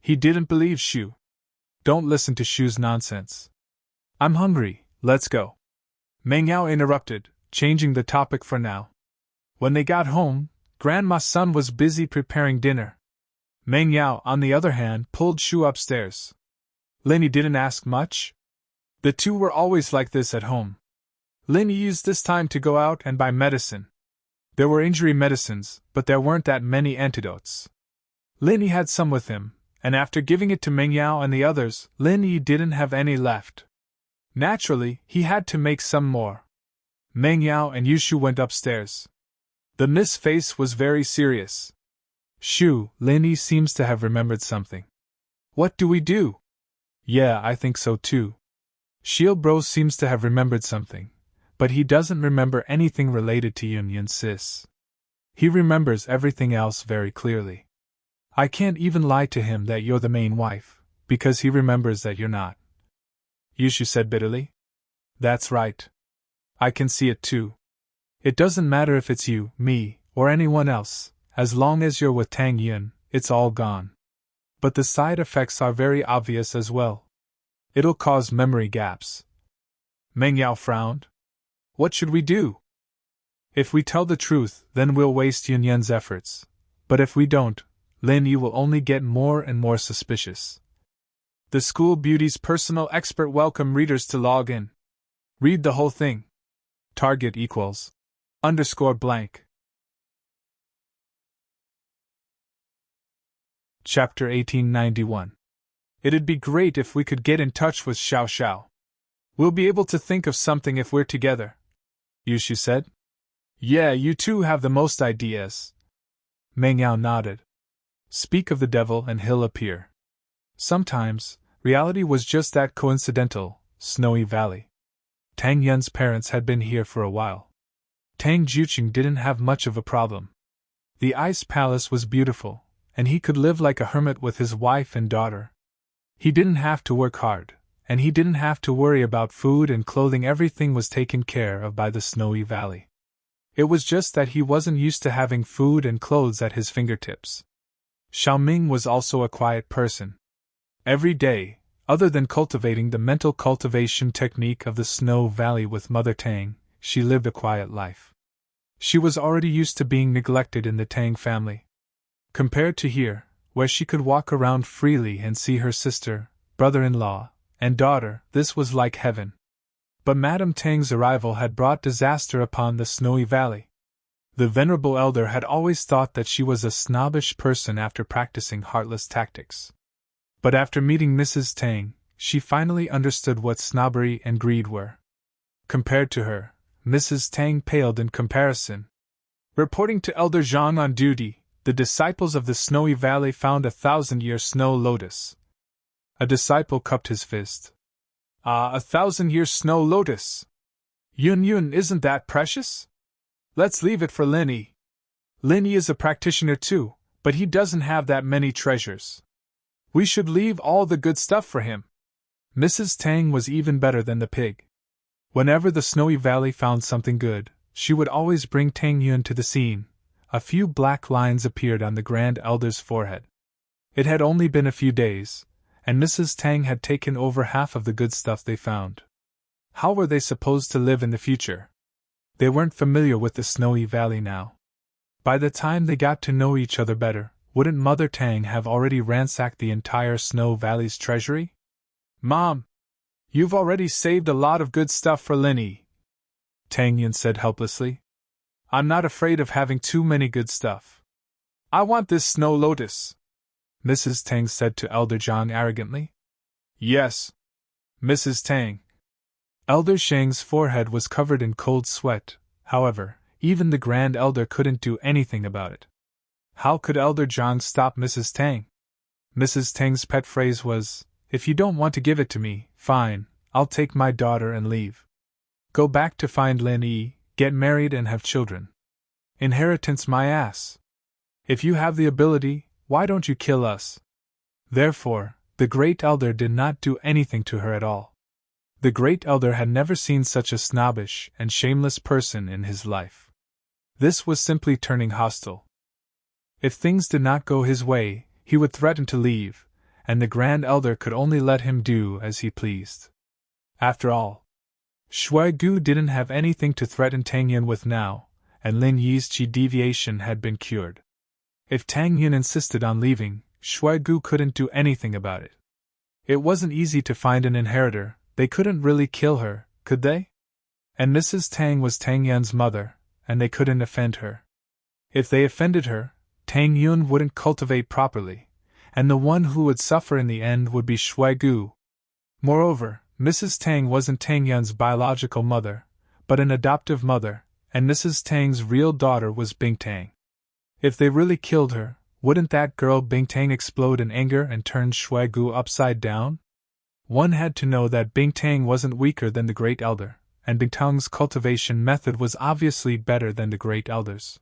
He didn't believe Shu. Don't listen to Shu's nonsense. I'm hungry, let's go. Mengyao interrupted, changing the topic for now. When they got home, Grandma's son was busy preparing dinner. Mengyao, on the other hand, pulled Shu upstairs. Lin didn't ask much. The two were always like this at home. Lin used this time to go out and buy medicine. There were injury medicines, but there weren't that many antidotes. Lin had some with him, and after giving it to Mengyao and the others, Lin didn't have any left. Naturally, he had to make some more. Mengyao and Yushu went upstairs. The Miss face was very serious. Shu, Lin seems to have remembered something. What do we do? Yeah, I think so too. Shield Bro seems to have remembered something, but he doesn't remember anything related to Yun Sis. He remembers everything else very clearly. I can't even lie to him that you're the main wife, because he remembers that you're not. Yushu said bitterly. That's right. I can see it too. It doesn't matter if it's you, me, or anyone else, as long as you're with Tang Yun, it's all gone. But the side effects are very obvious as well. It'll cause memory gaps. Mengyao frowned. What should we do? If we tell the truth, then we'll waste Yunyan's efforts. But if we don't, Lin Yi will only get more and more suspicious. The School Beauty's personal expert welcome readers to log in. Read the whole thing. Target equals _blank. Chapter 1891. It'd be great if we could get in touch with Xiao Xiao. We'll be able to think of something if we're together, Yushu said. Yeah, you two have the most ideas. Mengyao nodded. Speak of the devil and he'll appear. Sometimes, reality was just that coincidental, Snowy Valley. Tang Yun's parents had been here for a while. Tang Juqing didn't have much of a problem. The ice palace was beautiful, and he could live like a hermit with his wife and daughter. He didn't have to work hard, and he didn't have to worry about food and clothing. Everything was taken care of by the snowy valley. It was just that he wasn't used to having food and clothes at his fingertips. Xiaoming was also a quiet person. Every day, other than cultivating the mental cultivation technique of the Snow Valley with Mother Tang, she lived a quiet life. She was already used to being neglected in the Tang family. Compared to here, where she could walk around freely and see her sister, brother-in-law, and daughter, this was like heaven. But Madame Tang's arrival had brought disaster upon the Snowy Valley. The venerable elder had always thought that she was a snobbish person after practicing heartless tactics. But after meeting Mrs. Tang, she finally understood what snobbery and greed were. Compared to her, Mrs. Tang paled in comparison. Reporting to Elder Zhang on duty, the disciples of the Snowy Valley found a 1,000-year snow lotus. A disciple cupped his fist. Ah, a 1,000-year snow lotus! Yun, isn't that precious? Let's leave it for Lin Yi. Lin Yi is a practitioner too, but he doesn't have that many treasures. We should leave all the good stuff for him. Mrs. Tang was even better than the pig. Whenever the Snowy Valley found something good, she would always bring Tang Yun to the scene. A few black lines appeared on the Grand Elder's forehead. It had only been a few days, and Mrs. Tang had taken over half of the good stuff they found. How were they supposed to live in the future? They weren't familiar with the Snowy Valley now. By the time they got to know each other better, wouldn't Mother Tang have already ransacked the entire Snow Valley's treasury? Mom! You've already saved a lot of good stuff for Lin Yi, Tang Yun said helplessly. I'm not afraid of having too many good stuff. I want this snow lotus, Mrs. Tang said to Elder Zhang arrogantly. Yes, Mrs. Tang. Elder Shang's forehead was covered in cold sweat. However, even the Grand Elder couldn't do anything about it. How could Elder Zhang stop Mrs. Tang? Mrs. Tang's pet phrase was, "If you don't want to give it to me, fine, I'll take my daughter and leave. Go back to find Lin Yi, get married and have children. Inheritance my ass. If you have the ability, why don't you kill us?" Therefore, the Great Elder did not do anything to her at all. The Great Elder had never seen such a snobbish and shameless person in his life. This was simply turning hostile. If things did not go his way, he would threaten to leave, and the Grand Elder could only let him do as he pleased. After all, Shui Gu didn't have anything to threaten Tang Yun with now, and Lin Yi's qi deviation had been cured. If Tang Yun insisted on leaving, Shui Gu couldn't do anything about it. It wasn't easy to find an inheritor. They couldn't really kill her, could they? And Mrs. Tang was Tang Yun's mother, and they couldn't offend her. If they offended her, Tang Yun wouldn't cultivate properly, and the one who would suffer in the end would be Shui Gu. Moreover, Mrs. Tang wasn't Tang Yun's biological mother, but an adoptive mother, and Mrs. Tang's real daughter was Bing Tang. If they really killed her, wouldn't that girl Bing Tang explode in anger and turn Shui Gu upside down? One had to know that Bing Tang wasn't weaker than the Great Elder, and Bing Tang's cultivation method was obviously better than the Great Elder's.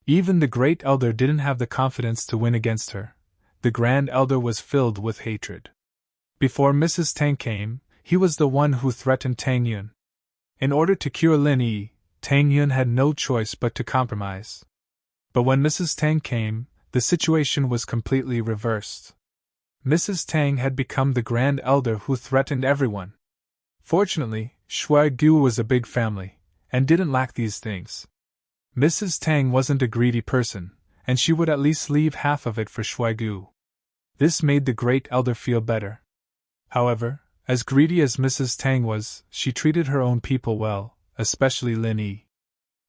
Even the Great Elder didn't have the confidence to win against her. The Grand Elder was filled with hatred. Before Mrs. Tang came, he was the one who threatened Tang Yun. In order to cure Lin Yi, Tang Yun had no choice but to compromise. But when Mrs. Tang came, the situation was completely reversed. Mrs. Tang had become the Grand Elder who threatened everyone. Fortunately, Shui Gu was a big family, and didn't lack these things. Mrs. Tang wasn't a greedy person, and she would at least leave half of it for Shui Gu. This made the Great Elder feel better. However, as greedy as Mrs. Tang was, she treated her own people well, especially Lin Yi.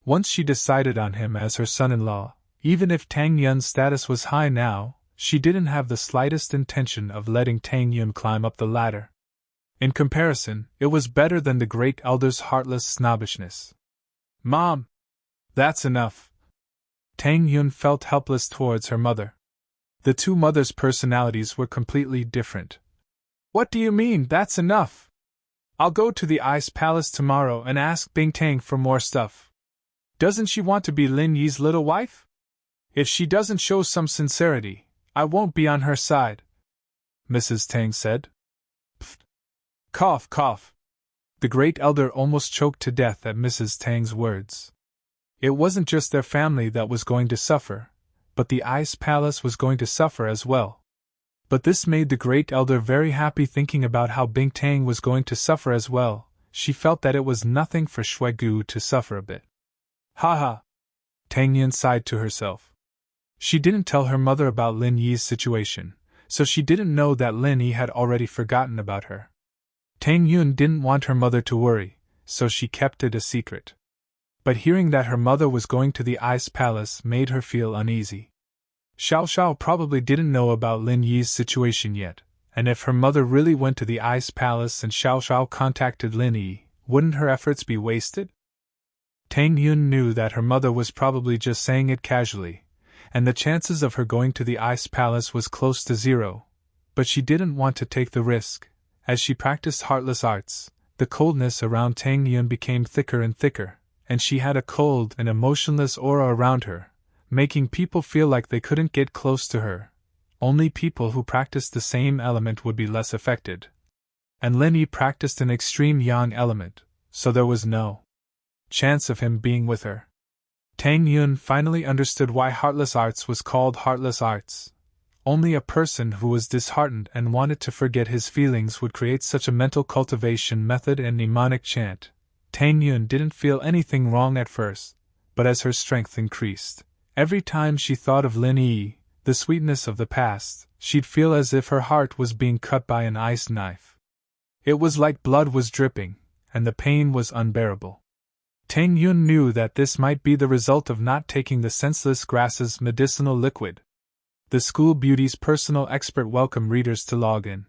Once she decided on him as her son-in-law, even if Tang Yun's status was high now, she didn't have the slightest intention of letting Tang Yun climb up the ladder. In comparison, it was better than the Great Elder's heartless snobbishness. "Mom! That's enough." Tang Yun felt helpless towards her mother. The two mothers' personalities were completely different. "What do you mean, that's enough? I'll go to the Ice Palace tomorrow and ask Bing Tang for more stuff. Doesn't she want to be Lin Yi's little wife? If she doesn't show some sincerity, I won't be on her side," Mrs. Tang said. "Pfft. Cough, cough. The great elder almost choked to death at Mrs. Tang's words. It wasn't just their family that was going to suffer, but the Ice Palace was going to suffer as well. But this made the great elder very happy thinking about how Bing Tang was going to suffer as well. She felt that it was nothing for Shui Gu to suffer a bit. Ha ha! Tang Yun sighed to herself. She didn't tell her mother about Lin Yi's situation, so she didn't know that Lin Yi had already forgotten about her. Tang Yun didn't want her mother to worry, so she kept it a secret. But hearing that her mother was going to the Ice Palace made her feel uneasy. Xiao Xiao probably didn't know about Lin Yi's situation yet, and if her mother really went to the Ice Palace and Xiao Xiao contacted Lin Yi, wouldn't her efforts be wasted? Tang Yun knew that her mother was probably just saying it casually, and the chances of her going to the Ice Palace was close to zero, but she didn't want to take the risk. As she practiced heartless arts, the coldness around Tang Yun became thicker and thicker, and she had a cold and emotionless aura around her, making people feel like they couldn't get close to her. Only people who practiced the same element would be less affected. And Lin Yi practiced an extreme yang element, so there was no chance of him being with her. Tang Yun finally understood why heartless arts was called heartless arts. Only a person who was disheartened and wanted to forget his feelings would create such a mental cultivation method and mnemonic chant. Tang Yun didn't feel anything wrong at first, but as her strength increased, every time she thought of Lin Yi, the sweetness of the past, she'd feel as if her heart was being cut by an ice knife. It was like blood was dripping, and the pain was unbearable. Tang Yun knew that this might be the result of not taking the senseless grass's medicinal liquid. The School Beauty's personal expert welcome readers to log in.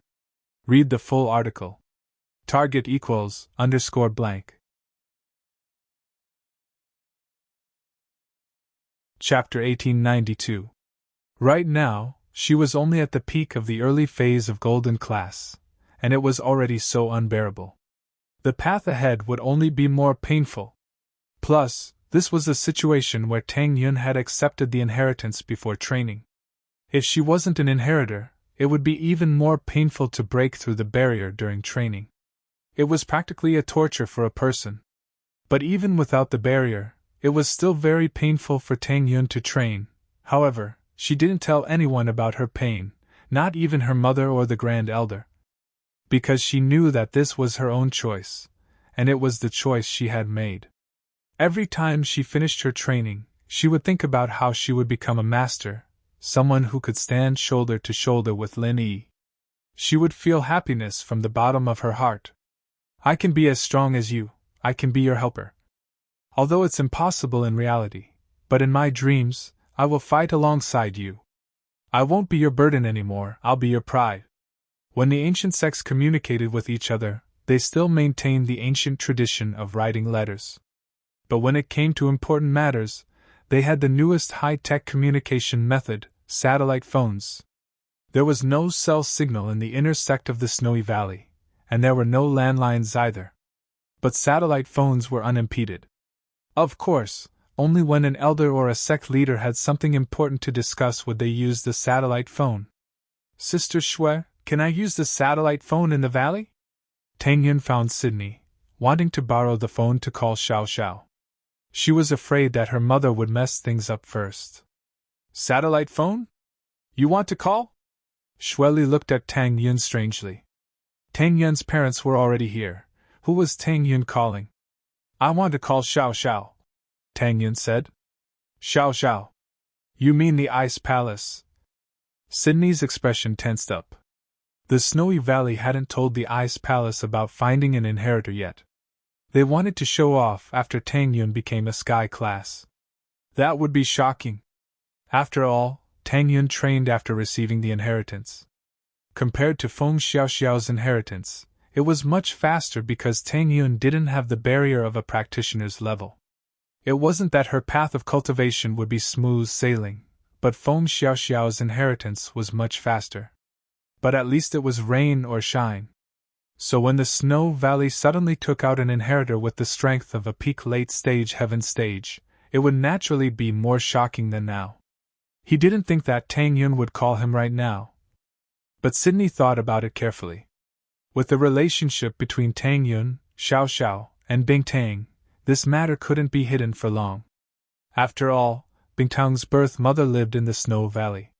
Read the full article. Target =_ blank. Chapter 1892. Right now, she was only at the peak of the early phase of golden class, and it was already so unbearable. The path ahead would only be more painful. Plus, this was a situation where Tang Yun had accepted the inheritance before training. If she wasn't an inheritor, it would be even more painful to break through the barrier during training. It was practically a torture for a person. But even without the barrier, it was still very painful for Tang Yun to train. However, she didn't tell anyone about her pain, not even her mother or the Grand Elder. Because she knew that this was her own choice, and it was the choice she had made. Every time she finished her training, she would think about how she would become a master, someone who could stand shoulder to shoulder with Lin Yi. She would feel happiness from the bottom of her heart. I can be as strong as you, I can be your helper. Although it's impossible in reality, but in my dreams, I will fight alongside you. I won't be your burden anymore, I'll be your pride. When the ancient sects communicated with each other, they still maintained the ancient tradition of writing letters. But when it came to important matters, they had the newest high-tech communication method, satellite phones. There was no cell signal in the inner sect of the Snowy Valley, and there were no landlines either. But satellite phones were unimpeded. Of course, only when an elder or a sect leader had something important to discuss would they use the satellite phone. Sister Shui, can I use the satellite phone in the valley? Tang Yun found Sydney, wanting to borrow the phone to call Xiao Xiao. She was afraid that her mother would mess things up first. Satellite phone? You want to call? Shui Li looked at Tang Yun strangely. Tang Yun's parents were already here. Who was Tang Yun calling? I want to call Xiao Xiao, Tang Yun said. Xiao Xiao. You mean the Ice Palace? Sydney's expression tensed up. The Snowy Valley hadn't told the Ice Palace about finding an inheritor yet. They wanted to show off after Tang Yun became a sky class. That would be shocking. After all, Tang Yun trained after receiving the inheritance. Compared to Feng Xiaoxiao's inheritance, it was much faster because Tang Yun didn't have the barrier of a practitioner's level. It wasn't that her path of cultivation would be smooth sailing, but Feng Xiaoxiao's inheritance was much faster. But at least it was rain or shine. So when the Snow Valley suddenly took out an inheritor with the strength of a peak late-stage heaven stage, it would naturally be more shocking than now. He didn't think that Tang Yun would call him right now. But Sydney thought about it carefully. With the relationship between Tang Yun, Xiao Xiao, and Bing Tang, this matter couldn't be hidden for long. After all, Bing Tang's birth mother lived in the Snow Valley.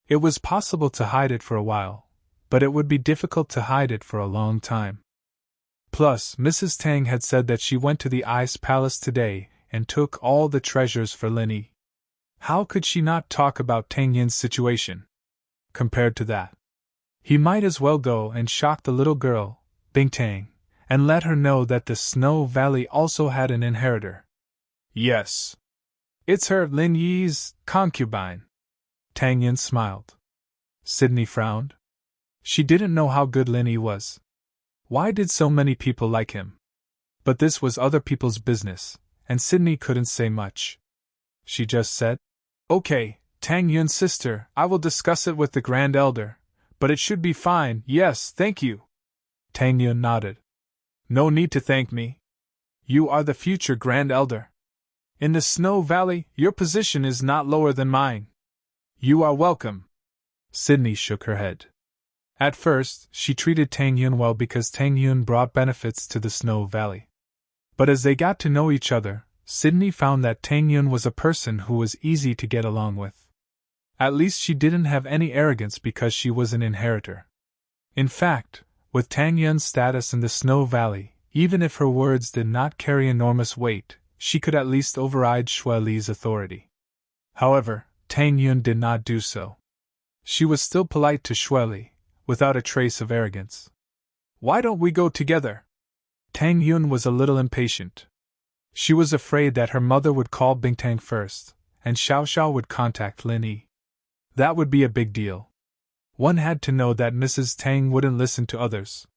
It was possible to hide it for a while, but it would be difficult to hide it for a long time. Plus, Mrs. Tang had said that she went to the Ice Palace today and took all the treasures for Lin Yi. How could she not talk about Tang Yun's situation? Compared to that, he might as well go and shock the little girl, Bing Tang, and let her know that the Snow Valley also had an inheritor. Yes. It's her, Lin Yi's, concubine. Tang Yun smiled. Sydney frowned. She didn't know how good Lin Yi was. Why did so many people like him? But this was other people's business, and Sydney couldn't say much. She just said, "Okay, Tang Yun's sister, I will discuss it with the Grand Elder, but it should be fine, yes, thank you." Tang Yun nodded. "No need to thank me. You are the future Grand Elder. In the Snow Valley, your position is not lower than mine. You are welcome." Sydney shook her head. At first, she treated Tang Yun well because Tang Yun brought benefits to the Snow Valley. But as they got to know each other, Sydney found that Tang Yun was a person who was easy to get along with. At least she didn't have any arrogance because she was an inheritor. In fact, with Tang Yun's status in the Snow Valley, even if her words did not carry enormous weight, she could at least override Xue Li's authority. However, Tang Yun did not do so. She was still polite to Xue Li, without a trace of arrogance. "Why don't we go together?" Tang Yun was a little impatient. She was afraid that her mother would call Bing Tang first, and Xiao Xiao would contact Lin Yi. That would be a big deal. One had to know that Mrs. Tang wouldn't listen to others.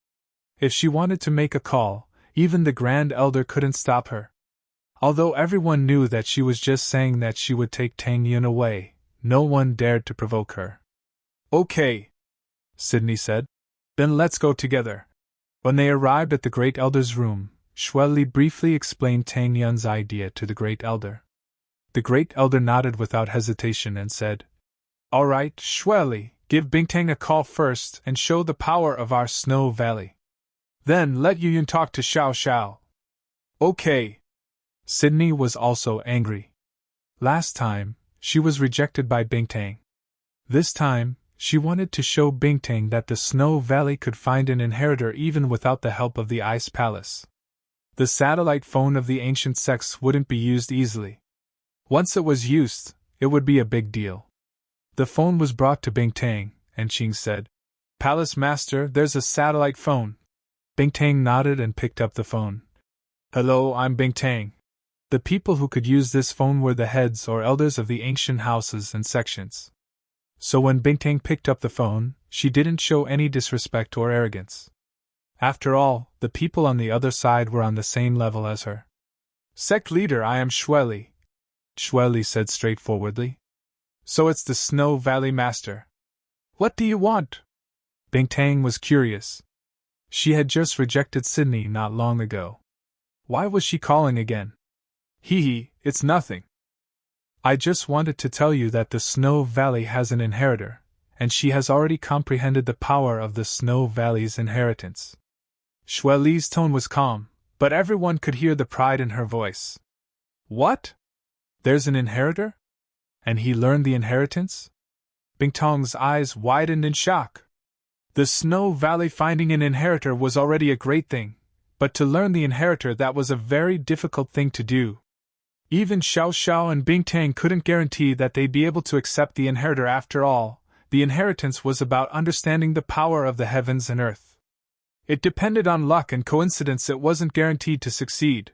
If she wanted to make a call, even the Grand Elder couldn't stop her. Although everyone knew that she was just saying that she would take Tang Yun away, no one dared to provoke her. "Okay," Sydney said. "Then let's go together." When they arrived at the Great Elder's room, Xue Li briefly explained Tang Yun's idea to the Great Elder. The Great Elder nodded without hesitation and said, "All right, Xue Li, give Bing Tang a call first and show the power of our Snow Valley. Then let Yun talk to Xiao Xiao." "Okay." Sydney was also angry. Last time, she was rejected by Bing Tang. This time, she wanted to show Bing Tang that the Snow Valley could find an inheritor even without the help of the Ice Palace. The satellite phone of the ancient sects wouldn't be used easily. Once it was used, it would be a big deal. The phone was brought to Bing Tang, and Qing said, "Palace Master, there's a satellite phone." Bing Tang nodded and picked up the phone. "Hello, I'm Bing Tang." The people who could use this phone were the heads or elders of the ancient houses and sections. So when Bing Tang picked up the phone, she didn't show any disrespect or arrogance. After all, the people on the other side were on the same level as her. "Sect leader, I am Xue Li," Xue Li said straightforwardly. "So it's the Snow Valley Master. What do you want?" Bing Tang was curious. She had just rejected Sydney not long ago. Why was she calling again? "Hee, it's nothing. I just wanted to tell you that the Snow Valley has an inheritor, and she has already comprehended the power of the Snow Valley's inheritance." Xue Li's tone was calm, but everyone could hear the pride in her voice. "What? There's an inheritor? And he learned the inheritance?" Bing Tang's eyes widened in shock. The Snow Valley finding an inheritor was already a great thing, but to learn the inheritor, that was a very difficult thing to do. Even Xiao Xiao and Bing Tang couldn't guarantee that they'd be able to accept the inheritor. After all, the inheritance was about understanding the power of the heavens and earth. It depended on luck and coincidence. It wasn't guaranteed to succeed.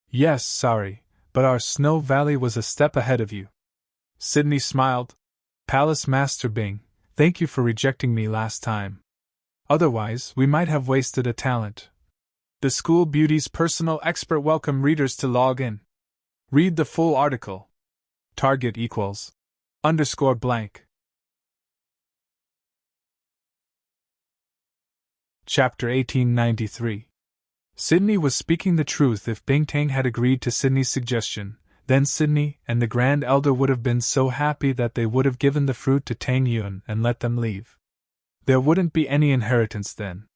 "Yes, sorry, but our Snow Valley was a step ahead of you." Sydney smiled. "Palace Master Bing, thank you for rejecting me last time. Otherwise, we might have wasted a talent." The School Beauty's personal expert welcome readers to log in. Read the full article. Target equals _blank. Chapter 1893. Sydney was speaking the truth. If Bing Tang had agreed to Sydney's suggestion, then Sydney and the Grand Elder would have been so happy that they would have given the fruit to Tang Yun and let them leave. There wouldn't be any inheritance then.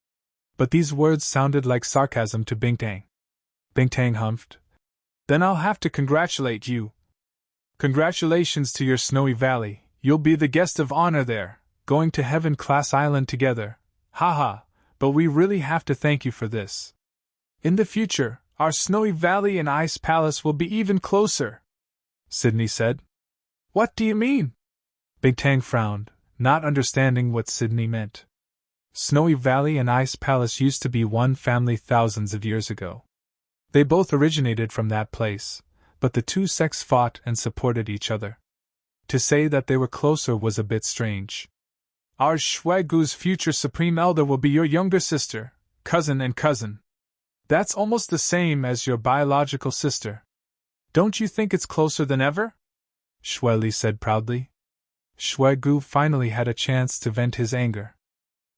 But these words sounded like sarcasm to Bing-Tang. Bing-Tang humphed. Then I'll have to congratulate you. Congratulations to your snowy valley, you'll be the guest of honor there, going to Heaven Class Island together. Haha, but we really have to thank you for this. In the future, our snowy valley and ice palace will be even closer, Sydney said. What do you mean? Bing-Tang frowned, not understanding what Sydney meant. Snowy Valley and Ice Palace used to be one family thousands of years ago. They both originated from that place, but the two sects fought and supported each other. To say that they were closer was a bit strange. Our Shuaigu's future Supreme Elder will be your younger sister, cousin and cousin. That's almost the same as your biological sister. Don't you think it's closer than ever? Shueli said proudly. Shuaigu finally had a chance to vent his anger.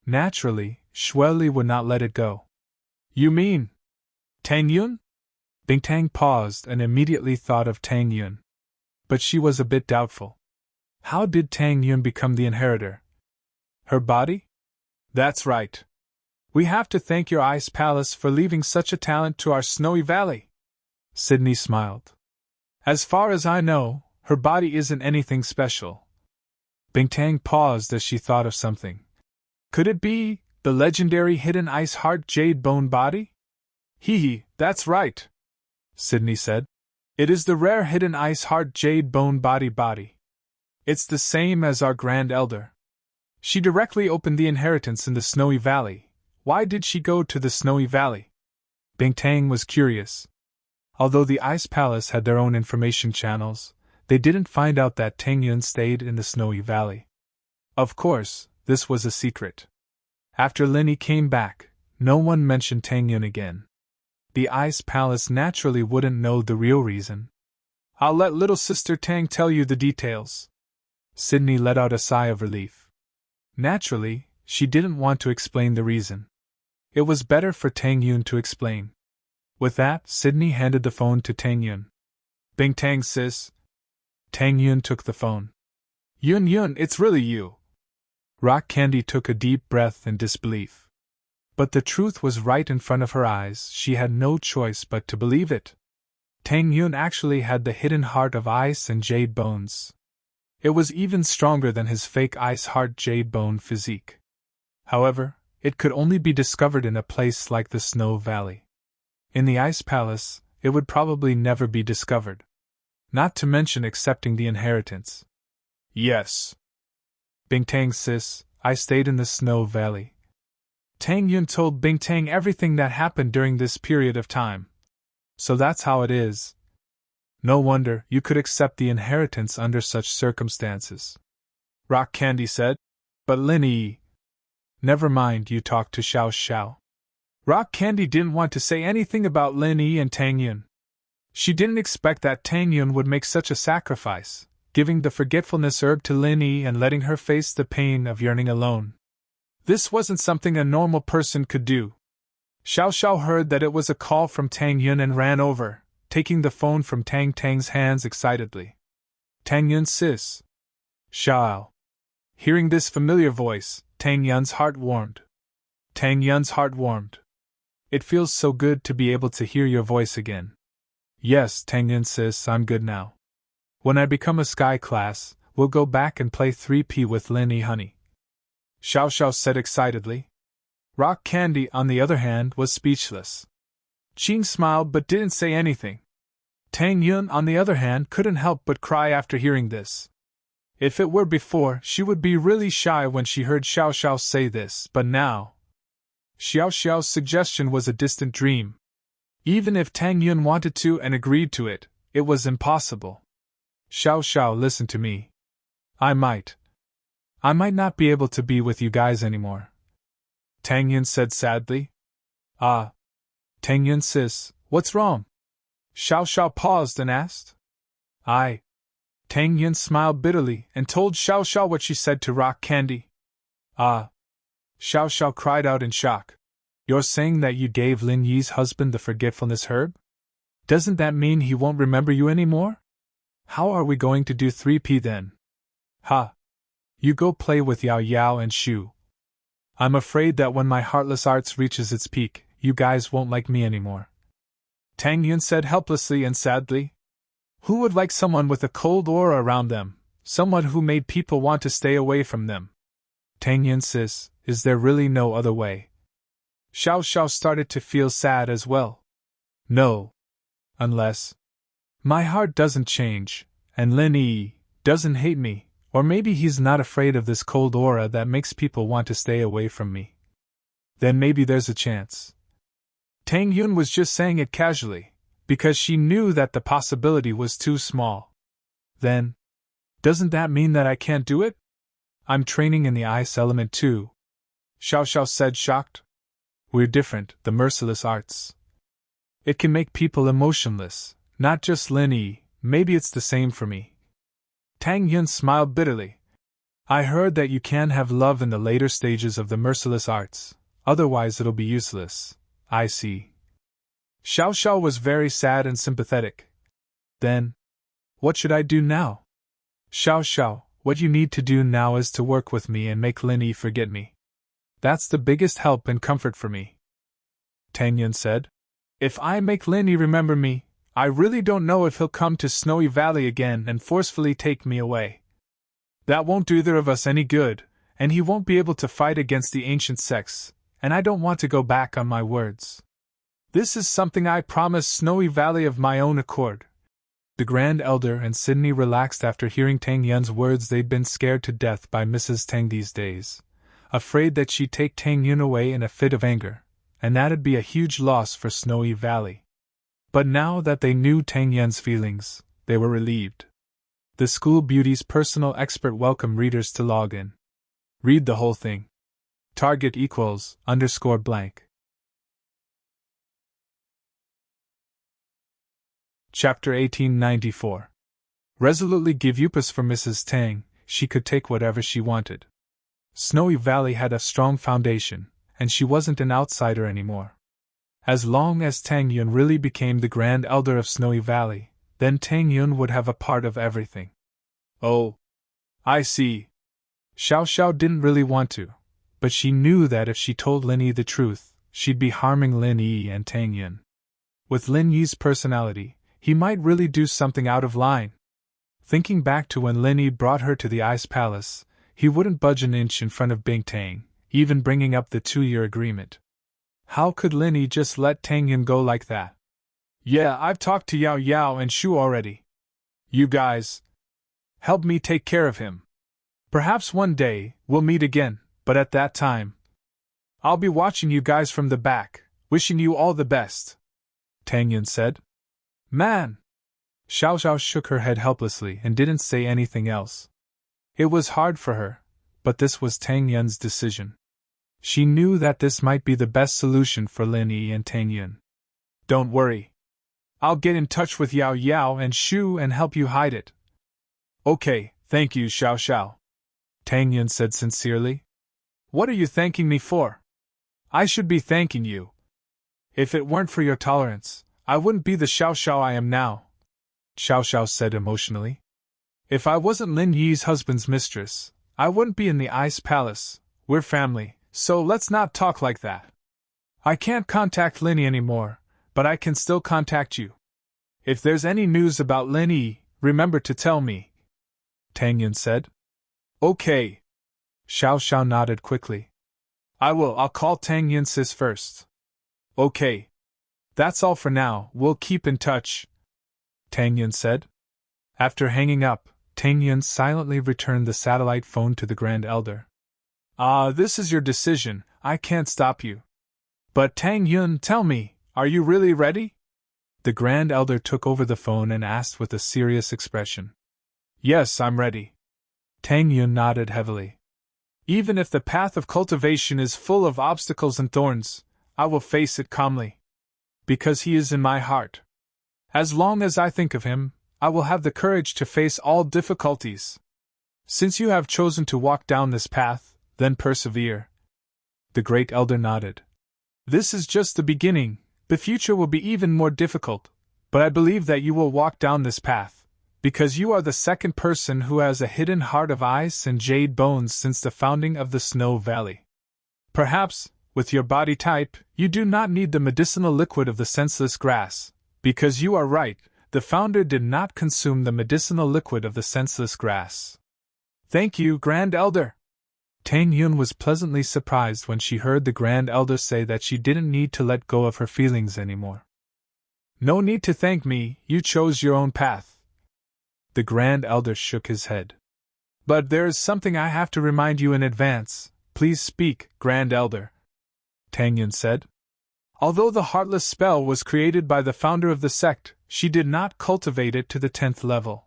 Naturally, Shueli would not let it go. You mean Tang Yun? Bing-Tang paused and immediately thought of Tang Yun. But she was a bit doubtful. How did Tang Yun become the inheritor? Her body? That's right. We have to thank your Ice Palace for leaving such a talent to our Snowy Valley. Sydney smiled. As far as I know, her body isn't anything special. Bing-Tang paused as she thought of something. Could it be the legendary hidden ice heart jade bone body? Hee, that's right, Sydney said. It is the rare hidden ice heart jade bone body. It's the same as our Grand Elder. She directly opened the inheritance in the Snowy Valley. Why did she go to the Snowy Valley? Bing-Tang was curious. Although the Ice Palace had their own information channels, they didn't find out that Tang Yun stayed in the Snowy Valley. Of course, this was a secret. After Linny came back, no one mentioned Tang Yun again. The Ice Palace naturally wouldn't know the real reason. I'll let little sister Tang tell you the details. Sydney let out a sigh of relief. Naturally, she didn't want to explain the reason. It was better for Tang Yun to explain. With that, Sydney handed the phone to Tang Yun. Bing-Tang sis. Tang Yun took the phone. Yun, it's really you. Rock Candy took a deep breath in disbelief. But the truth was right in front of her eyes, she had no choice but to believe it. Tang Yun actually had the hidden heart of ice and jade bones. It was even stronger than his fake ice heart jade bone physique. However, it could only be discovered in a place like the Snow Valley. In the Ice Palace, it would probably never be discovered. Not to mention accepting the inheritance. Yes. Bing-Tang sis, I stayed in the Snow Valley. Tang Yun told Bing-Tang everything that happened during this period of time. So that's how it is. No wonder you could accept the inheritance under such circumstances. Rock Candy said. But Linny... Never mind, you talk to Xiao Xiao. Rock Candy didn't want to say anything about Linny and Tang Yun. She didn't expect that Tang Yun would make such a sacrifice, giving the forgetfulness herb to Linny and letting her face the pain of yearning alone. This wasn't something a normal person could do. Xiao Xiao heard that it was a call from Tang Yun and ran over, taking the phone from Tang Tang's hands excitedly. Tang Yun sis. Xiao. Hearing this familiar voice, Tang Yun's heart warmed. Tang Yun's heart warmed. It feels so good to be able to hear your voice again. Yes, Tang Yun sis, I'm good now. When I become a Sky Class, we'll go back and play 3P with Linny honey. Xiao Xiao said excitedly. Rock Candy, on the other hand, was speechless. Qing smiled but didn't say anything. Tang Yun, on the other hand, couldn't help but cry after hearing this. If it were before, she would be really shy when she heard Xiao Xiao say this, but now... Xiao Xiao's suggestion was a distant dream. Even if Tang Yun wanted to and agreed to it, it was impossible. Xiao Xiao, listen to me. I might not be able to be with you guys anymore. Tang Yun said sadly. Ah. Tang Yun sis, what's wrong? Xiao Xiao paused and asked. Tang Yun smiled bitterly and told Xiao Xiao what she said to Rock Candy. Ah. Xiao Xiao cried out in shock. You're saying that you gave Lin Yi's husband the forgetfulness herb? Doesn't that mean he won't remember you anymore? How are we going to do 3P then? Ha! You go play with Yao Yao and Shu. I'm afraid that when my heartless arts reaches its peak, you guys won't like me anymore. Tang Yun said helplessly and sadly. Who would like someone with a cold aura around them, someone who made people want to stay away from them? Tang Yun says, is there really no other way? Xiao Xiao started to feel sad as well. No. Unless my heart doesn't change, and Lin Yi doesn't hate me, or maybe he's not afraid of this cold aura that makes people want to stay away from me. Then maybe there's a chance. Tang Yun was just saying it casually, because she knew that the possibility was too small. Then, doesn't that mean that I can't do it? I'm training in the ice element too. Xiao Xiao said, shocked. We're different, the merciless arts. It can make people emotionless, not just Lin Yi, maybe it's the same for me. Tang Yun smiled bitterly. I heard that you can have love in the later stages of the merciless arts, otherwise it'll be useless. I see. Xiao Xiao was very sad and sympathetic. Then, what should I do now? Xiao Xiao, what you need to do now is to work with me and make Lin Yi forget me. That's the biggest help and comfort for me. Tang Yun said. If I make Lin Yi remember me, I really don't know if he'll come to Snowy Valley again and forcefully take me away. That won't do either of us any good, and he won't be able to fight against the ancient sects, and I don't want to go back on my words. This is something I promised Snowy Valley of my own accord. The Grand Elder and Sydney relaxed after hearing Tang Yun's words. They'd been scared to death by Mrs. Tang these days, afraid that she'd take Tang Yun away in a fit of anger, and that'd be a huge loss for Snowy Valley. But now that they knew Tang Yun's feelings, they were relieved. The School Beauty's personal expert welcomed readers to log in. Read the whole thing. Target =_ blank. Chapter 1894. Resolutely give Upas for Mrs. Tang, she could take whatever she wanted. Snowy Valley had a strong foundation, and she wasn't an outsider anymore. As long as Tang Yun really became the Grand Elder of Snowy Valley, then Tang Yun would have a part of everything. Oh, I see. Xiao Xiao didn't really want to, but she knew that if she told Lin Yi the truth, she'd be harming Lin Yi and Tang Yun. With Lin Yi's personality, he might really do something out of line. Thinking back to when Lin Yi brought her to the Ice Palace, he wouldn't budge an inch in front of Bing Tang, even bringing up the 2-year agreement. How could Lin Yi just let Tang Yun go like that? Yeah, I've talked to Yao Yao and Shu already. You guys, help me take care of him. Perhaps one day, we'll meet again, but at that time, I'll be watching you guys from the back, wishing you all the best. Tang Yun said. Man! Xiao Xiao shook her head helplessly and didn't say anything else. It was hard for her, but this was Tang Yun's decision. She knew that this might be the best solution for Lin Yi and Tang Yun. Don't worry. I'll get in touch with Yao Yao and Shu and help you hide it. Okay, thank you, Xiao Xiao. Tang Yun said sincerely. What are you thanking me for? I should be thanking you. If it weren't for your tolerance, I wouldn't be the Xiao Xiao I am now, Xiao Xiao said emotionally. If I wasn't Lin Yi's husband's mistress, I wouldn't be in the Ice Palace. We're family, so let's not talk like that. I can't contact Lin Yi anymore, but I can still contact you. If there's any news about Lin Yi, remember to tell me, Tang Yun said. Okay. Xiao Xiao nodded quickly. I will. I'll call Tang Yun sis first. Okay. That's all for now, we'll keep in touch, Tang Yun said. After hanging up, Tang Yun silently returned the satellite phone to the Grand Elder. This is your decision, I can't stop you. But Tang Yun, tell me, are you really ready? The Grand Elder took over the phone and asked with a serious expression. Yes, I'm ready. Tang Yun nodded heavily. Even if the path of cultivation is full of obstacles and thorns, I will face it calmly. Because he is in my heart. As long as I think of him, I will have the courage to face all difficulties. Since you have chosen to walk down this path, then persevere. The Great Elder nodded. This is just the beginning, the future will be even more difficult, but I believe that you will walk down this path, because you are the second person who has a hidden heart of ice and jade bones since the founding of the Snow Valley. Perhaps, with your body type, you do not need the medicinal liquid of the senseless grass, because you are right, the founder did not consume the medicinal liquid of the senseless grass. Thank you, Grand Elder. Tang Yun was pleasantly surprised when she heard the Grand Elder say that she didn't need to let go of her feelings anymore. No need to thank me, you chose your own path. The Grand Elder shook his head. But there is something I have to remind you in advance. Please speak, Grand Elder. Tang Yun said. Although the Heartless spell was created by the founder of the sect, she did not cultivate it to the 10th level.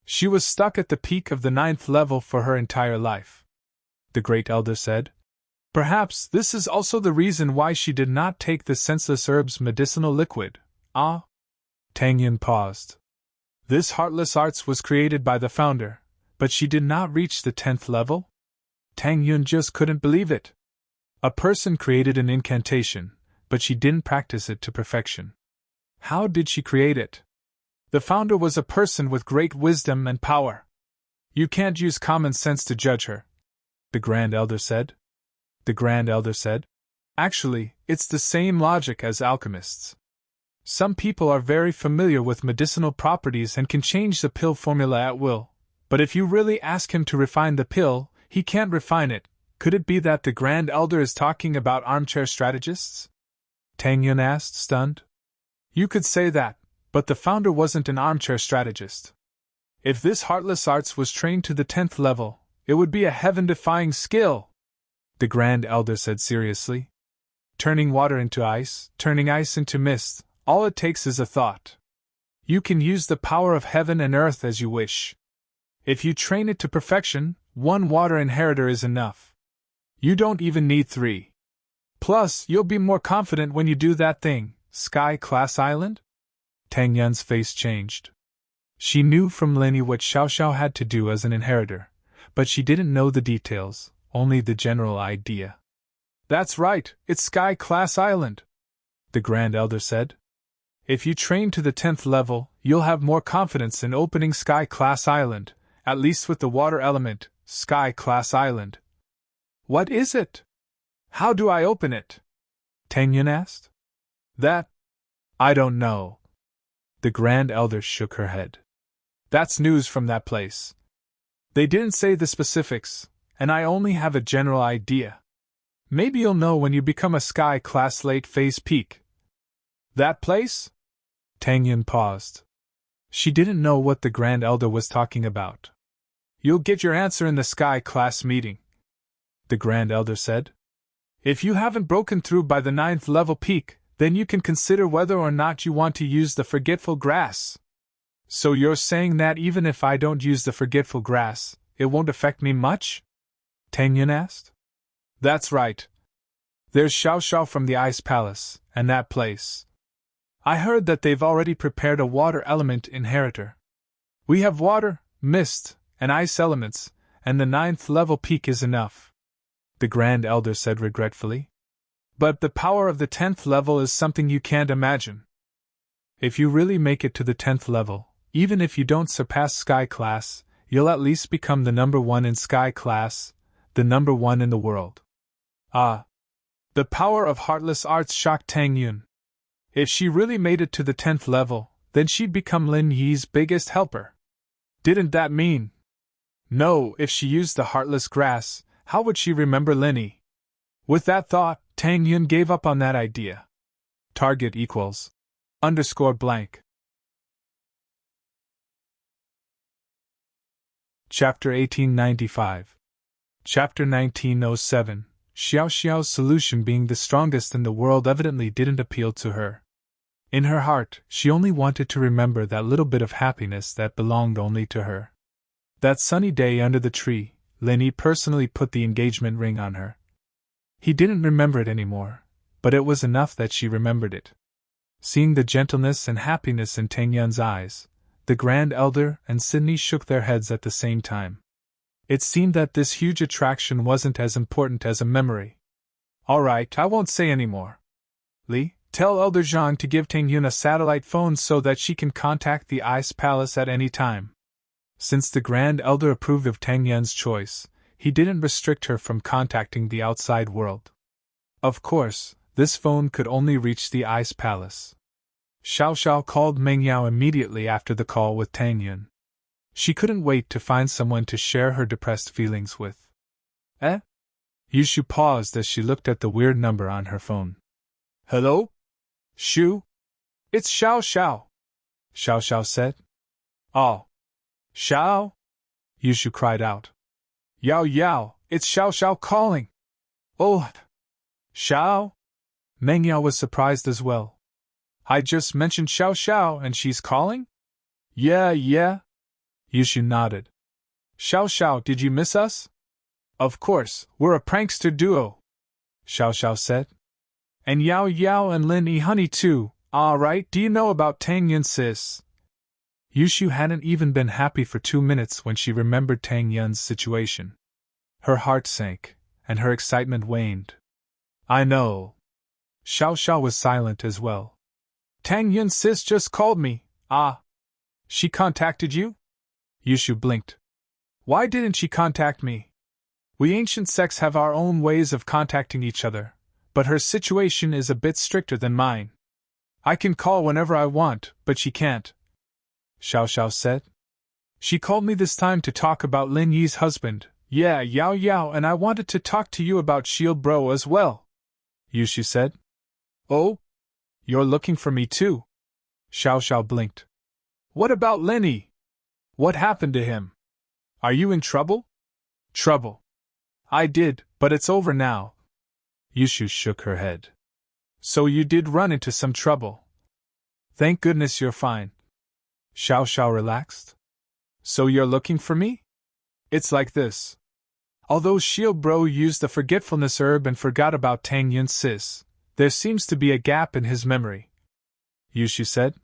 She was stuck at the peak of the 9th level for her entire life. The Great Elder said. Perhaps this is also the reason why she did not take the senseless herb's medicinal liquid. Ah? Tang Yun paused. This Heartless Arts was created by the founder, but she did not reach the 10th level? Tang Yun just couldn't believe it. A person created an incantation, but she didn't practice it to perfection. How did she create it? The founder was a person with great wisdom and power. You can't use common sense to judge her, the Grand Elder said. The Grand Elder said. Actually, it's the same logic as alchemists. Some people are very familiar with medicinal properties and can change the pill formula at will, but if you really ask him to refine the pill, he can't refine it. Could it be that the Grand Elder is talking about armchair strategists? Tang Yun asked, stunned. You could say that, but the founder wasn't an armchair strategist. If this Heartless Arts was trained to the 10th level, it would be a heaven-defying skill, the Grand Elder said seriously. Turning water into ice, turning ice into mist, all it takes is a thought. You can use the power of heaven and earth as you wish. If you train it to perfection, 1 water inheritor is enough. You don't even need 3. Plus, you'll be more confident when you do that thing, Sky Class Island? Tang Yun's face changed. She knew from Lenny what Xiao Xiao had to do as an inheritor, but she didn't know the details, only the general idea. That's right, it's Sky Class Island, the Grand Elder said. If you train to the 10th level, you'll have more confidence in opening Sky Class Island, at least with the water element, Sky Class Island. What is it? How do I open it? Tang Yun asked. That? I don't know. The Grand Elder shook her head. That's news from that place. They didn't say the specifics, and I only have a general idea. Maybe you'll know when you become a Sky Class Late Phase Peak. That place? Tang Yun paused. She didn't know what the Grand Elder was talking about. You'll get your answer in the Sky Class meeting, the Grand Elder said. If you haven't broken through by the 9th level peak, then you can consider whether or not you want to use the Forgetful Grass. So you're saying that even if I don't use the Forgetful Grass, it won't affect me much? Tang Yun asked. That's right. There's Xiao Xiao from the Ice Palace, and that place. I heard that they've already prepared a water element inheritor. We have water, mist, and ice elements, and the 9th level peak is enough, the Grand Elder said regretfully. But the power of the 10th level is something you can't imagine. If you really make it to the 10th level, even if you don't surpass Sky Class, you'll at least become the number 1 in Sky Class, the number 1 in the world. Ah! The power of Heartless Arts shocked Tang Yun. If she really made it to the 10th level, then she'd become Lin Yi's biggest helper. Didn't that mean? No, if she used the Heartless Grass, how would she remember Lin Yi? With that thought, Tang Yun gave up on that idea. Target equals _blank. Chapter 1895. Chapter 1907. Xiao Xiao's solution being the strongest in the world evidently didn't appeal to her. In her heart, she only wanted to remember that little bit of happiness that belonged only to her. That sunny day under the tree, Lin Yi personally put the engagement ring on her. He didn't remember it anymore, but it was enough that she remembered it. Seeing the gentleness and happiness in Tang Yun's eyes, the Grand Elder and Sydney shook their heads at the same time. It seemed that this huge attraction wasn't as important as a memory. All right, I won't say any more. Li, tell Elder Zhang to give Tang Yun a satellite phone so that she can contact the Ice Palace at any time. Since the Grand Elder approved of Tang Yun's choice, he didn't restrict her from contacting the outside world. Of course, this phone could only reach the Ice Palace. Xiao Xiao called Meng Yao immediately after the call with Tang Yun. She couldn't wait to find someone to share her depressed feelings with. Eh? Yushu paused as she looked at the weird number on her phone. Hello? Shu? It's Xiao Xiao. Xiao Xiao said. Oh. Xiao? Yushu cried out. Yao Yao, it's Xiao Xiao calling. Oh. Xiao? Meng Yao was surprised as well. I just mentioned Xiao Xiao and she's calling? Yeah. Yushu nodded. Xiao Xiao, did you miss us? Of course, we're a prankster duo, Xiao Xiao said. And Yao Yao and Lin Yi Honey too, right? Do you know about Tang Yun sis? Yushu hadn't even been happy for 2 minutes when she remembered Tang Yun's situation. Her heart sank, and her excitement waned. I know. Xiao Xiao was silent as well. Tang Yun sis just called me. She contacted you? Yushu blinked. Why didn't she contact me? We ancient sects have our own ways of contacting each other, but her situation is a bit stricter than mine. I can call whenever I want, but she can't, Xiao Xiao said. She called me this time to talk about Lin Yi's husband, yeah, Yao Yao, and I wanted to talk to you about Shield Bro as well, Yushu said. Oh? You're looking for me too? Xiao Xiao blinked. What about Lin Yi? What happened to him? Are you in trouble? Trouble. I did, but it's over now. Yushu shook her head. So you did run into some trouble. Thank goodness you're fine. Xiao Xiao relaxed. So you're looking for me? It's like this. Although Shield Bro used the forgetfulness herb and forgot about Tang Yun sis, there seems to be a gap in his memory. Yushu said.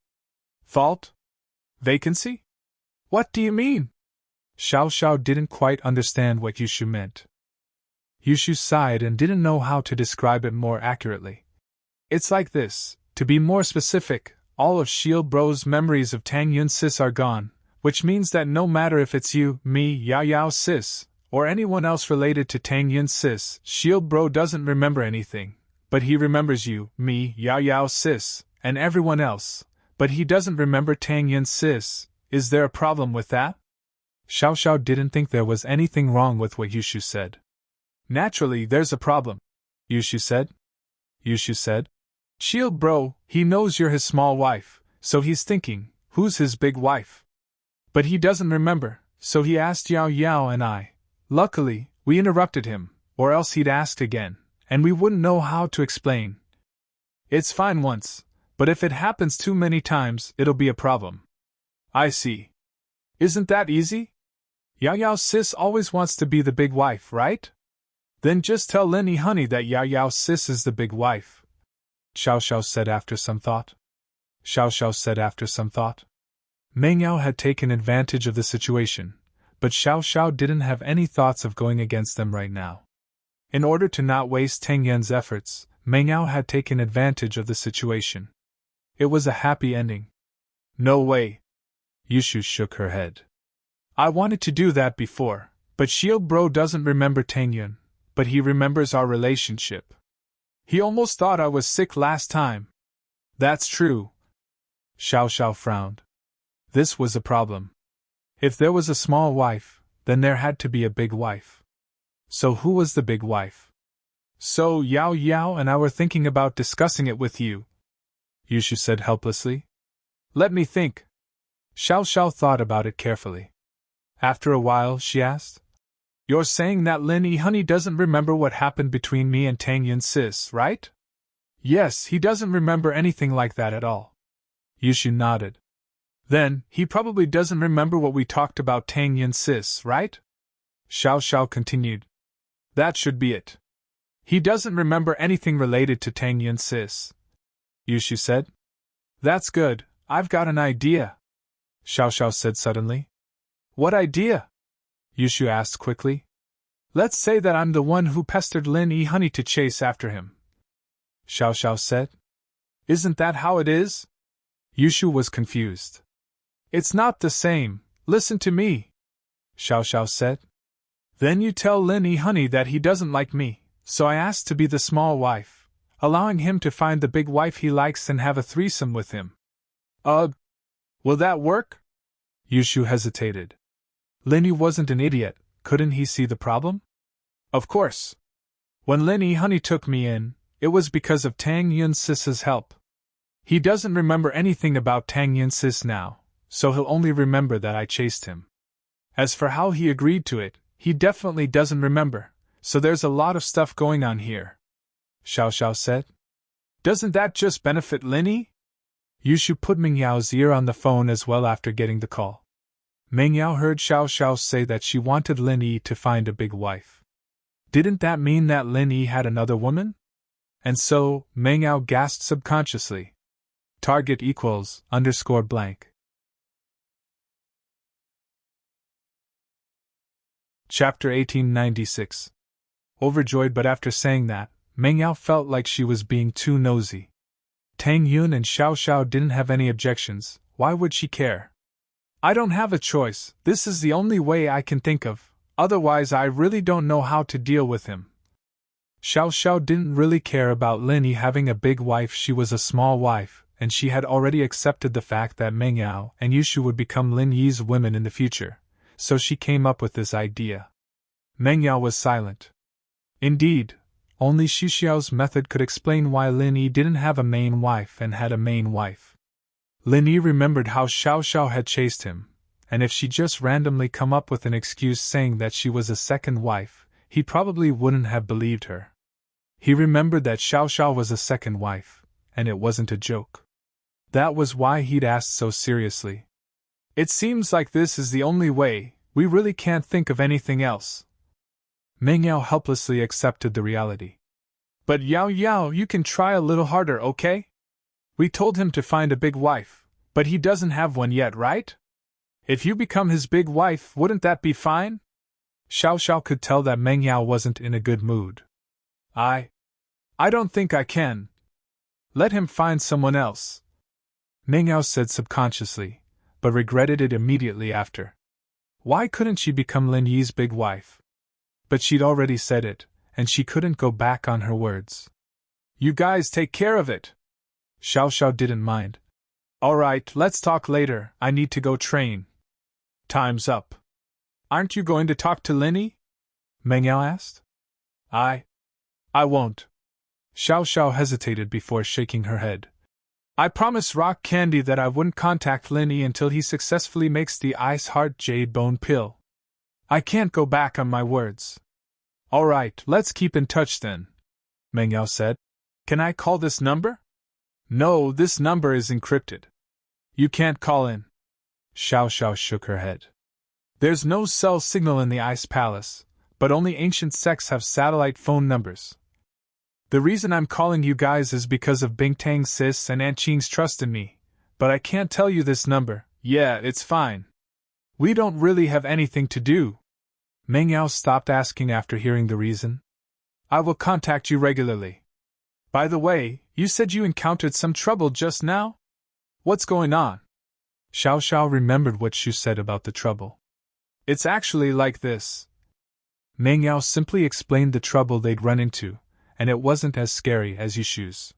Fault? Vacancy? What do you mean? Xiao Xiao didn't quite understand what Yushu meant. Yushu sighed and didn't know how to describe it more accurately. It's like this, to be more specific, all of Shield Bro's memories of Tang Yun sis are gone, which means that no matter if it's you, me, Yao Yao sis, or anyone else related to Tang Yun sis, Shield Bro doesn't remember anything, but he remembers you, me, Yao Yao sis, and everyone else, but he doesn't remember Tang Yun sis. Is there a problem with that? Xiao Xiao didn't think there was anything wrong with what Yushu said. Naturally, there's a problem, Yushu said. Yushu said. Shield Bro, he knows you're his small wife, so he's thinking, who's his big wife? But he doesn't remember, so he asked Yao Yao and I. Luckily, we interrupted him, or else he'd asked again, and we wouldn't know how to explain. It's fine once, but if it happens too many times, it'll be a problem. I see. Isn't that easy? Yao Yao sis always wants to be the big wife, right? Then just tell Lin Yi Honey that Yao Yao sis is the big wife, Xiao Xiao said after some thought. Xiao Xiao said after some thought. Meng Yao had taken advantage of the situation, but Xiao Xiao didn't have any thoughts of going against them right now. In order to not waste Tang Yun's efforts, Meng Yao had taken advantage of the situation. It was a happy ending. No way. Yushu shook her head. I wanted to do that before, but Shield Bro doesn't remember Tang Yun, but he remembers our relationship. He almost thought I was sick last time. That's true. Xiao Xiao frowned. This was a problem. If there was a small wife, then there had to be a big wife. So who was the big wife? So Yao Yao and I were thinking about discussing it with you, Yushu said helplessly. Let me think. Xiao Xiao thought about it carefully. After a while, she asked, You're saying that Lin Yi Honey doesn't remember what happened between me and Tang Yun sis, right? Yes, he doesn't remember anything like that at all. Yushu nodded. Then, he probably doesn't remember what we talked about Tang Yun sis, right? Xiao Xiao continued. That should be it. He doesn't remember anything related to Tang Yun sis, Yushu said. That's good, I've got an idea, Xiao Xiao said suddenly. What idea? Yushu asked quickly. Let's say that I'm the one who pestered Lin Yi Honey to chase after him, Xiao Xiao said. Isn't that how it is? Yushu was confused. It's not the same, listen to me, Xiao Xiao said. Then you tell Linny honey that he doesn't like me, so I asked to be the small wife, allowing him to find the big wife he likes and have a threesome with him. Will that work? Yushu hesitated. Linny wasn't an idiot, couldn't he see the problem? Of course. When Linny honey took me in, it was because of Tang Yun Sis's help. He doesn't remember anything about Tang Yun Sis now, so he'll only remember that I chased him. As for how he agreed to it, he definitely doesn't remember, so there's a lot of stuff going on here. Xiao Xiao said. Doesn't that just benefit Linny? Yushu put Ming Yao's ear on the phone as well after getting the call. Ming Yao heard Xiao Xiao say that she wanted Linny to find a big wife. Didn't that mean that Linny had another woman? And so, Ming Yao gasped subconsciously. Target equals _blank. Chapter 1896. Overjoyed, but after saying that, Meng Yao felt like she was being too nosy. Tang Yun and Xiao Xiao didn't have any objections, why would she care? I don't have a choice, this is the only way I can think of, otherwise I really don't know how to deal with him. Xiao Xiao didn't really care about Linny having a big wife, she was a small wife, and she had already accepted the fact that Meng Yao and Yushu would become Lin Yi's women in the future, so she came up with this idea. Meng Yao was silent. Indeed, only Xu Xiao's method could explain why Lin Yi didn't have a main wife and had a main wife. Lin Yi remembered how Xiao Xiao had chased him, and if she just randomly come up with an excuse saying that she was a second wife, he probably wouldn't have believed her. He remembered that Xiao Xiao was a second wife, and it wasn't a joke. That was why he'd asked so seriously. It seems like this is the only way, we really can't think of anything else. Meng Yao helplessly accepted the reality. But Yao Yao, you can try a little harder, okay? We told him to find a big wife, but he doesn't have one yet, right? If you become his big wife, wouldn't that be fine? Xiao Xiao could tell that Meng Yao wasn't in a good mood. I don't think I can. Let him find someone else. Meng Yao said subconsciously, but regretted it immediately after. Why couldn't she become Lin Yi's big wife? But she'd already said it, and she couldn't go back on her words. You guys take care of it. Xiao Xiao didn't mind. Alright, let's talk later, I need to go train. Time's up. Aren't you going to talk to Linny? Meng Yao asked. I won't. Xiao Xiao hesitated before shaking her head. I promised Rock Candy that I wouldn't contact Linny until he successfully makes the Ice Heart Jade Bone pill. I can't go back on my words. Alright, let's keep in touch then, Meng Yao said. Can I call this number? No, this number is encrypted. You can't call in. Xiao Xiao shook her head. There's no cell signal in the Ice Palace, but only ancient sects have satellite phone numbers. The reason I'm calling you guys is because of Bingtang Sis and Aunt Qing's trust in me, but I can't tell you this number. Yeah, it's fine. We don't really have anything to do. Meng Yao stopped asking after hearing the reason. I will contact you regularly. By the way, you said you encountered some trouble just now? What's going on? Xiao Xiao remembered what Xu said about the trouble. It's actually like this. Meng Yao simply explained the trouble they'd run into, and it wasn't as scary as Yushu's.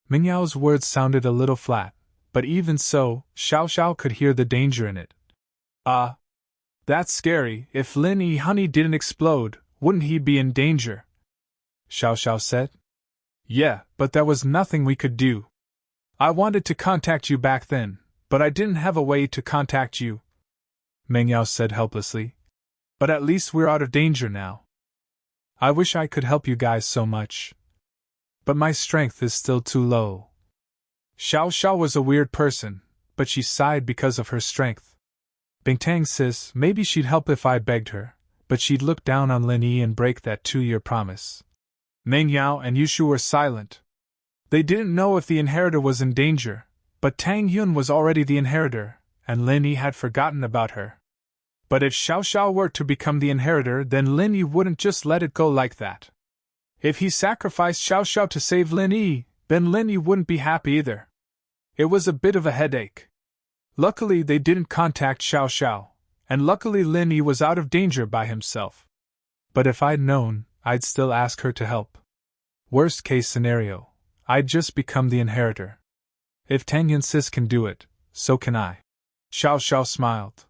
Meng Yao's words sounded a little flat, but even so, Xiao Xiao could hear the danger in it. That's scary. If Lin Yi honey didn't explode, wouldn't he be in danger? Xiao Xiao said. Yeah, but there was nothing we could do. I wanted to contact you back then, but I didn't have a way to contact you, Meng Yao said helplessly. But at least we're out of danger now. I wish I could help you guys so much. But my strength is still too low. Xiao Xiao was a weird person, but she sighed because of her strength. Bingtang Sis, maybe she'd help if I begged her, but she'd look down on Lin Yi and break that 2-year promise. Meng Yao and Yushu were silent. They didn't know if the inheritor was in danger, but Tang Yun was already the inheritor, and Lin Yi had forgotten about her. But if Xiao Xiao were to become the inheritor, then Lin Yi wouldn't just let it go like that. If he sacrificed Xiao Xiao to save Lin Yi, then Lin Yi wouldn't be happy either. It was a bit of a headache. Luckily they didn't contact Xiao Xiao, and luckily Lin Yi was out of danger by himself. But if I'd known, I'd still ask her to help. Worst case scenario, I'd just become the inheritor. If Tangyan Sis can do it, so can I. Xiao Xiao smiled.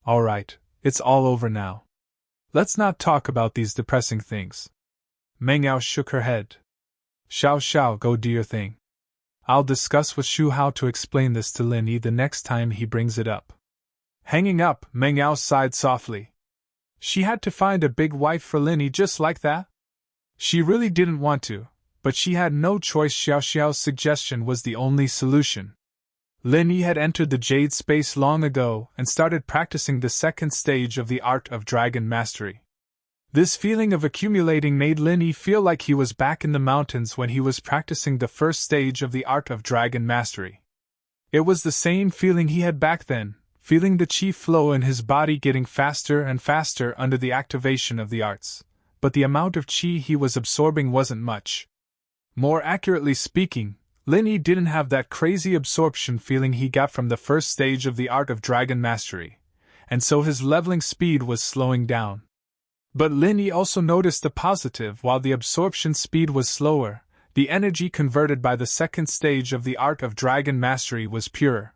All right, it's all over now. Let's not talk about these depressing things. Meng Yao shook her head. Xiao Xiao, go do your thing. I'll discuss with Shu how to explain this to Lin Yi the next time he brings it up. Hanging up, Meng Yao sighed softly. She had to find a big wife for Lin Yi just like that? She really didn't want to, but she had no choice. Xiao Xiao's suggestion was the only solution. Lin Yi had entered the Jade Space long ago and started practicing the second stage of the art of dragon mastery. This feeling of accumulating made Lin Yi feel like he was back in the mountains when he was practicing the first stage of the art of dragon mastery. It was the same feeling he had back then, feeling the chi flow in his body getting faster and faster under the activation of the arts, but the amount of chi he was absorbing wasn't much. More accurately speaking, Lin Yi didn't have that crazy absorption feeling he got from the first stage of the art of dragon mastery, and so his leveling speed was slowing down. But Lin Yi also noticed the positive. While the absorption speed was slower, the energy converted by the second stage of the art of dragon mastery was purer.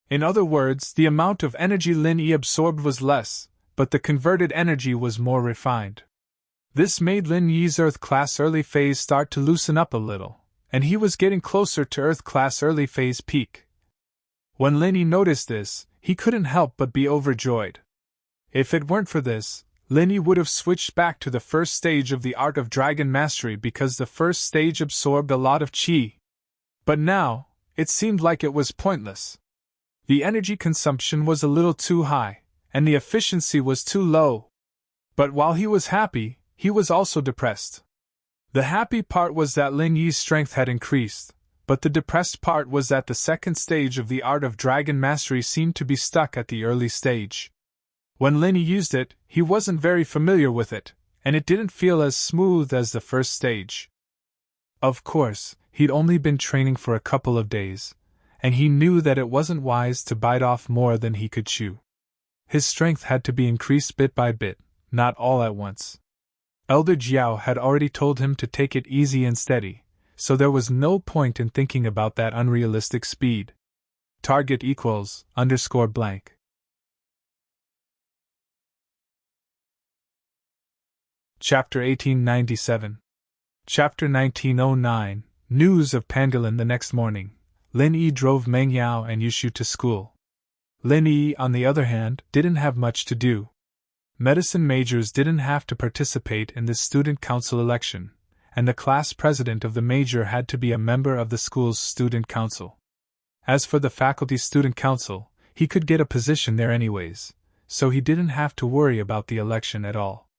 In other words, the amount of energy Lin Yi absorbed was less, but the converted energy was more refined. This made Lin Yi's Earth Class early phase start to loosen up a little, and he was getting closer to Earth Class early phase peak. When Lin Yi noticed this, he couldn't help but be overjoyed. If it weren't for this, Lin Yi would have switched back to the first stage of the art of dragon mastery because the first stage absorbed a lot of chi. But now, it seemed like it was pointless. The energy consumption was a little too high, and the efficiency was too low. But while he was happy, he was also depressed. The happy part was that Lin Yi's strength had increased, but the depressed part was that the second stage of the art of dragon mastery seemed to be stuck at the early stage. When Lin Yi used it, he wasn't very familiar with it, and it didn't feel as smooth as the first stage. Of course, he'd only been training for a couple of days, and he knew that it wasn't wise to bite off more than he could chew. His strength had to be increased bit by bit, not all at once. Elder Jiao had already told him to take it easy and steady, so there was no point in thinking about that unrealistic speed. Target equals _blank. Chapter 1897. Chapter 1909. News of Pangolin. The next morning, Lin Yi drove Meng Yao and Yushu to school. Lin Yi, on the other hand, didn't have much to do. Medicine majors didn't have to participate in the student council election, and the class president of the major had to be a member of the school's student council. As for the faculty student council, he could get a position there anyways, so he didn't have to worry about the election at all.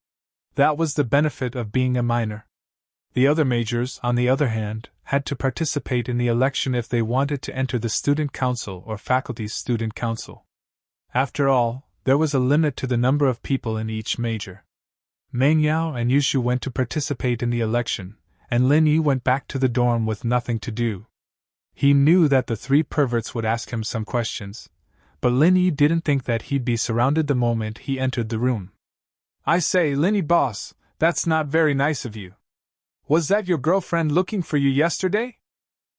That was the benefit of being a minor. The other majors, on the other hand, had to participate in the election if they wanted to enter the student council or faculty's student council. After all, there was a limit to the number of people in each major. Meng Yao and Yushu went to participate in the election, and Lin Yi went back to the dorm with nothing to do. He knew that the three perverts would ask him some questions, but Lin Yi didn't think that he'd be surrounded the moment he entered the room. I say, Lin Yi boss, that's not very nice of you. Was that your girlfriend looking for you yesterday?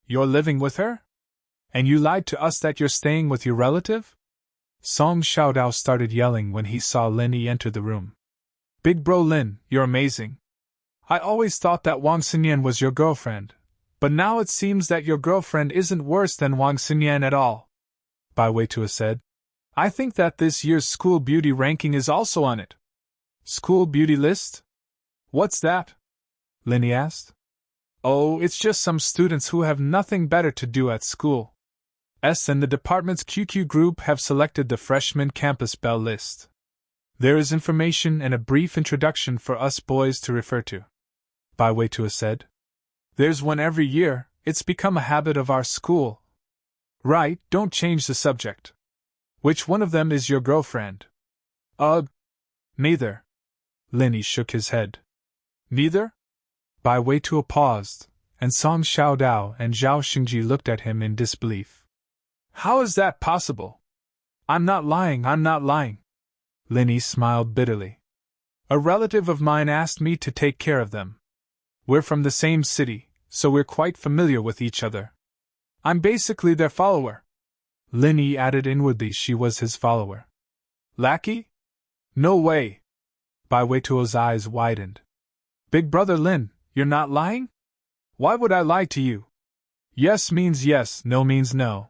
You're living with her? And you lied to us that you're staying with your relative? Song Xiaodao started yelling when he saw Lin Yi enter the room. Big bro Lin, you're amazing. I always thought that Wang Xinyan was your girlfriend, but now it seems that your girlfriend isn't worse than Wang Xinyan at all. Bai Weitua said. I think that this year's school beauty ranking is also on it. School beauty list? What's that? Lin Yi asked. Oh, it's just some students who have nothing better to do at school. And the department's QQ group have selected the freshman campus bell list. There is information and a brief introduction for us boys to refer to. Bai Weitua said. There's one every year, it's become a habit of our school. Right, don't change the subject. Which one of them is your girlfriend? Neither. Lin Yi shook his head. Neither? Bai Weitua paused, and Song Xiaodao and Zhao Xingji looked at him in disbelief. How is that possible? I'm not lying. Lin Yi smiled bitterly. A relative of mine asked me to take care of them. We're from the same city, so we're quite familiar with each other. I'm basically their follower. Linny added inwardly she was his follower. Lackey? No way. Baiweituo's eyes widened. Big brother Lin, you're not lying? Why would I lie to you? Yes means yes, no means no.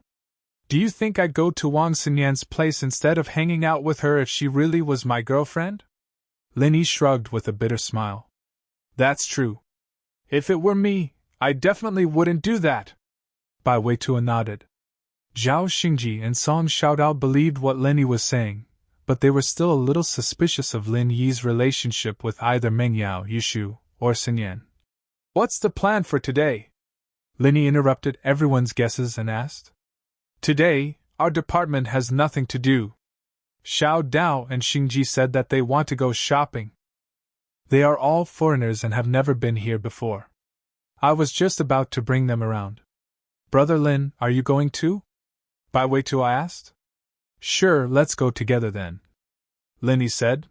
Do you think I'd go to Wang Xinyan's place instead of hanging out with her if she really was my girlfriend? Linny shrugged with a bitter smile. That's true. If it were me, I definitely wouldn't do that. Baiweituo nodded. Zhao Xingji and Song Xiaodao believed what Linny was saying, but they were still a little suspicious of Lin Yi's relationship with either Mengyao, Yushu, or Xinyan. What's the plan for today? Linny interrupted everyone's guesses and asked. Today, our department has nothing to do. Xiao Dao and Xingji said that they want to go shopping. They are all foreigners and have never been here before. I was just about to bring them around. Brother Lin, are you going too? Baiweituo asked. Sure, let's go together then. Linny said.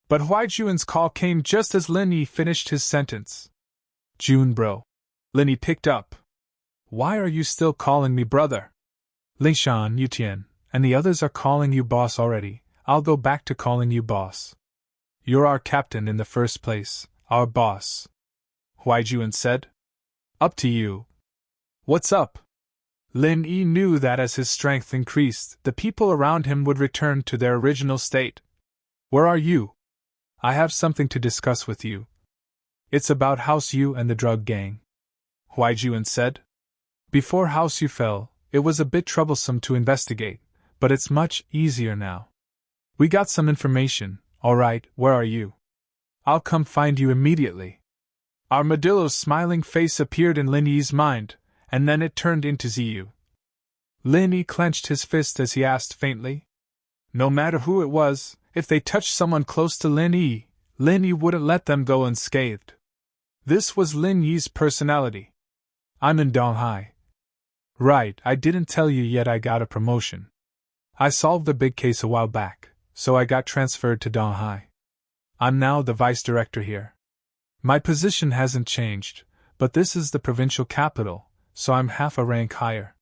But Huaijuan's call came just as Linny finished his sentence. June bro. Linny picked up. Why are you still calling me brother? Lingshan, Yutian, and the others are calling you boss already. I'll go back to calling you boss. You're our captain in the first place, our boss. Huaijuan said. Up to you. What's up? Lin Yi knew that as his strength increased, the people around him would return to their original state. Where are you? I have something to discuss with you. It's about House Yu and the drug gang. Huaijuan said. Before House Yu fell, it was a bit troublesome to investigate, but it's much easier now. We got some information, alright, where are you? I'll come find you immediately. Armadillo's smiling face appeared in Lin Yi's mind, and then it turned into Ziyu. Lin Yi clenched his fist as he asked faintly. No matter who it was, if they touched someone close to Lin Yi wouldn't let them go unscathed. This was Lin Yi's personality. I'm in Donghai. Right, I didn't tell you yet I got a promotion. I solved the big case a while back, so I got transferred to Donghai. I'm now the vice director here. My position hasn't changed, but this is the provincial capital, so I'm half a rank higher.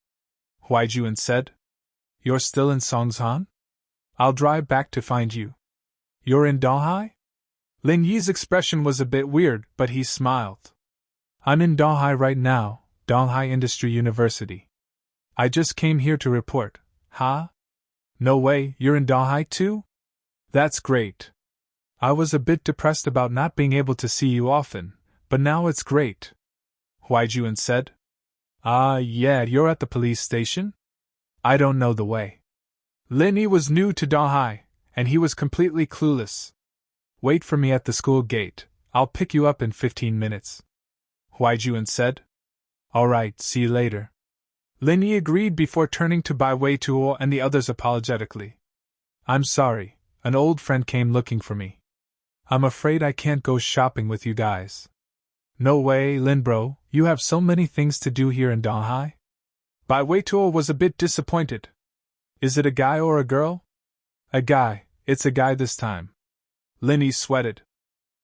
Huaijuan said. You're still in Songzhan? I'll drive back to find you. You're in Donghai? Lin Yi's expression was a bit weird, but he smiled. I'm in Donghai right now, Donghai Industry University. I just came here to report. Huh? No way, you're in Donghai too? That's great. I was a bit depressed about not being able to see you often, but now it's great. Huaijuan said. Ah, yeah, you're at the police station? I don't know the way. Lin Yi was new to Donghai, and he was completely clueless. Wait for me at the school gate, I'll pick you up in 15 minutes. Huaijuan said. Alright, see you later. Lin Yi agreed before turning to Baiweituo and the others apologetically. I'm sorry, an old friend came looking for me. I'm afraid I can't go shopping with you guys. No way, Lin bro, you have so many things to do here in Donghai? Baiweituo was a bit disappointed. Is it a guy or a girl? A guy, it's a guy this time. Lin Yi sweated.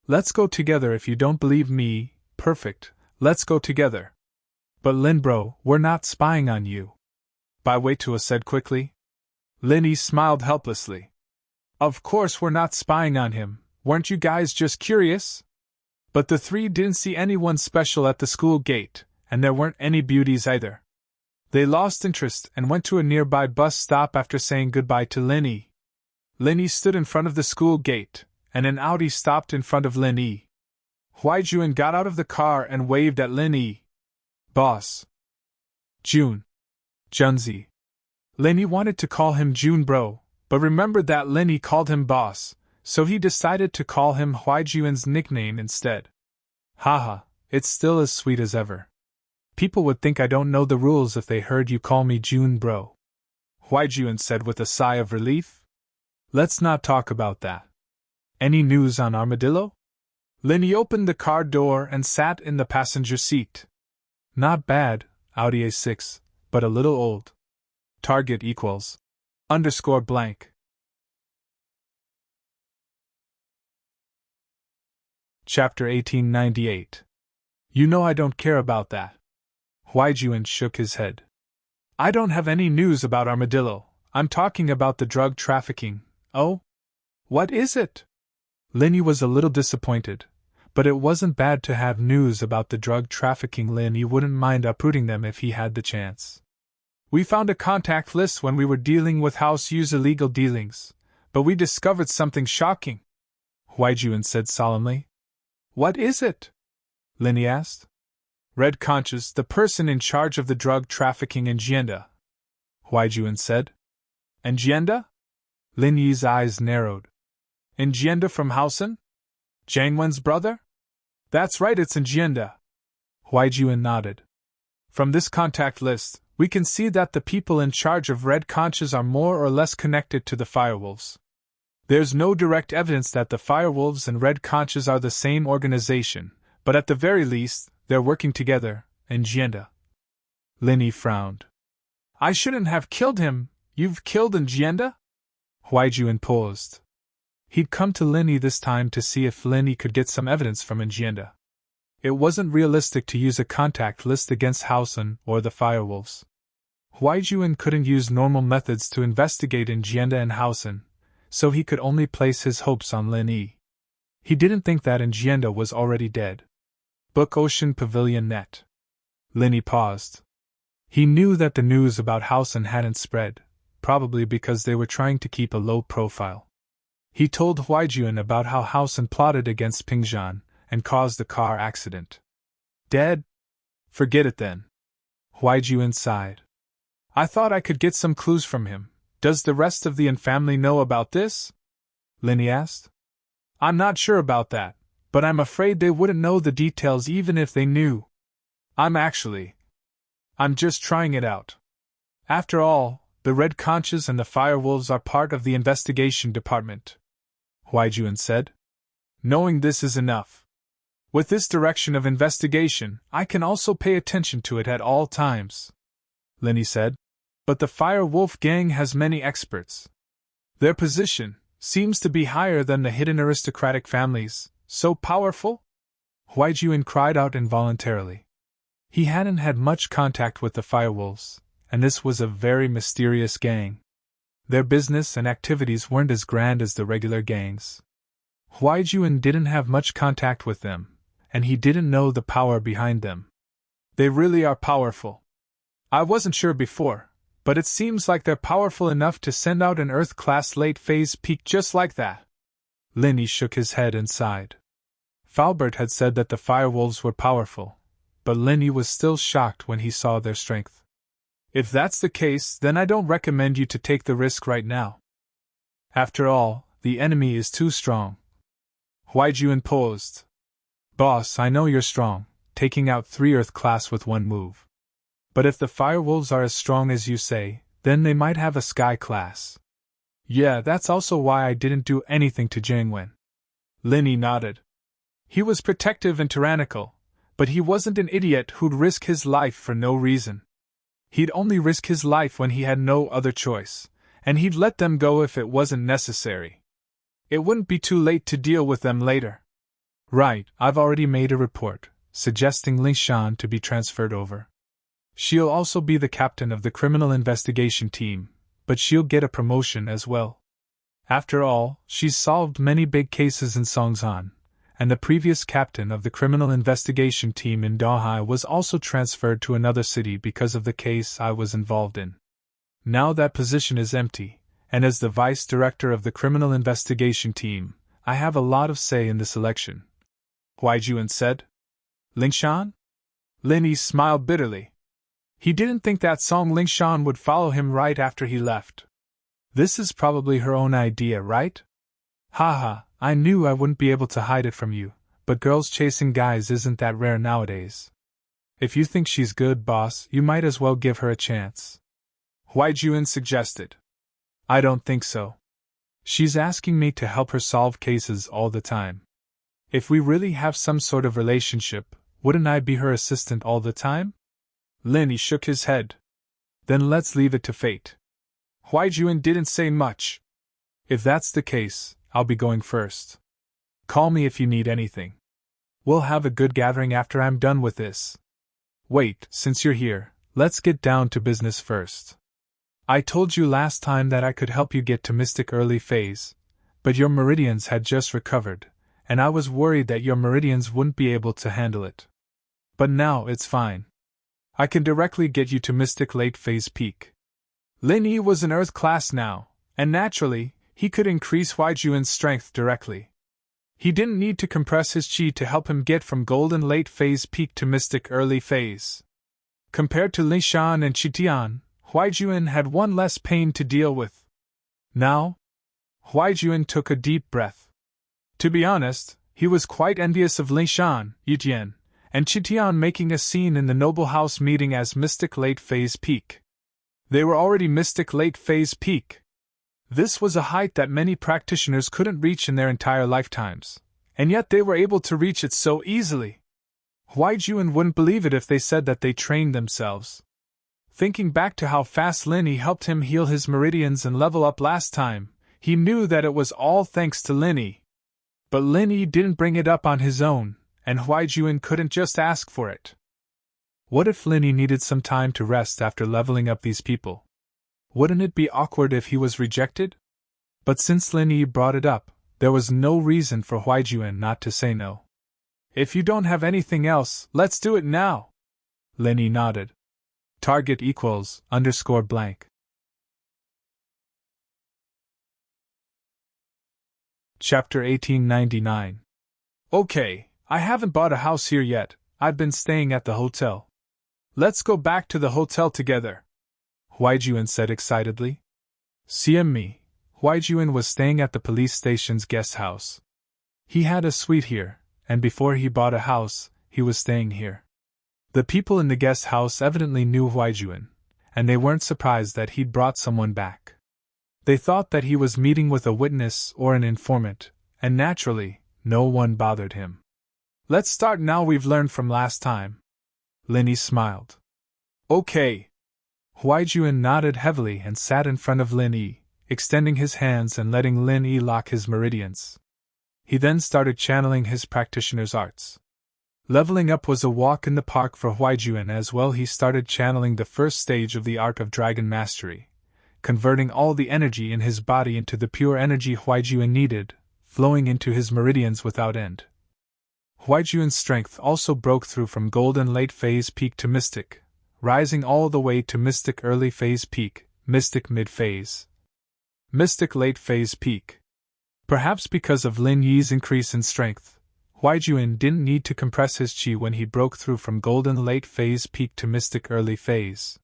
Let's go together if you don't believe me, perfect, let's go together. But Lin bro, we're not spying on you. Baiweituo said quickly. Lin Yi smiled helplessly. Of course we're not spying on him, weren't you guys just curious? But the three didn't see anyone special at the school gate, and there weren't any beauties either. They lost interest and went to a nearby bus stop after saying goodbye to Lin Yi. Lin Yi stood in front of the school gate, and an Audi stopped in front of Lin Yi. Huaijuan got out of the car and waved at Lin Yi. Boss. June. Junzi. Lin Yi wanted to call him June bro, but remembered that Lin Yi called him boss, so he decided to call him Huaijuan's nickname instead. Haha, it's still as sweet as ever. People would think I don't know the rules if they heard you call me June bro. Huaijuan said with a sigh of relief. Let's not talk about that. Any news on Armadillo? Lin Yi opened the car door and sat in the passenger seat. Not bad, Audi A6, but a little old. Target equals _blank. Chapter 1898. You know I don't care about that. Huaijuan shook his head. I don't have any news about Armadillo. I'm talking about the drug trafficking. Oh? What is it? Linny was a little disappointed, but it wasn't bad to have news about the drug trafficking. Linny wouldn't mind uprooting them if he had the chance. We found a contact list when we were dealing with House U's illegal dealings, but we discovered something shocking, Huaijuan said solemnly. What is it? Linny asked. Red Conscious, the person in charge of the drug trafficking in Jianda, Huaijuan said. And Jianda? Lin Yi's eyes narrowed. In Jianda from Hausen? Jiang Wen's brother? That's right, it's in Jianda. Huaijuan nodded. From this contact list, we can see that the people in charge of Red Conches are more or less connected to the Firewolves. There's no direct evidence that the Firewolves and Red Conches are the same organization, but at the very least, they're working together, in Jianda. Linny frowned. I shouldn't have killed him. You've killed in Jianda? Huaijuan paused. He'd come to Linny this time to see if Linny could get some evidence from Jianda. It wasn't realistic to use a contact list against Hausen or the Firewolves. Huaijuan couldn't use normal methods to investigate in Jianda and Hausen, so he could only place his hopes on Lin Yi. He didn't think that Jianda was already dead. Book Ocean Pavilion Net. Linny paused. He knew that the news about Hausen hadn't spread, probably because they were trying to keep a low profile. He told Huaijuan about how Hausen plotted against Pingzhan and caused a car accident. Dead? Forget it then. Huaijuan sighed. I thought I could get some clues from him. Does the rest of the Yin family know about this? Linny asked. I'm not sure about that, but I'm afraid they wouldn't know the details even if they knew. I'm just trying it out. After all, the Red Conches and the Firewolves are part of the investigation department, Huaijuan said. Knowing this is enough. With this direction of investigation, I can also pay attention to it at all times, Linny said. But the Firewolf gang has many experts. Their position seems to be higher than the hidden aristocratic families. So powerful? Huaijuan cried out involuntarily. He hadn't had much contact with the Firewolves, and this was a very mysterious gang. Their business and activities weren't as grand as the regular gangs. Huaijuan didn't have much contact with them, and he didn't know the power behind them. They really are powerful. I wasn't sure before, but it seems like they're powerful enough to send out an Earth-class late-phase peak just like that. Linny shook his head and sighed. Falbert had said that the Firewolves were powerful, but Linny was still shocked when he saw their strength. If that's the case, then I don't recommend you to take the risk right now. After all, the enemy is too strong. Huaijuan paused. Boss, I know you're strong, taking out 3 Earth-class with one move. But if the Firewolves are as strong as you say, then they might have a Sky-class. Yeah, that's also why I didn't do anything to Jiang Wen. Linny nodded. He was protective and tyrannical, but he wasn't an idiot who'd risk his life for no reason. He'd only risk his life when he had no other choice, and he'd let them go if it wasn't necessary. It wouldn't be too late to deal with them later. Right, I've already made a report, suggesting Lingshan to be transferred over. She'll also be the captain of the criminal investigation team, but she'll get a promotion as well. After all, she's solved many big cases in Songzhan, and the previous captain of the criminal investigation team in Dahai was also transferred to another city because of the case I was involved in. Now that position is empty, and as the vice director of the criminal investigation team, I have a lot of say in this election. Huaijuan said. Lingshan? Linny smiled bitterly. He didn't think that Song Lingshan would follow him right after he left. This is probably her own idea, right? Haha, I knew I wouldn't be able to hide it from you, but girls chasing guys isn't that rare nowadays. If you think she's good, boss, you might as well give her a chance. Huaijuan suggested. I don't think so. She's asking me to help her solve cases all the time. If we really have some sort of relationship, wouldn't I be her assistant all the time? Linny shook his head. Then let's leave it to fate. Huaijuan didn't say much. If that's the case, I'll be going first. Call me if you need anything. We'll have a good gathering after I'm done with this. Wait, since you're here, let's get down to business first. I told you last time that I could help you get to Mystic Early Phase, but your meridians had just recovered, and I was worried that your meridians wouldn't be able to handle it. But now it's fine. I can directly get you to Mystic Late Phase Peak. Lin Yi was an Earth class now, and naturally, he could increase Huaijuan's strength directly. He didn't need to compress his chi to help him get from Golden Late Phase Peak to Mystic Early Phase. Compared to Linshan and Qitian, Huaijuan had one less pain to deal with. Now, Huaijuan took a deep breath. To be honest, he was quite envious of Linshan, Yutian, and Qitian making a scene in the Noble House meeting as Mystic Late Phase Peak. They were already Mystic Late Phase Peak. This was a height that many practitioners couldn't reach in their entire lifetimes, and yet they were able to reach it so easily. Huaijuan wouldn't believe it if they said that they trained themselves. Thinking back to how fast Lin Yi helped him heal his meridians and level up last time, he knew that it was all thanks to Lin Yi. But Lin Yi didn't bring it up on his own, and Huaijuan couldn't just ask for it. What if Lin Yi needed some time to rest after leveling up these people? Wouldn't it be awkward if he was rejected? But since Lin Yi brought it up, there was no reason for Huaijuan not to say no. If you don't have anything else, let's do it now. Lin Yi nodded. Target equals _blank. Chapter 1899. Okay, I haven't bought a house here yet, I've been staying at the hotel. Let's go back to the hotel together, Huaijuan said excitedly. CME, Huaijuan was staying at the police station's guest house. He had a suite here, and before he bought a house, he was staying here. The people in the guest house evidently knew Huaijuan, and they weren't surprised that he'd brought someone back. They thought that he was meeting with a witness or an informant, and naturally, no one bothered him. Let's start now we've learned from last time. Lin Yi smiled. Okay. Huaijuan nodded heavily and sat in front of Lin Yi, extending his hands and letting Lin Yi lock his meridians. He then started channeling his practitioner's arts. Leveling up was a walk in the park for Huaijuan as well. He started channeling the first stage of the art of dragon mastery, converting all the energy in his body into the pure energy Huaijuan needed, flowing into his meridians without end. Huaijuan's strength also broke through from Golden Late Phase Peak to Mystic, rising all the way to Mystic Early Phase Peak, Mystic Mid Phase, Mystic Late Phase Peak. Perhaps because of Lin Yi's increase in strength, Huaijuan didn't need to compress his chi when he broke through from Golden Late Phase Peak to Mystic Early Phase.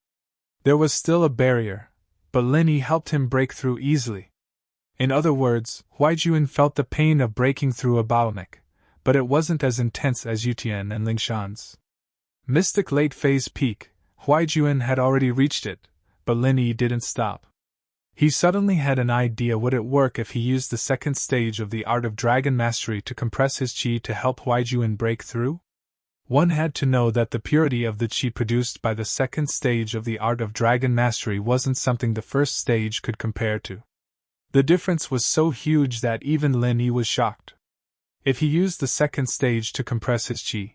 There was still a barrier, but Lin Yi helped him break through easily. In other words, Huaijuan felt the pain of breaking through a bottleneck, but it wasn't as intense as Yutian and Lingshan's. Mystic Late Phase Peak, Huaijuan had already reached it, but Lin Yi didn't stop. He suddenly had an idea. Would it work if he used the second stage of the art of dragon mastery to compress his chi to help Huaijuan break through? One had to know that the purity of the chi produced by the second stage of the art of dragon mastery wasn't something the first stage could compare to. The difference was so huge that even Lin Yi was shocked. If he used the second stage to compress his chi,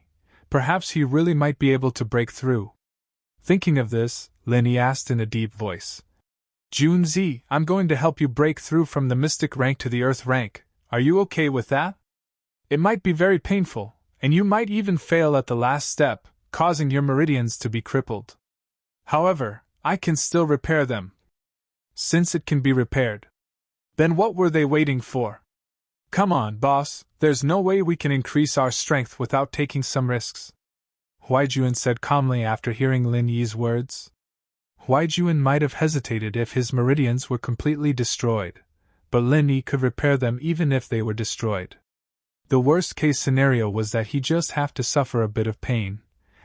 perhaps he really might be able to break through. Thinking of this, Lin Yi asked in a deep voice, Junzi, I'm going to help you break through from the mystic rank to the earth rank. Are you okay with that? It might be very painful, and you might even fail at the last step, causing your meridians to be crippled. However, I can still repair them. Since it can be repaired, then what were they waiting for? Come on, boss, there's no way we can increase our strength without taking some risks, Huaijuan said calmly after hearing Lin Yi's words. Huaijuan might have hesitated if his meridians were completely destroyed, but Lin Yi could repair them even if they were destroyed. The worst-case scenario was that he'd just have to suffer a bit of pain,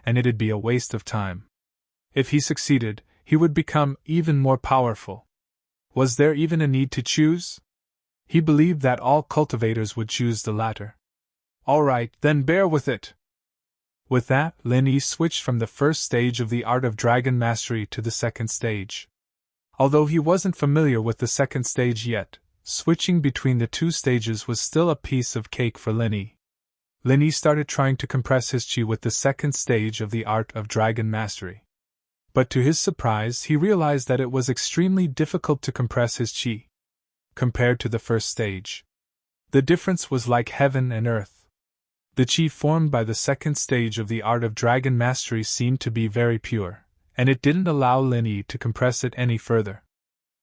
and it'd be a waste of time. If he succeeded, he would become even more powerful. Was there even a need to choose? He believed that all cultivators would choose the latter. All right, then bear with it. With that, Lin Yi switched from the first stage of the art of dragon mastery to the second stage. Although he wasn't familiar with the second stage yet, switching between the two stages was still a piece of cake for Lin Yi. Lin Yi started trying to compress his qi with the second stage of the art of dragon mastery. But to his surprise, he realized that it was extremely difficult to compress his qi compared to the first stage. The difference was like heaven and earth. The qi formed by the second stage of the art of dragon mastery seemed to be very pure, and it didn't allow Lin Yi to compress it any further.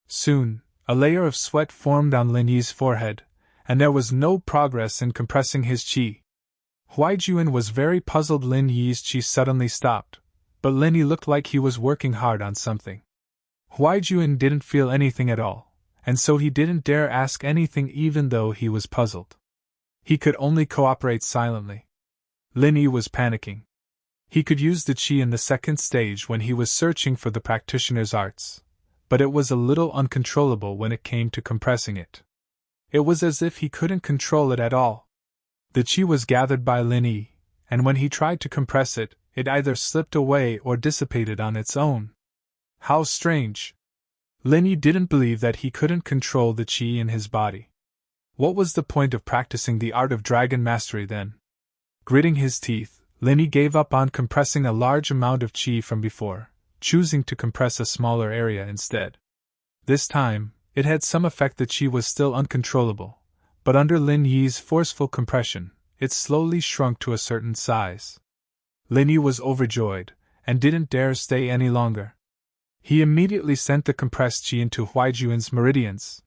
Soon, a layer of sweat formed on Lin Yi's forehead, and there was no progress in compressing his qi. Huaijuan was very puzzled. Lin Yi's qi suddenly stopped, but Lin Yi looked like he was working hard on something. Huaijuan didn't feel anything at all, and so he didn't dare ask anything even though he was puzzled. He could only cooperate silently. Lin Yi was panicking. He could use the qi in the second stage when he was searching for the practitioner's arts, but it was a little uncontrollable when it came to compressing it. It was as if he couldn't control it at all. The qi was gathered by Lin Yi, and when he tried to compress it, it either slipped away or dissipated on its own. How strange! Lin Yi didn't believe that he couldn't control the qi in his body. What was the point of practicing the art of dragon mastery then? Gritting his teeth, Lin Yi gave up on compressing a large amount of qi from before, choosing to compress a smaller area instead. This time, it had some effect. The qi was still uncontrollable, but under Lin Yi's forceful compression, it slowly shrunk to a certain size. Lin Yi was overjoyed, and didn't dare stay any longer. He immediately sent the compressed qi into Huaijuan's meridians.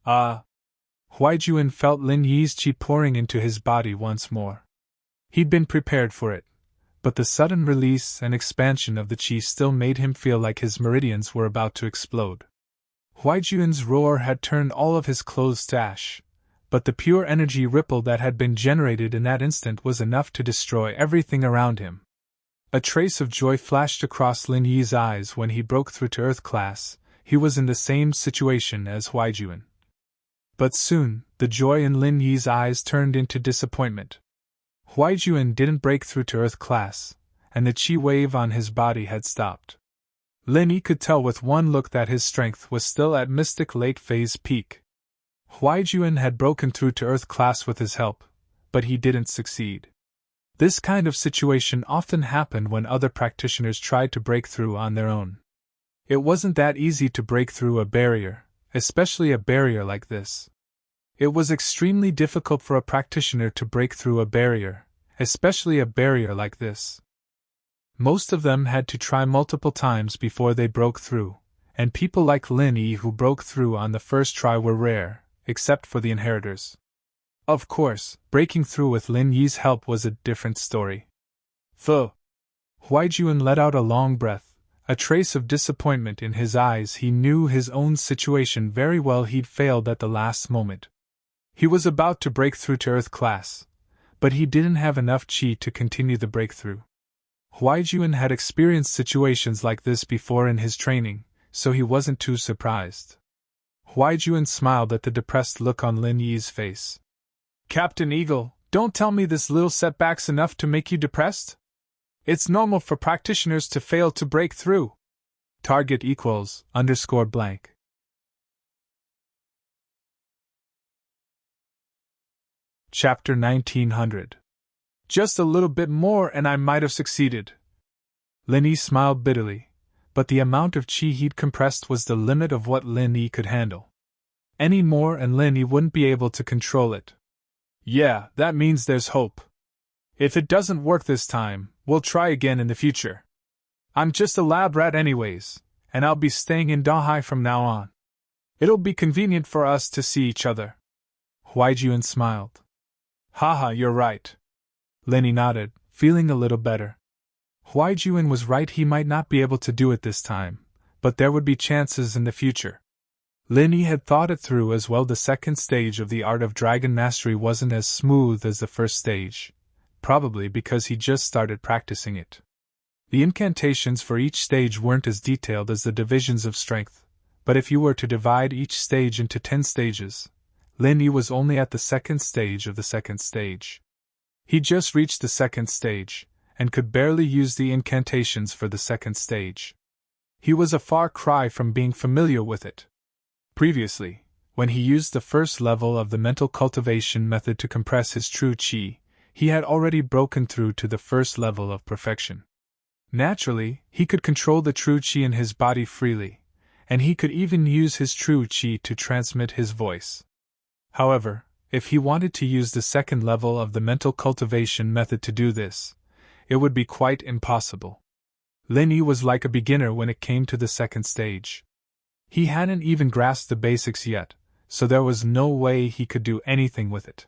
Huaijuan felt Lin Yi's qi pouring into his body once more. He'd been prepared for it, but the sudden release and expansion of the qi still made him feel like his meridians were about to explode. Huaijuan's roar had turned all of his clothes to ash, but the pure energy ripple that had been generated in that instant was enough to destroy everything around him. A trace of joy flashed across Lin Yi's eyes when he broke through to Earth class. He was in the same situation as Huaijuan. But soon, the joy in Lin Yi's eyes turned into disappointment. Huaijuan didn't break through to Earth class, and the qi wave on his body had stopped. Lin Yi could tell with one look that his strength was still at mystic late phase peak. Huaijuan had broken through to Earth class with his help, but he didn't succeed. This kind of situation often happened when other practitioners tried to break through on their own. It wasn't that easy to break through a barrier, especially a barrier like this. It was extremely difficult for a practitioner to break through a barrier, especially a barrier like this. Most of them had to try multiple times before they broke through, and people like Lin Yi who broke through on the first try were rare, except for the inheritors. Of course, breaking through with Lin Yi's help was a different story. Huaijuan let out a long breath, a trace of disappointment in his eyes. He knew his own situation very well. He'd failed at the last moment. He was about to break through to Earth class, but he didn't have enough qi to continue the breakthrough. Huaijuan had experienced situations like this before in his training, so he wasn't too surprised. Huaijuan smiled at the depressed look on Lin Yi's face. Captain Eagle, don't tell me this little setback's enough to make you depressed? It's normal for practitioners to fail to break through. Target equals _blank. Chapter 1900. Just a little bit more and I might have succeeded. Lin Yi smiled bitterly, but the amount of qi he'd compressed was the limit of what Lin Yi could handle. Any more and Lin Yi wouldn't be able to control it. Yeah, that means there's hope. If it doesn't work this time, we'll try again in the future. I'm just a lab rat anyways, and I'll be staying in Dahai from now on. It'll be convenient for us to see each other. Huaijuan smiled. Haha, you're right. Lin Yi nodded, feeling a little better. Huaijuan was right. He might not be able to do it this time, but there would be chances in the future. Lin Yi had thought it through as well. The second stage of the art of dragon mastery wasn't as smooth as the first stage, probably because he just started practicing it. The incantations for each stage weren't as detailed as the divisions of strength, but if you were to divide each stage into 10 stages, Lin Yi was only at the second stage of the second stage. He just reached the second stage, and could barely use the incantations for the second stage. He was a far cry from being familiar with it. Previously, when he used the first level of the mental cultivation method to compress his true qi, he had already broken through to the first level of perfection. Naturally, he could control the true chi in his body freely, and he could even use his true chi to transmit his voice. However, if he wanted to use the second level of the mental cultivation method to do this, it would be quite impossible. Lin Yi was like a beginner when it came to the second stage. He hadn't even grasped the basics yet, so there was no way he could do anything with it.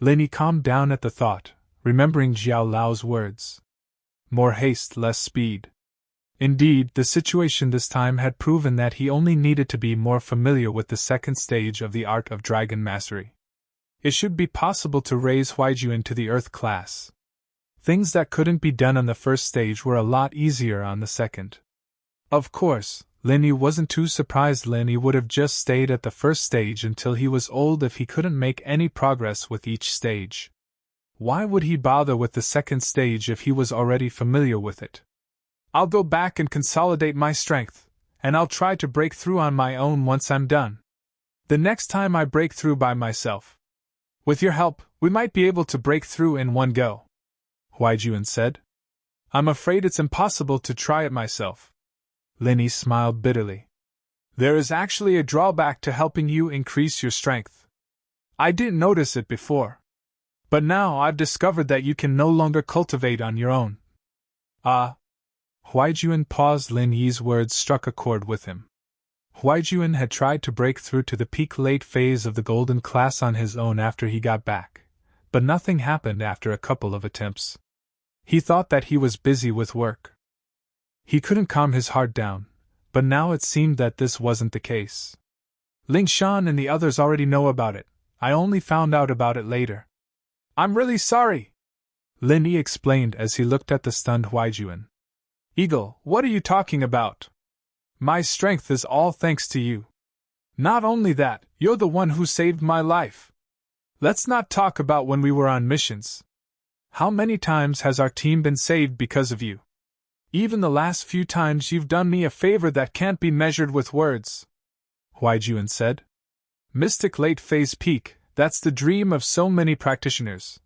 Lin Yi calmed down at the thought, remembering Xiao Lao's words. More haste, less speed. Indeed, the situation this time had proven that he only needed to be more familiar with the second stage of the art of dragon mastery. It should be possible to raise Huaijuan to the earth class. Things that couldn't be done on the first stage were a lot easier on the second. Of course, Lin Yi wasn't too surprised. Lin Yi would have just stayed at the first stage until he was old if he couldn't make any progress with each stage. Why would he bother with the second stage if he was already familiar with it? I'll go back and consolidate my strength, and I'll try to break through on my own once I'm done. The next time I break through by myself. With your help, we might be able to break through in one go, Huaijuan said. I'm afraid it's impossible to try it myself. Lin Yi smiled bitterly. There is actually a drawback to helping you increase your strength. I didn't notice it before. But now I've discovered that you can no longer cultivate on your own. Huaijuan paused. Lin Yi's words struck a chord with him. Huaijuan had tried to break through to the peak late phase of the golden class on his own after he got back, but nothing happened after a couple of attempts. He thought that he was busy with work. He couldn't calm his heart down, but now it seemed that this wasn't the case. Ling Shan and the others already know about it. I only found out about it later. I'm really sorry, Lin Yi explained as he looked at the stunned Huaijuan. Eagle, what are you talking about? My strength is all thanks to you. Not only that, you're the one who saved my life. Let's not talk about when we were on missions. How many times has our team been saved because of you? Even the last few times you've done me a favor that can't be measured with words, Huaijuan said. Mystic late phase peak, that's the dream of so many practitioners.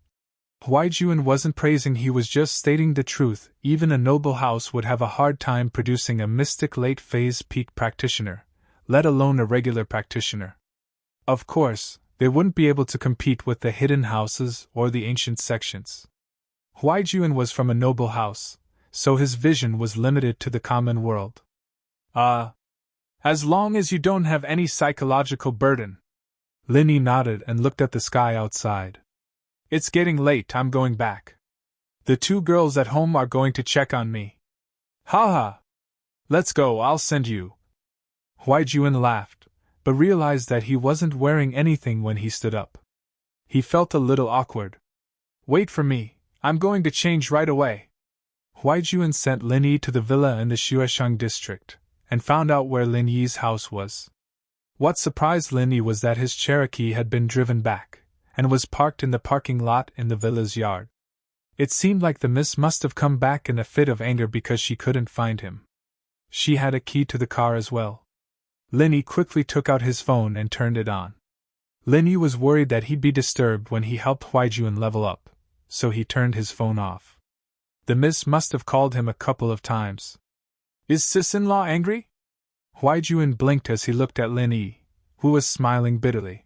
Huaijuan wasn't praising, he was just stating the truth. Even a noble house would have a hard time producing a mystic late phase peak practitioner, let alone a regular practitioner. Of course, they wouldn't be able to compete with the hidden houses or the ancient sections. Huaijuan was from a noble house, so his vision was limited to the common world. As long as you don't have any psychological burden. Lin Yi nodded and looked at the sky outside. It's getting late, I'm going back. The two girls at home are going to check on me. Ha. Let's go, I'll send you. Huaijuan laughed, but realized that he wasn't wearing anything when he stood up. He felt a little awkward. Wait for me, I'm going to change right away. Huaijuan sent Lin Yi to the villa in the Xuesheng district, and found out where Lin Yi's house was. What surprised Lin Yi was that his Cherokee had been driven back, and was parked in the parking lot in the villa's yard. It seemed like the miss must have come back in a fit of anger because she couldn't find him. She had a key to the car as well. Lin Yi quickly took out his phone and turned it on. Lin Yi was worried that he'd be disturbed when he helped Huaijuan level up, so he turned his phone off. The miss must have called him a couple of times. Is sis-in-law angry? Huaijuan blinked as he looked at Lin Yi, who was smiling bitterly.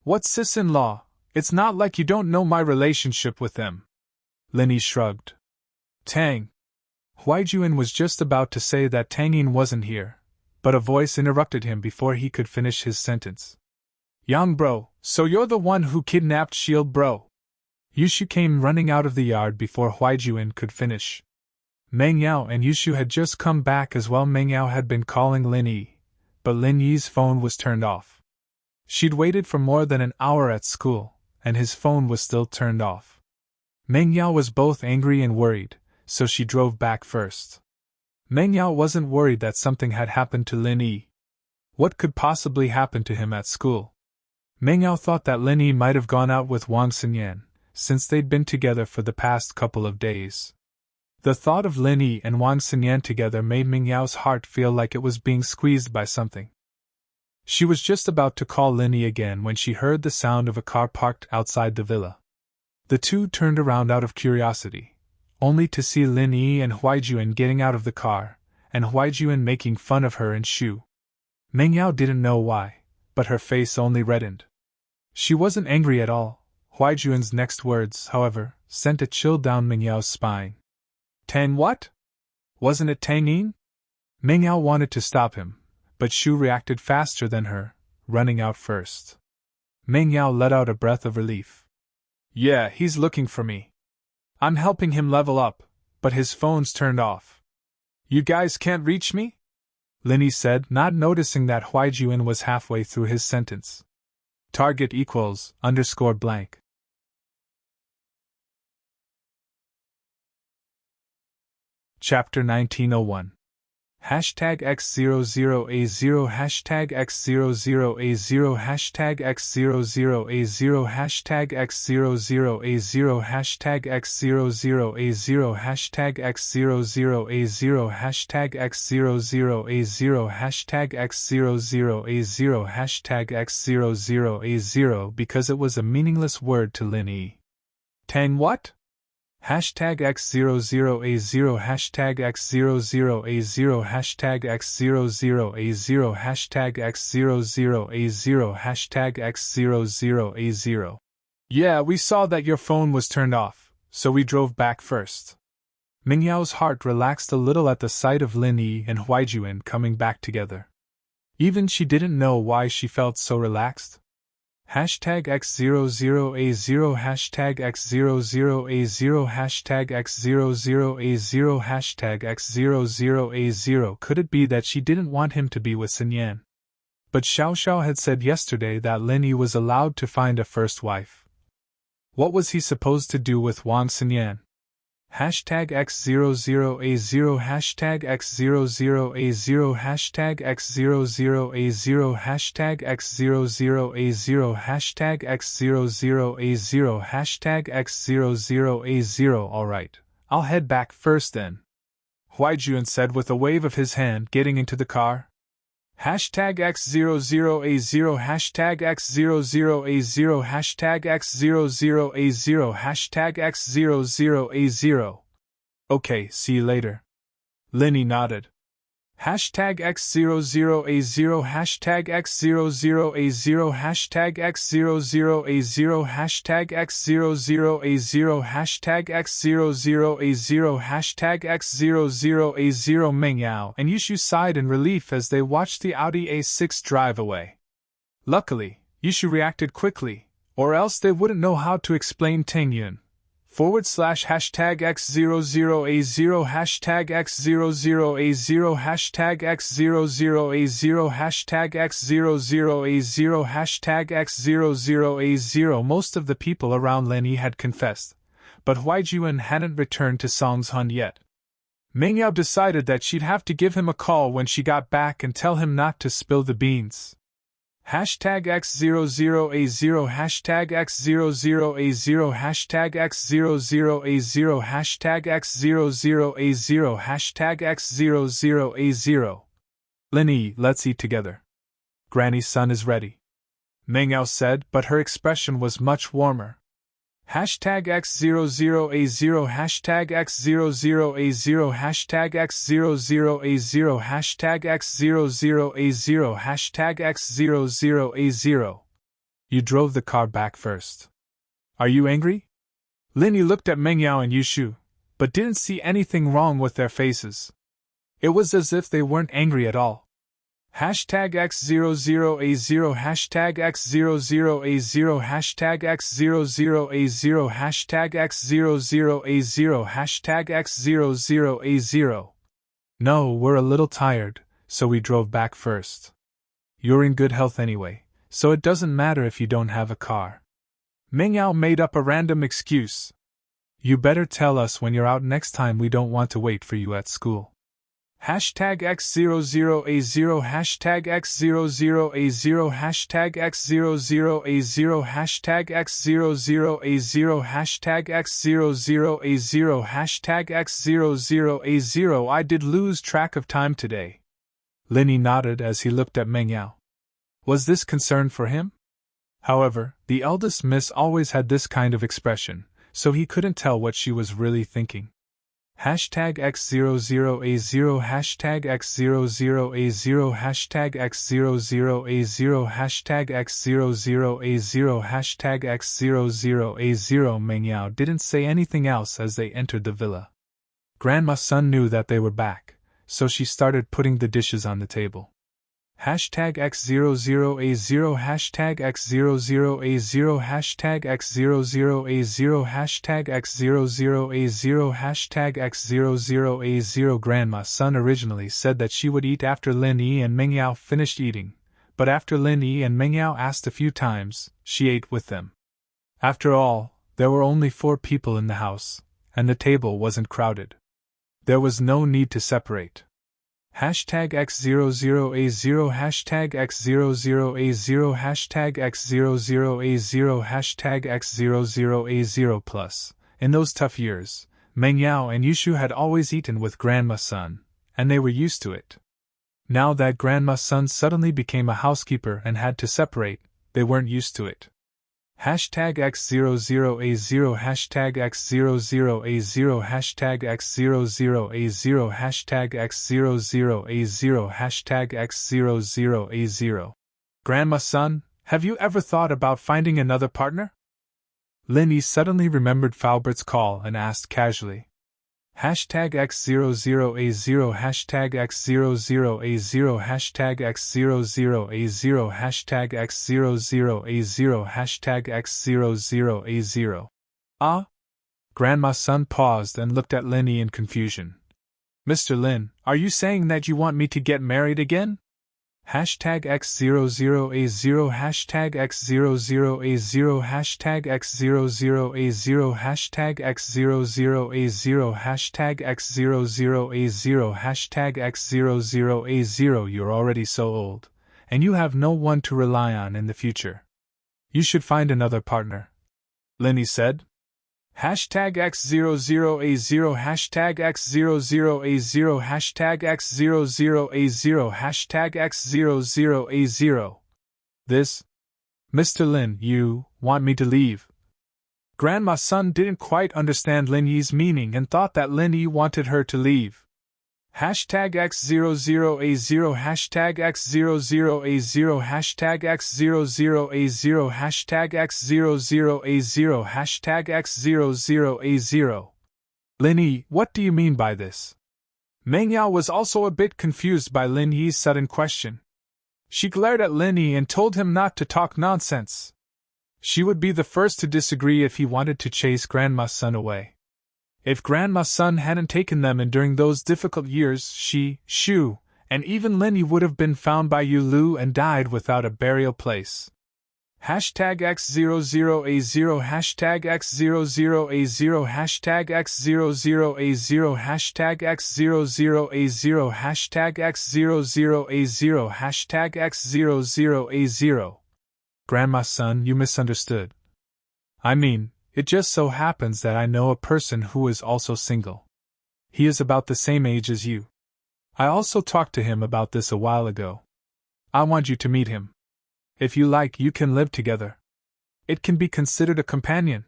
What's sis-in-law? It's not like you don't know my relationship with them. Lin Yi shrugged. Tang. Huaijuan was just about to say that Tangyin wasn't here, but a voice interrupted him before he could finish his sentence. Yang bro, so you're the one who kidnapped Shield bro. Yushu came running out of the yard before Huaijuan could finish. Meng Yao and Yushu had just come back as well. Meng Yao had been calling Lin Yi, but Lin Yi's phone was turned off. She'd waited for more than an hour at school, and his phone was still turned off. Meng Yao was both angry and worried, so she drove back first. Meng Yao wasn't worried that something had happened to Lin Yi. What could possibly happen to him at school? Meng Yao thought that Lin Yi might have gone out with Wang Xinyan, since they'd been together for the past couple of days. The thought of Lin Yi and Wang Xinyan together made Meng Yao's heart feel like it was being squeezed by something. She was just about to call Lin Yi again when she heard the sound of a car parked outside the villa. The two turned around out of curiosity, only to see Lin Yi and Huaijuan getting out of the car, and Huaijuan making fun of her and Shu. Meng Yao didn't know why, but her face only reddened. She wasn't angry at all. Huaijuan's next words, however, sent a chill down Meng Yao's spine. Tang what? Wasn't it Tangyin? Meng Yao wanted to stop him, but Shu reacted faster than her, running out first. Meng Yao let out a breath of relief. Yeah, he's looking for me. I'm helping him level up, but his phone's turned off. You guys can't reach me? Linny said, not noticing that Huaijuan was halfway through his sentence. Target equals _blank. Chapter 1901. Hashtag X00A0 Hashtag X00A0 Hashtag X00A0 Hashtag X00A0 Hashtag X00A0 Hashtag X00A0 Hashtag X00A0 Hashtag X00A0 Hashtag X00A0 because it was a meaningless word to Lin Yi. Tang what? Hashtag X00A0 Hashtag X00A0 Hashtag X00A0 Hashtag X00A0 Hashtag X00A0. Yeah, we saw that your phone was turned off, so we drove back first. Meng Yao's heart relaxed a little at the sight of Lin Yi and Huaijuan coming back together. Even she didn't know why she felt so relaxed. Hashtag X00A0 Hashtag X00A0 Hashtag X00A0 Hashtag X00A0 Could it be that she didn't want him to be with Sun Yan? But Xiao Xiao had said yesterday that Lin Yi was allowed to find a first wife. What was he supposed to do with Wang Xinyan? Hashtag X00A0 Hashtag X00A0 Hashtag X00A0 Hashtag X00A0 Hashtag X00A0 Hashtag X00A0 Alright, I'll head back first then, Huaijuan said with a wave of his hand, getting into the car. Hashtag X00A0 Hashtag X00A0 Hashtag X00A0 Hashtag X00A0. Okay, see you later. Linny nodded. Hashtag X00A0 Hashtag X00A0 Hashtag X00A0 Hashtag X00A0 Hashtag X00A0 Hashtag X00A0 Meng Yao and Yushu sighed in relief as they watched the Audi A6 drive away. Luckily, Yushu reacted quickly, or else they wouldn't know how to explain Tingyun. Hashtag X00A0 Hashtag X00A0 Hashtag X00A0 Hashtag X00A0 Hashtag X00A0. Most of the people around Lenny had confessed, but Huaijuan hadn't returned to Songshun yet. Meng Yao decided that she'd have to give him a call when she got back and tell him not to spill the beans. Hashtag X00A0 Hashtag X00A0 Hashtag X00A0 Hashtag X00A0 Hashtag X00A0. Linny, let's eat together. Granny's son is ready, Meng Yao said, but her expression was much warmer. Hashtag X00A0 Hashtag X00A0 Hashtag X00A0 Hashtag X00A0 Hashtag X00A0. You drove the car back first. Are you angry? Linny looked at Meng Yao and Yushu, but didn't see anything wrong with their faces. It was as if they weren't angry at all. Hashtag X00A0 Hashtag X00A0 Hashtag X00A0 Hashtag X00A0 Hashtag X00A0. No, we're a little tired, so we drove back first. You're in good health anyway, so it doesn't matter if you don't have a car. Meng Yao made up a random excuse. You better tell us when you're out next time, we don't want to wait for you at school. Hashtag X00A0 Hashtag X00A0 Hashtag X00A0 Hashtag X00A0 Hashtag X00A0 Hashtag X00A0. I did lose track of time today. Linny nodded as he looked at Meng Yao. Was this concern for him? However, the eldest miss always had this kind of expression, so he couldn't tell what she was really thinking. #X00A0 #X00A0 #X00A0 #X00A0 #X00A0 Meng Yao didn't say anything else as they entered the villa. Grandma's son knew that they were back, so she started putting the dishes on the table. #X00A0 #X00A0 #X00A0 #X00A0 #X00A0 Grandma's son originally said that she would eat after Lin Yi and Meng Yao finished eating, but after Lin Yi and Meng Yao asked a few times, she ate with them. After all, there were only 4 people in the house, and the table wasn't crowded. There was no need to separate. #X00A0 #X00A0 #X00A0 #X00A0 Plus, in those tough years, Meng Yao and Yushu had always eaten with Grandma's son, and they were used to it. Now that Grandma's son suddenly became a housekeeper and had to separate, they weren't used to it. #X00A0 #X00A0 #X00A0 #X00A0 #X00A0 Grandma son, have you ever thought about finding another partner? Lin Yi suddenly remembered Falbert's call and asked casually. #X00A0 #X00A0 #X00A0 #X00A0 #X00A0 Ah? Grandma's son paused and looked at Lin Yi in confusion. Mr. Lin, are you saying that you want me to get married again? #X00A0 #X00A0 #X00A0 #X00A0 #X00A0 #X00A0 You're already so old, and you have no one to rely on in the future. You should find another partner, Lin Yi said. #X00A0 #X00A0 #X00A0 #X00A0 This? Mr. Lin, you want me to leave? Grandma's son didn't quite understand Lin Yi's meaning and thought that Lin Yi wanted her to leave. #X00A0 #X00A0 #X00A0 #X00A0 #X00A0 Lin Yi, what do you mean by this? Meng Yao was also a bit confused by Lin Yi's sudden question. She glared at Lin Yi and told him not to talk nonsense. She would be the first to disagree if he wanted to chase Grandma's son away. If Grandma's son hadn't taken them in during those difficult years, she, Shu, and even Lin Yi would have been found by Yu Lu and died without a burial place. #X00A0 #X00A0 #X00A0 #X00A0 #X00A0 #X00A0 Grandma's son, you misunderstood. I mean, it just so happens that I know a person who is also single. He is about the same age as you. I also talked to him about this a while ago. I want you to meet him. If you like, you can live together. It can be considered a companion,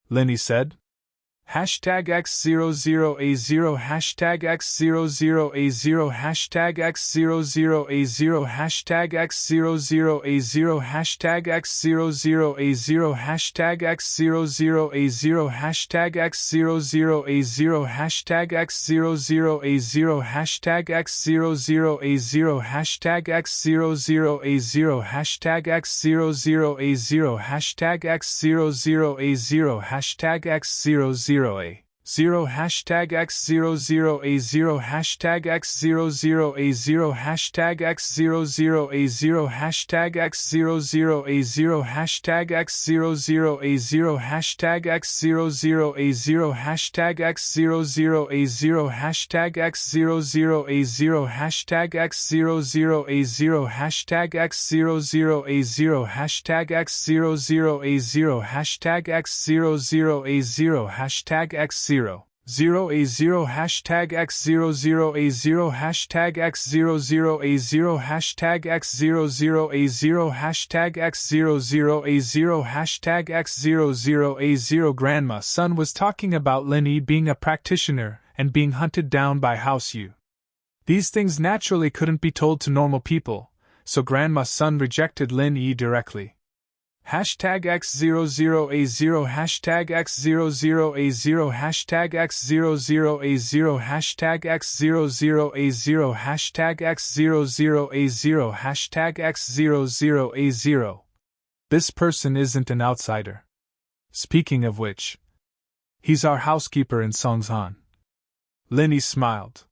Lin Yi said. #X00A0 #X00A0 #X00A0 #X00A0 #X00A0 #X00A0 #X00A0 #X00A0 #X00A0 #X00A0 #X00A0 #X00A0 #X00A0 0 #X00A0 #X00A0 #X00A0 #X00A0 #X00A0 #X00A0 #X00A0 #X00A0 #X00A0 #X00A0 #X00A0 #X00A0 #X00A0 #X00A0 0A0 hashtag X00A0 hashtag X00A0 hashtag X00A0 hashtag X00A0 hashtag X00A0 Grandma's son was talking about Linny being a practitioner and being hunted down by House U. These things naturally couldn't be told to normal people, so Grandma's son rejected Lin Yi directly. Hashtag X00A0 hashtag X00A0 hashtag X00A0 hashtag X00A0 hashtag X00A0 hashtag X00A0. This person isn't an outsider. Speaking of which, he's our housekeeper in Songsan. Linny smiled.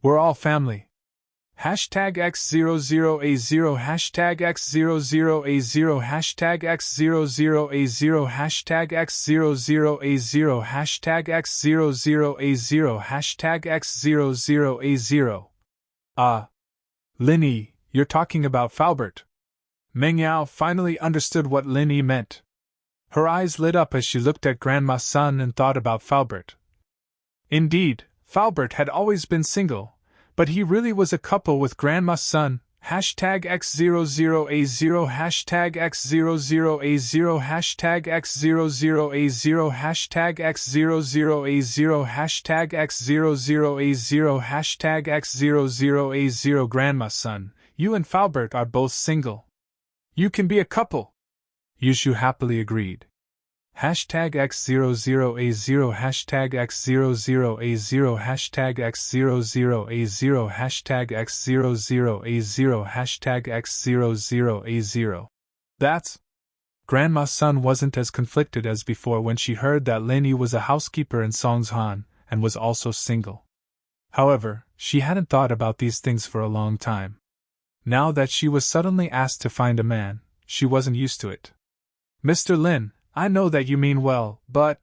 We're all family. Hashtag X00A0 hashtag X00A0 hashtag X00A0 hashtag X00A0 hashtag X00A0 hashtag X00A0. Linny, you're talking about Falbert. Meng Yao finally understood what Linny meant. Her eyes lit up as she looked at Grandma's son and thought about Falbert. Indeed, Falbert had always been single, but he really was a couple with Grandma's son. Hashtag X00A0 hashtag X00A0 hashtag X00A0 hashtag X00A0 hashtag X00A0 hashtag X00A0 Grandma's son, you and Falbert are both single. You can be a couple. Yushu happily agreed. Hashtag X00A0 hashtag X00A0 hashtag X00A0 hashtag X00A0 hashtag X00A0. That's. Grandma's son wasn't as conflicted as before when she heard that Linny was a housekeeper in Songsan and was also single. However, she hadn't thought about these things for a long time. Now that she was suddenly asked to find a man, she wasn't used to it. Mr. Lin, I know that you mean well, but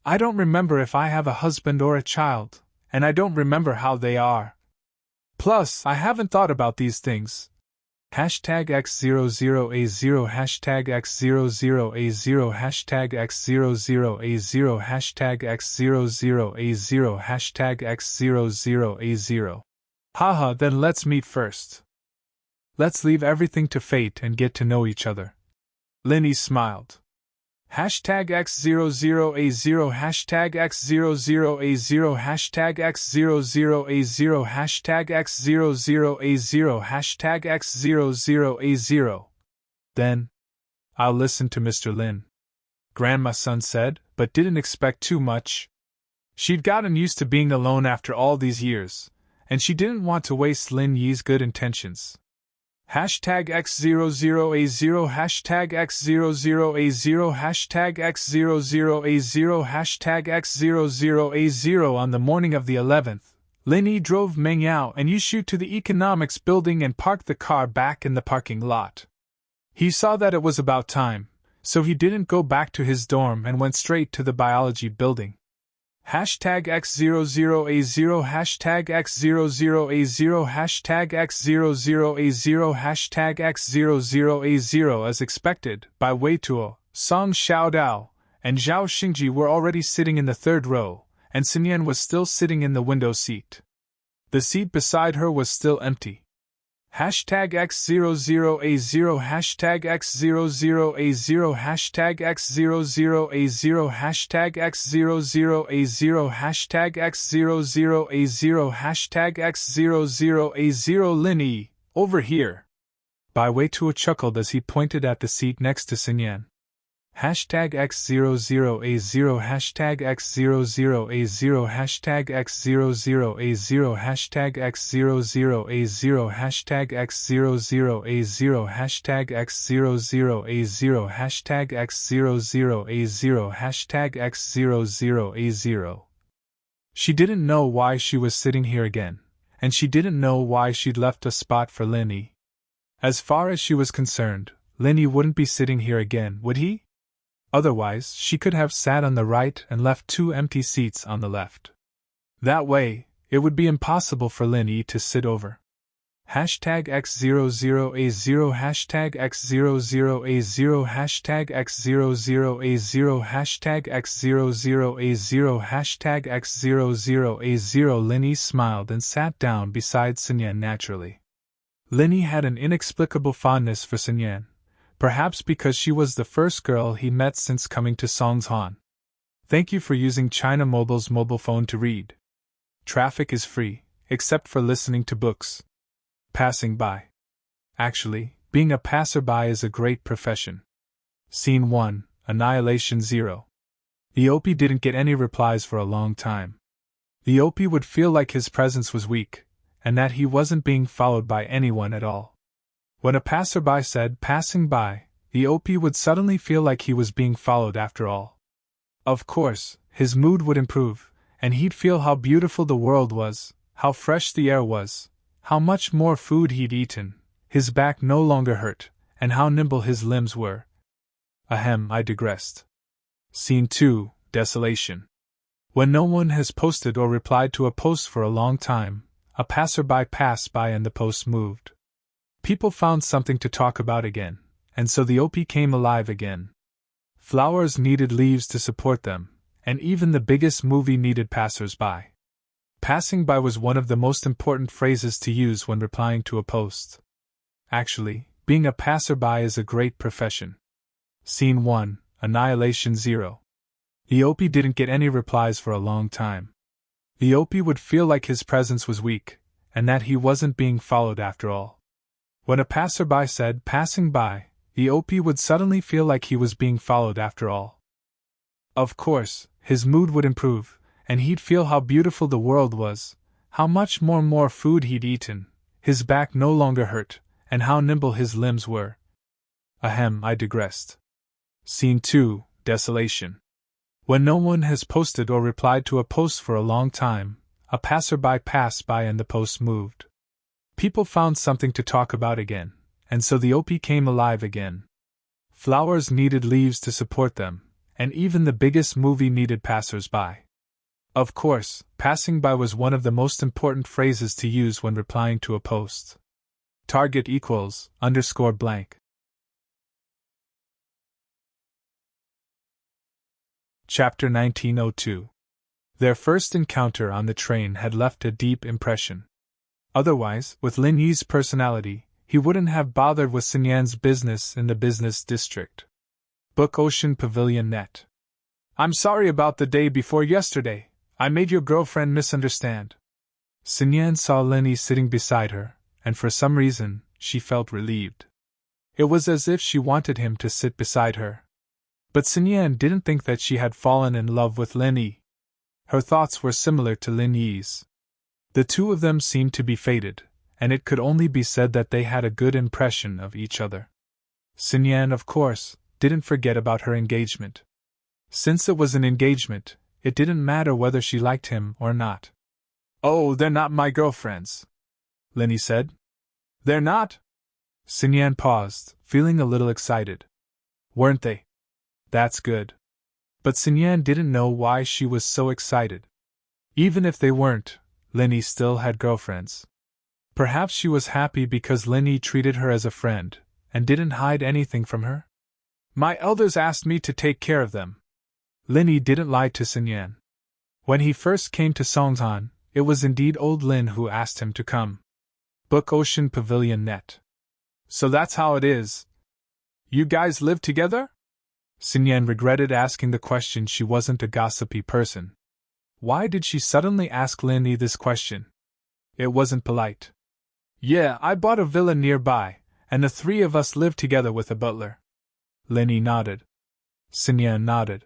I don't remember if I have a husband or a child, and I don't remember how they are. Plus, I haven't thought about these things. Hashtag X00A0 hashtag X00A0 hashtag X00A0 hashtag X00A0 hashtag X00A0. Haha, then let's meet first. Let's leave everything to fate and get to know each other. Linny smiled. Hashtag X00A0 hashtag X00A0 hashtag X00A0 hashtag X00A0 hashtag X00A0. Then, I'll listen to Mr. Lin, Grandma's son said, but didn't expect too much. She'd gotten used to being alone after all these years, and she didn't want to waste Lin Yi's good intentions. Hashtag X00A0 hashtag X00A0 hashtag X00A0 hashtag X00A0. On the morning of the 11th, Linny drove Meng Yao and Yushu to the economics building and parked the car back in the parking lot. He saw that it was about time, so he didn't go back to his dorm and went straight to the biology building. Hashtag X00A0 hashtag X00A0 hashtag X00A0 hashtag X00A0. As expected, Bai Weituo, Song Xiaodao, and Zhao Xingji were already sitting in the third row, and Xinyan was still sitting in the window seat. The seat beside her was still empty. Hashtag X00A0 hashtag X00A0 hashtag X00A0 hashtag X00A0 hashtag X00A0 hashtag X00A0. Linny, over here. Bai Weituo chuckled as he pointed at the seat next to Xinyan. Hashtag X00A0 hashtag X00A0 hashtag X00A0 hashtag X00A0 hashtag X00A0 hashtag X00A0 hashtag X00A0 hashtag X00A0. She didn't know why she was sitting here again, and she didn't know why she'd left a spot for Linny. As far as she was concerned, Linny wouldn't be sitting here again, would he? Otherwise, she could have sat on the right and left 2 empty seats on the left. That way, it would be impossible for Linny to sit over. Hashtag X00A0 Hashtag X00A0 Hashtag X00A0 Hashtag X00A0 Hashtag X00A0 Linny smiled and sat down beside Sinyan naturally. Linny had an inexplicable fondness for Sinyan, perhaps because she was the first girl he met since coming to Songshan. Thank you for using China Mobile's mobile phone to read. Traffic is free, except for listening to books. Passing by. Actually, being a passerby is a great profession. Scene 1, Annihilation 0. The OP didn't get any replies for a long time. The OP would feel like his presence was weak, and that he wasn't being followed by anyone at all. When a passerby said passing by, the OP would suddenly feel like he was being followed after all. Of course, his mood would improve, and he'd feel how beautiful the world was, how fresh the air was, how much more food he'd eaten, his back no longer hurt, and how nimble his limbs were. Ahem, I digressed. Scene 2, Desolation. When no one has posted or replied to a post for a long time, a passerby passed by and the post moved. People found something to talk about again, and so the OP came alive again. Flowers needed leaves to support them, and even the biggest movie needed passers-by. Passing by was one of the most important phrases to use when replying to a post. Actually, being a passerby is a great profession. Scene 1, Annihilation 0. The OP didn't get any replies for a long time. The OP would feel like his presence was weak, and that he wasn't being followed after all. When a passerby said passing by, the OP would suddenly feel like he was being followed after all. Of course, his mood would improve, and he'd feel how beautiful the world was, how much more food he'd eaten, his back no longer hurt, and how nimble his limbs were. Ahem, I digressed. Scene 2, Desolation. When no one has posted or replied to a post for a long time, a passerby passed by and the post moved. People found something to talk about again, and so the OP came alive again. Flowers needed leaves to support them, and even the biggest movie needed passers-by. Of course, passing by was one of the most important phrases to use when replying to a post. Target equals _blank. Chapter 1902. Their first encounter on the train had left a deep impression. Otherwise, with Lin Yi's personality, he wouldn't have bothered with Sun Yan's business in the business district. Book Ocean Pavilion Net. I'm sorry about the day before yesterday. I made your girlfriend misunderstand. Sun Yan saw Lin Yi sitting beside her, and for some reason, she felt relieved. It was as if she wanted him to sit beside her. But Sun Yan didn't think that she had fallen in love with Lin Yi. Her thoughts were similar to Lin Yi's. The two of them seemed to be fated, and it could only be said that they had a good impression of each other. Sun Yan, of course, didn't forget about her engagement. Since it was an engagement, it didn't matter whether she liked him or not. Oh, they're not my girlfriends, Lin Yi said. They're not? Sun Yan paused, feeling a little excited. Weren't they? That's good. But Sun Yan didn't know why she was so excited. Even if they weren't, Lin Yi still had girlfriends. Perhaps she was happy because Lin Yi treated her as a friend, and didn't hide anything from her? My elders asked me to take care of them. Lin Yi didn't lie to Sun Yan. When he first came to Songshan, it was indeed old Lin who asked him to come. Book Ocean Pavilion Net. So that's how it is. You guys live together? Sun Yan regretted asking the question. She wasn't a gossipy person. Why did she suddenly ask Lin Yi this question? It wasn't polite. Yeah, I bought a villa nearby, and the three of us live together with a butler. Lin Yi nodded. Sun Yan nodded.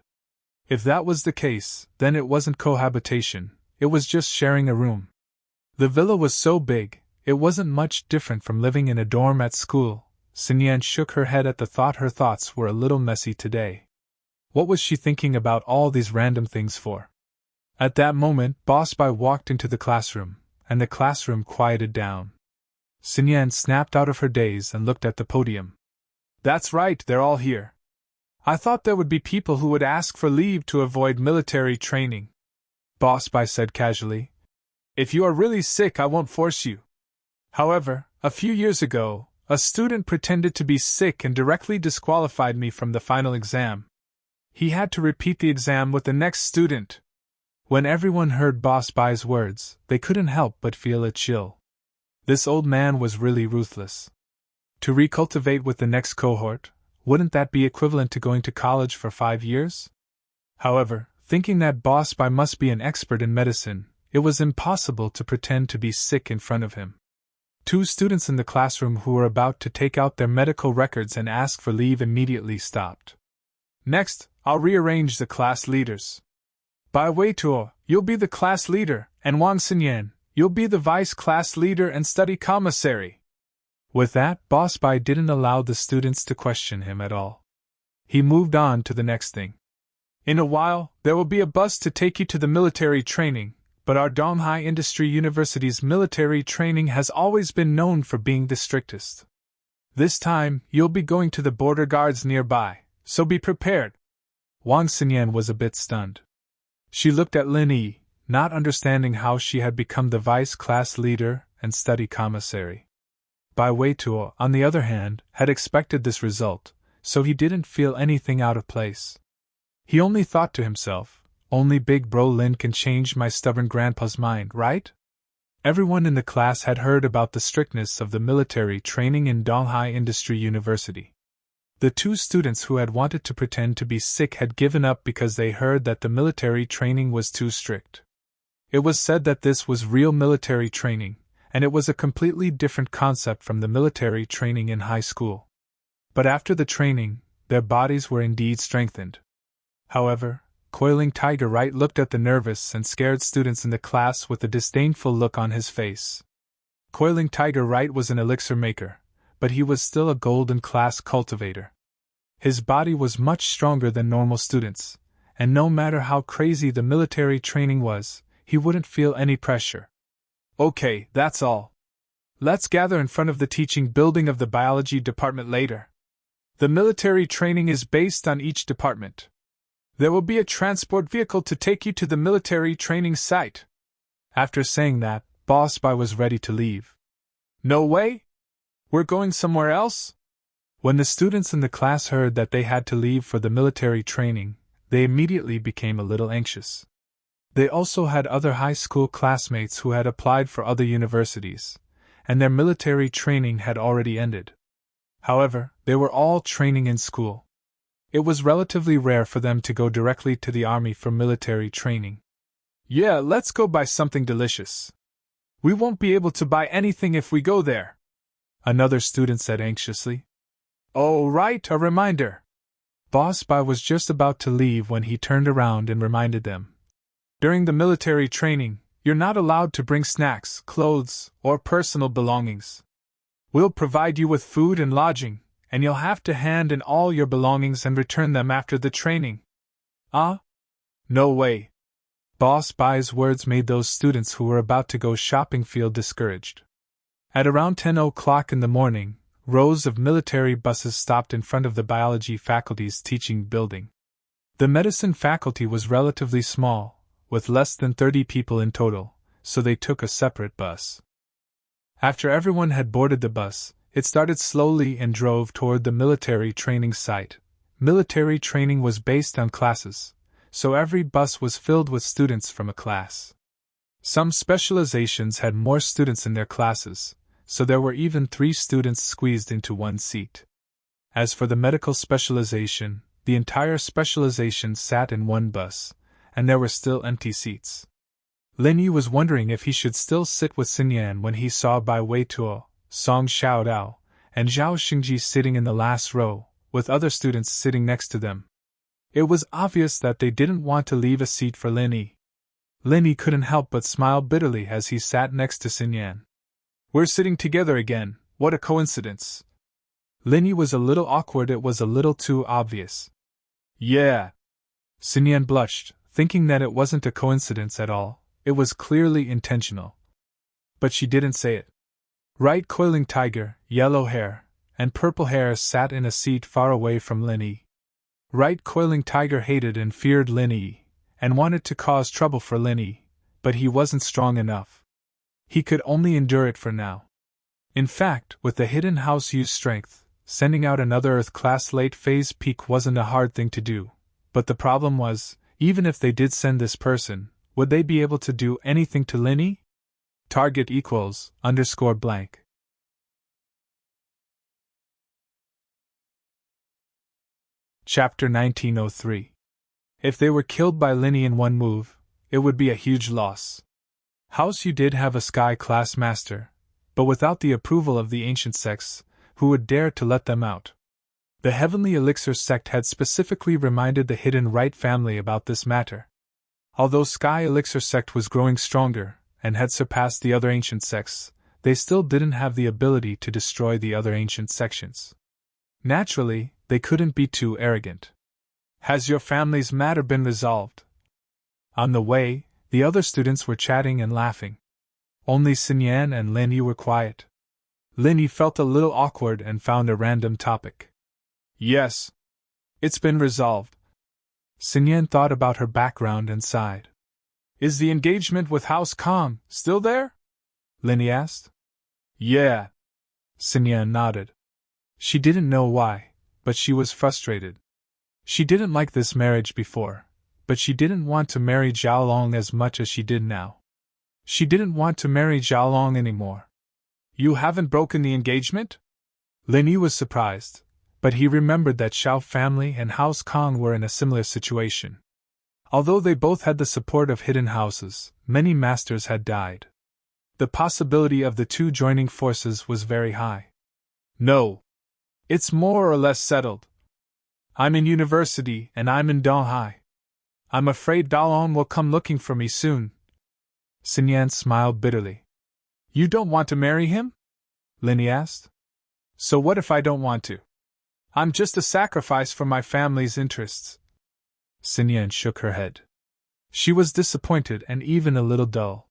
If that was the case, then it wasn't cohabitation, it was just sharing a room. The villa was so big, it wasn't much different from living in a dorm at school. Sun Yan shook her head at the thought. Her thoughts were a little messy today. What was she thinking about all these random things for? At that moment, Boss Bai walked into the classroom, and the classroom quieted down. Sun Yan snapped out of her daze and looked at the podium. That's right, they're all here. I thought there would be people who would ask for leave to avoid military training. Boss Bai said casually. If you are really sick, I won't force you. However, A few years ago, a student pretended to be sick and directly disqualified me from the final exam. He had to repeat the exam with the next student. When everyone heard Boss Bai's words, they couldn't help but feel a chill. This old man was really ruthless. To recultivate with the next cohort, wouldn't that be equivalent to going to college for 5 years? However, thinking that Boss Bai must be an expert in medicine, it was impossible to pretend to be sick in front of him. 2 students in the classroom who were about to take out their medical records and ask for leave immediately stopped. Next, I'll rearrange the class leaders. Bai Weituo, you'll be the class leader, and Wang Xinyan, you'll be the vice class leader and study commissary. With that, Boss Bai didn't allow the students to question him at all. He moved on to the next thing. In a while, there will be a bus to take you to the military training, but our Donghai Industry University's military training has always been known for being the strictest. This time, you'll be going to the border guards nearby, so be prepared. Wang Xinyan was a bit stunned. She looked at Lin Yi, not understanding how she had become the vice class leader and study commissary. Bai Weituo, on the other hand, had expected this result, so he didn't feel anything out of place. He only thought to himself, only Big Bro Lin can change my stubborn grandpa's mind, right? Everyone in the class had heard about the strictness of the military training in Donghai Industry University. The 2 students who had wanted to pretend to be sick had given up because they heard that the military training was too strict. It was said that this was real military training, and it was a completely different concept from the military training in high school. But after the training, their bodies were indeed strengthened. However, Coiling Tiger Right looked at the nervous and scared students in the class with a disdainful look on his face. Coiling Tiger Right was an elixir maker, but he was still a golden class cultivator. His body was much stronger than normal students, and no matter how crazy the military training was, he wouldn't feel any pressure. Okay, that's all. Let's gather in front of the teaching building of the biology department later. The military training is based on each department. There will be a transport vehicle to take you to the military training site. After saying that, Boss Bai was ready to leave. No way? We're going somewhere else? When the students in the class heard that they had to leave for the military training, they immediately became a little anxious. They also had other high school classmates who had applied for other universities, and their military training had already ended. However, they were all training in school. It was relatively rare for them to go directly to the army for military training. Yeah, let's go buy something delicious. We won't be able to buy anything if we go there, another student said anxiously. Oh, right, a reminder. Boss Bai was just about to leave when he turned around and reminded them. During the military training, you're not allowed to bring snacks, clothes, or personal belongings. We'll provide you with food and lodging, and you'll have to hand in all your belongings and return them after the training. Ah? No way. Boss Bai's words made those students who were about to go shopping feel discouraged. At around 10 o'clock in the morning, rows of military buses stopped in front of the biology faculty's teaching building. The medicine faculty was relatively small, with less than 30 people in total, so they took a separate bus. After everyone had boarded the bus, it started slowly and drove toward the military training site. Military training was based on classes, so every bus was filled with students from a class. Some specializations had more students in their classes, so there were even 3 students squeezed into one seat. As for the medical specialization, the entire specialization sat in one bus, and there were still empty seats. Lin Yi was wondering if he should still sit with Xinyan when he saw Bai Weituo, Song Xiaodao, and Zhao Xingji sitting in the last row, with other students sitting next to them. It was obvious that they didn't want to leave a seat for Lin Yi. Lin Yi couldn't help but smile bitterly as he sat next to Xinyan. We're sitting together again, what a coincidence. Lin Yi was a little awkward, it was a little too obvious. Yeah. Xinyan blushed, thinking that it wasn't a coincidence at all, it was clearly intentional. But she didn't say it. Right Coiling Tiger, yellow hair, and purple hair sat in a seat far away from Lin Yi. Right Coiling Tiger hated and feared Lin Yi, and wanted to cause trouble for Lin Yi, but he wasn't strong enough. He could only endure it for now. In fact, with the hidden house use strength, sending out another Earth-class late-phase peak wasn't a hard thing to do. But the problem was, even if they did send this person, would they be able to do anything to Linny? Target equals _blank. Chapter 1903. If they were killed by Linny in one move, it would be a huge loss. House U did have a Sky-class master, but without the approval of the ancient sects, who would dare to let them out? The Heavenly Elixir sect had specifically reminded the Hidden Right family about this matter. Although Sky Elixir sect was growing stronger, and had surpassed the other ancient sects, they still didn't have the ability to destroy the other ancient sections. Naturally, they couldn't be too arrogant. Has your family's matter been resolved? On the way, the other students were chatting and laughing. Only Xinyan and Linny were quiet. Linny felt a little awkward and found a random topic. Yes. It's been resolved. Xinyan thought about her background and sighed. Is the engagement with House Kong still there? Linny asked. Yeah. Xinyan nodded. She didn't know why, but she was frustrated. She didn't like this marriage before, but she didn't want to marry Xiaolong as much as she did now. She didn't want to marry Xiaolong anymore. You haven't broken the engagement? Linny was surprised, but he remembered that Xiao family and House Kong were in a similar situation. Although they both had the support of hidden houses, many masters had died. The possibility of the two joining forces was very high. No. It's more or less settled. I'm in university and I'm in Donghai. I'm afraid Dalong will come looking for me soon. Xinyan smiled bitterly. You don't want to marry him? Linny asked. So what if I don't want to? I'm just a sacrifice for my family's interests. Xinyan shook her head. She was disappointed and even a little dull.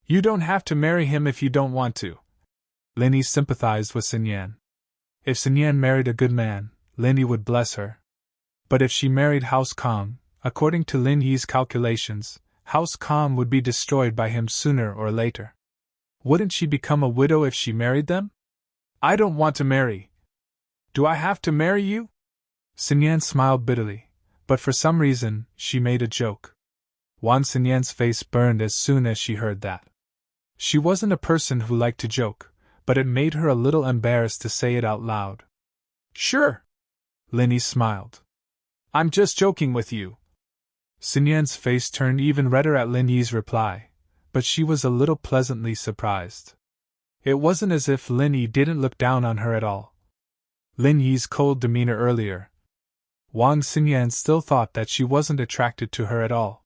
You don't have to marry him if you don't want to. Linny sympathized with Xinyan. If Xinyan married a good man, Linny would bless her. But if she married House Kong, according to Lin Yi's calculations, House Kong would be destroyed by him sooner or later. Wouldn't she become a widow if she married them? I don't want to marry. Do I have to marry you? Xinyan smiled bitterly, but for some reason, she made a joke. Wan Xinyan's face burned as soon as she heard that. She wasn't a person who liked to joke, but it made her a little embarrassed to say it out loud. Sure. Linny smiled. I'm just joking with you. Xinyan's face turned even redder at Lin Yi's reply, but she was a little pleasantly surprised. It wasn't as if Lin Yi didn't look down on her at all. Lin Yi's cold demeanor earlier. Wang Xinyan still thought that she wasn't attracted to her at all.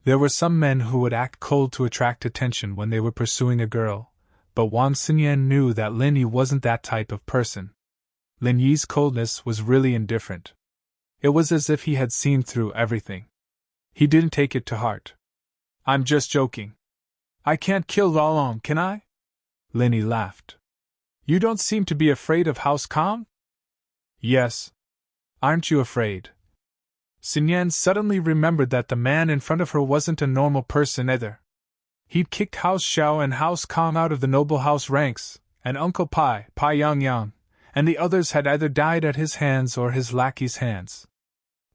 There were some men who would act cold to attract attention when they were pursuing a girl, but Wang Xinyan knew that Lin Yi wasn't that type of person. Lin Yi's coldness was really indifferent. It was as if he had seen through everything. He didn't take it to heart. I'm just joking. I can't kill Lalong, can I? Lin Yi laughed. You don't seem to be afraid of House Kong? Yes. Aren't you afraid? Xinyan suddenly remembered that the man in front of her wasn't a normal person either. He'd kicked House Xiao and House Kong out of the noble house ranks, and Uncle Pai Yang, and the others had either died at his hands or his lackey's hands.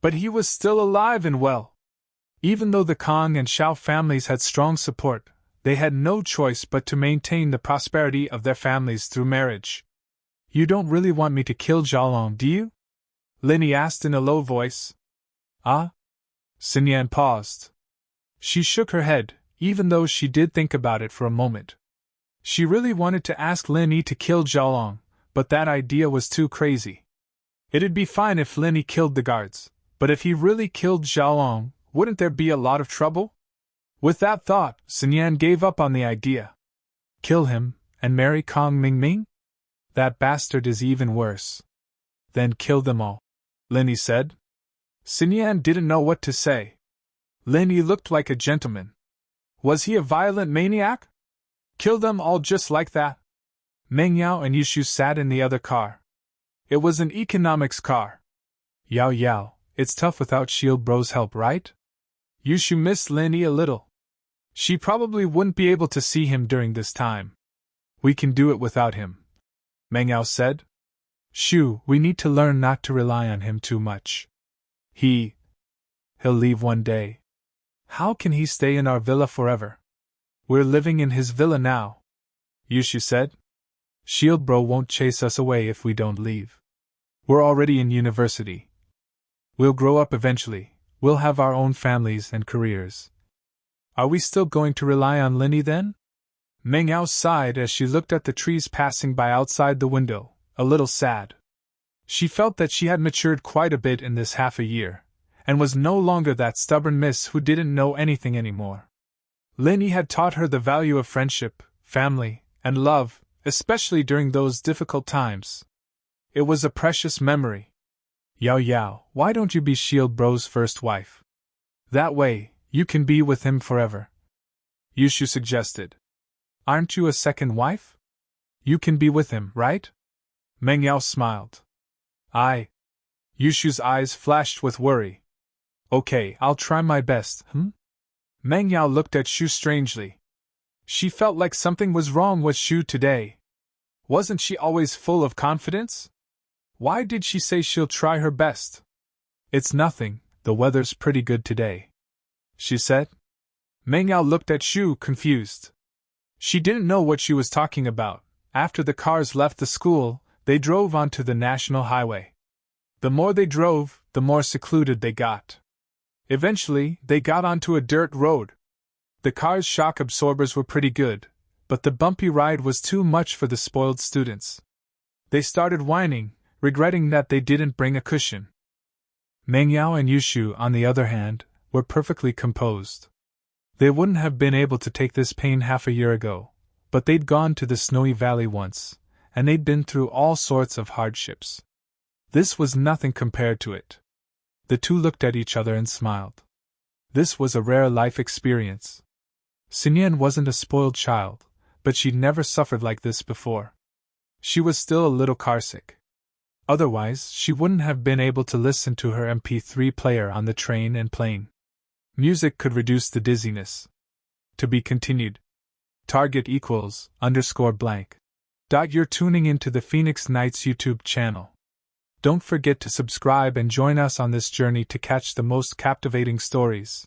But he was still alive and well. Even though the Kong and Xiao families had strong support, they had no choice but to maintain the prosperity of their families through marriage. You don't really want me to kill Xiaolong, do you? Lin Yi asked in a low voice. Ah? Xinyan paused. She shook her head, even though she did think about it for a moment. She really wanted to ask Lin Yi to kill Xiaolong, but that idea was too crazy. It'd be fine if Lin Yi killed the guards, but if he really killed Xiaolong, wouldn't there be a lot of trouble? With that thought, Xinyan gave up on the idea. Kill him, and marry Kong Mingming? That bastard is even worse. Then kill them all, Lin Yi said. Xinyan didn't know what to say. Lin Yi looked like a gentleman. Was he a violent maniac? Kill them all just like that? Meng Yao and Yushu sat in the other car. It was an economics car. Yao, it's tough without Shield Bro's help, right? Yushu missed Lin Yi a little. She probably wouldn't be able to see him during this time. We can do it without him, Meng Yao said. Shoo, we need to learn not to rely on him too much. He'll leave one day. How can he stay in our villa forever? We're living in his villa now, Yushu said. Shield Bro won't chase us away if we don't leave. We're already in university. We'll grow up eventually, we'll have our own families and careers. Are we still going to rely on Linny then? Meng Yao sighed as she looked at the trees passing by outside the window, a little sad. She felt that she had matured quite a bit in this half a year, and was no longer that stubborn miss who didn't know anything anymore. Linny had taught her the value of friendship, family, and love, especially during those difficult times. It was a precious memory. Yao Yao, why don't you be Shield Bro's first wife? That way, you can be with him forever. Yushu suggested. Aren't you a second wife? You can be with him, right? Meng Yao smiled. Yushu's eyes flashed with worry. Okay, I'll try my best, Meng Yao looked at Shu strangely. She felt like something was wrong with Shu today. Wasn't she always full of confidence? Why did she say she'll try her best? It's nothing, the weather's pretty good today, she said. Meng Yao looked at Shu confused. She didn't know what she was talking about. After the cars left the school, they drove onto the national highway. The more they drove, the more secluded they got. Eventually, they got onto a dirt road. The car's shock absorbers were pretty good, but the bumpy ride was too much for the spoiled students. They started whining, regretting that they didn't bring a cushion. Meng Yao and Yushu, on the other hand, were perfectly composed. They wouldn't have been able to take this pain half a year ago, but they'd gone to the snowy valley once, and they'd been through all sorts of hardships. This was nothing compared to it. The two looked at each other and smiled. This was a rare life experience. Xinyan wasn't a spoiled child, but she'd never suffered like this before. She was still a little carsick. Otherwise, she wouldn't have been able to listen to her MP3 player on the train and plane. Music could reduce the dizziness. To be continued. Target =_blank. You're tuning into the Phoenix Nights YouTube channel. Don't forget to subscribe and join us on this journey to catch the most captivating stories.